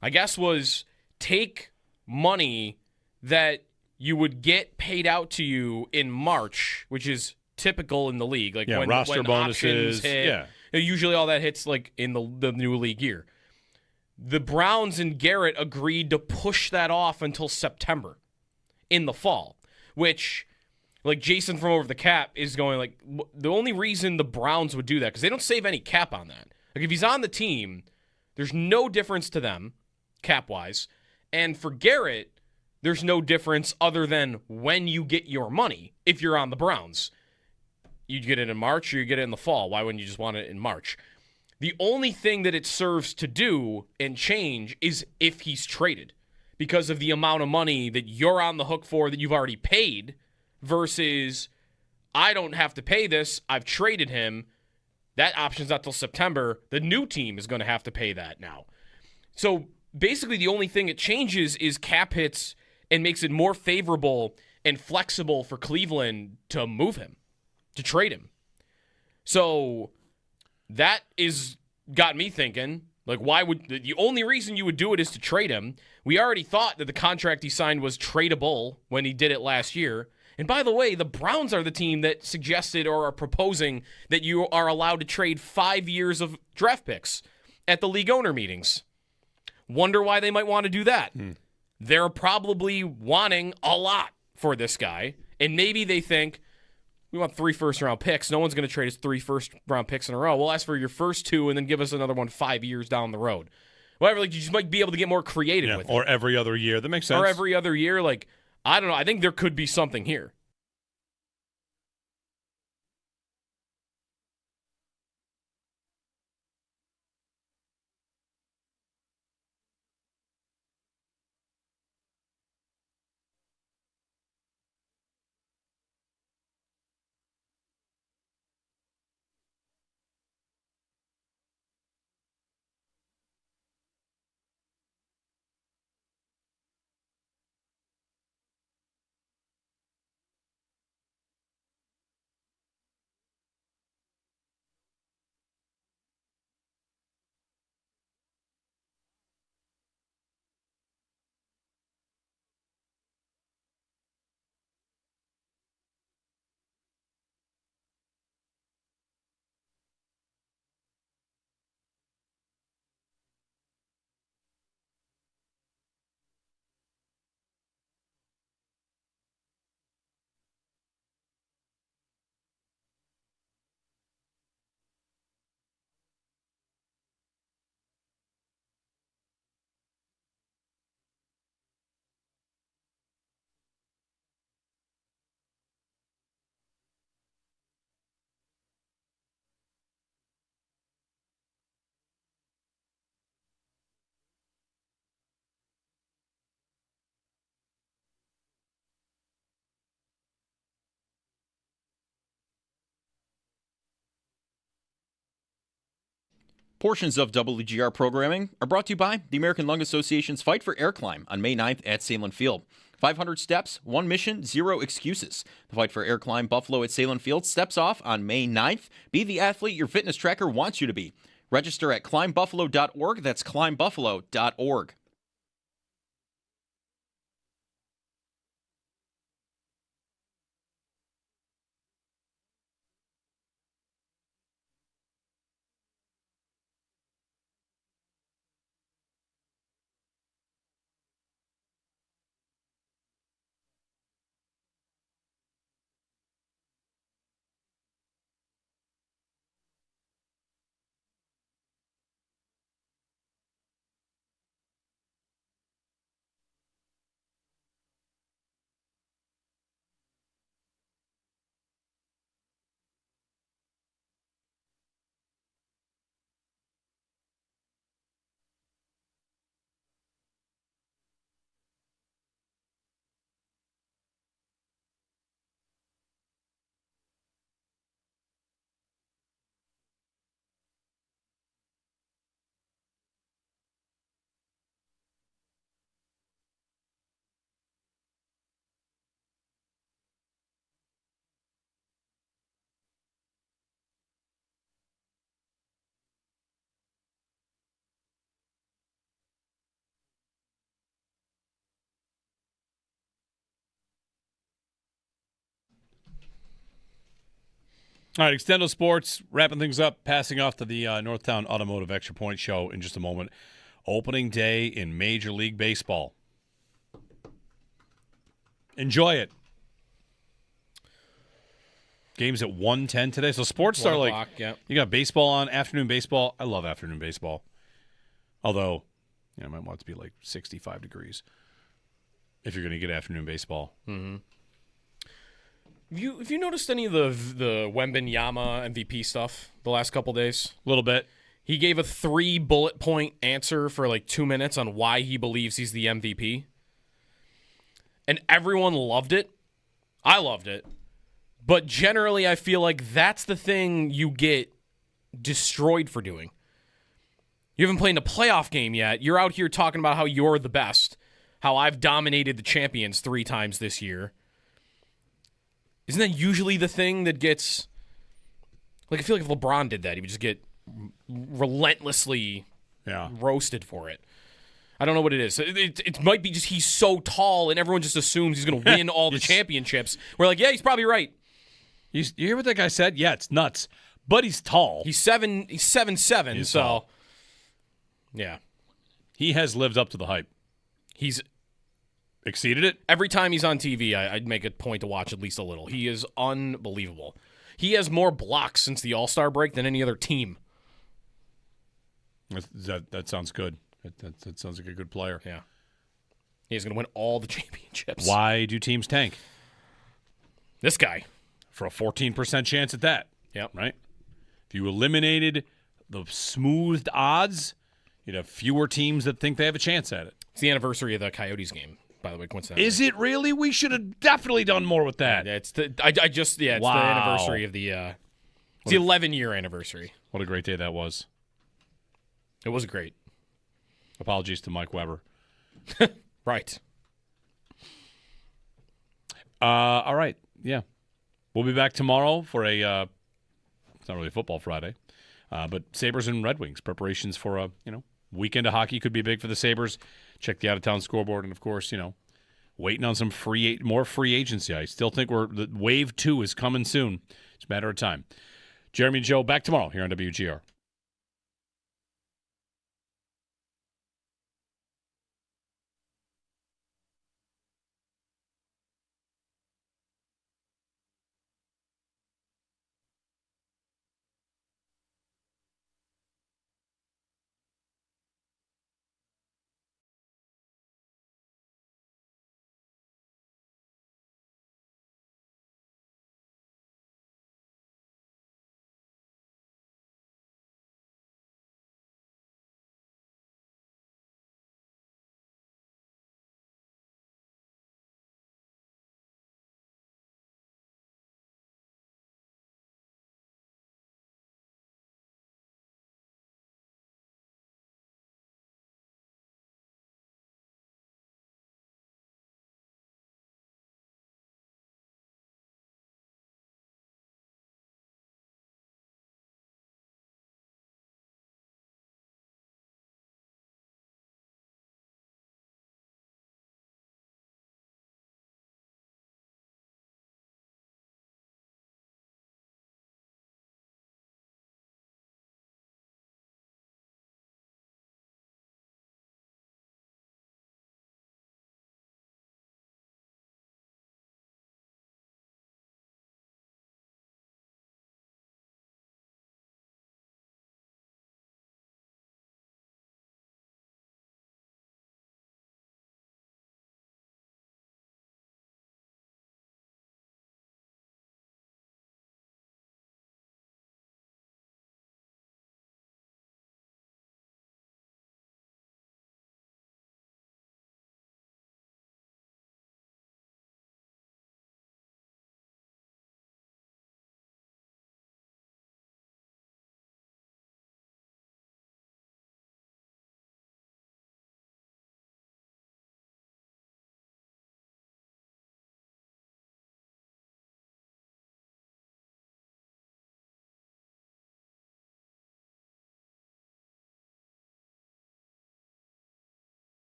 I guess, was take money that you would get paid out to you in March, which is typical in the league. Like when roster bonuses hit, Yeah. Usually all that hits like in the new league year. The Browns and Garrett agreed to push that off until September in the fall, which, like Jason from Over the Cap is going like, the only reason the Browns would do that, because they don't save any cap on that. Like if he's on the team, there's no difference to them cap-wise. And for Garrett, there's no difference other than when you get your money if you're on the Browns. You get it in March or you get it in the fall. Why wouldn't you just want it in March? The only thing that it serves to do and change is if he's traded, because of the amount of money that you're on the hook for that you've already paid versus I don't have to pay this. I've traded him. That option's not till September. The new team is going to have to pay that now. So basically the only thing it changes is cap hits and makes it more favorable and flexible for Cleveland to move him, to trade him. So that got me thinking, like, why would the only reason you would do it is to trade him? We already thought that the contract he signed was tradable when he did it last year. And by the way, the Browns are the team that suggested or are proposing that you are allowed to trade 5 years of draft picks at the league owner meetings. Wonder why they might want to do that. They're probably wanting a lot for this guy. And maybe they think, we want 3 first-round picks. No one's going to trade us 3 first-round picks in a row. We'll ask for your first 2 and then give us another one 5 years down the road. Whatever, like, you just might be able to get more creative with it. Or every other year. That makes sense. Or every other year. Like, I don't know. I think there could be something here. Portions of WGR programming are brought to you by the American Lung Association's Fight for Air Climb on May 9th at Salem Field. 500 steps, 1 mission, 0 excuses. The Fight for Air Climb Buffalo at Salem Field steps off on May 9th. Be the athlete your fitness tracker wants you to be. Register at climbbuffalo.org. That's climbbuffalo.org. All right, Extendo Sports, wrapping things up, passing off to the Northtown Automotive Extra Point Show in just a moment. Opening day in Major League Baseball. Enjoy it. Games at 1:10 today. So sports start like, yeah. You got baseball on, afternoon baseball. I love afternoon baseball. Although, I might want it to be like 65 degrees if you're going to get afternoon baseball. Mm-hmm. Have you noticed any of the Wembanyama MVP stuff the last couple days? A little bit. He gave a 3 bullet point answer for like 2 minutes on why he believes he's the MVP. And everyone loved it. I loved it. But generally, I feel like that's the thing you get destroyed for doing. You haven't played in a playoff game yet. You're out here talking about how you're the best, how I've dominated the champions 3 times this year. Isn't that usually the thing that gets... Like, I feel like if LeBron did that, he would just get relentlessly roasted for it. I don't know what it is. It might be just he's so tall and everyone just assumes he's going to win all the championships. We're like, yeah, he's probably right. You hear what that guy said? Yeah, it's nuts. But he's tall. He's 7'7", so... Tall. Yeah. He has lived up to the hype. He's... exceeded it? Every time he's on TV, I'd make a point to watch at least a little. He is unbelievable. He has more blocks since the All-Star break than any other team. That sounds good. That sounds like a good player. Yeah. He's going to win all the championships. Why do teams tank? This guy. For a 14% chance at that. Yep. Right? If you eliminated the smoothed odds, you'd have fewer teams that think they have a chance at it. It's the anniversary of the Coyotes game, by the way, coincidentally. Is it really? We should have definitely done more with that. Yeah, it's the anniversary of the it's the 11-year anniversary. What a great day that was. It was great. Apologies to Mike Weber. Right. All right. Yeah. We'll be back tomorrow for a it's not really a football Friday, but Sabres and Red Wings preparations for a weekend of hockey could be big for the Sabres. Check the out-of-town scoreboard, and of course, waiting on some more free agency. I still think the wave 2 is coming soon. It's a matter of time. Jeremy and Joe back tomorrow here on WGR.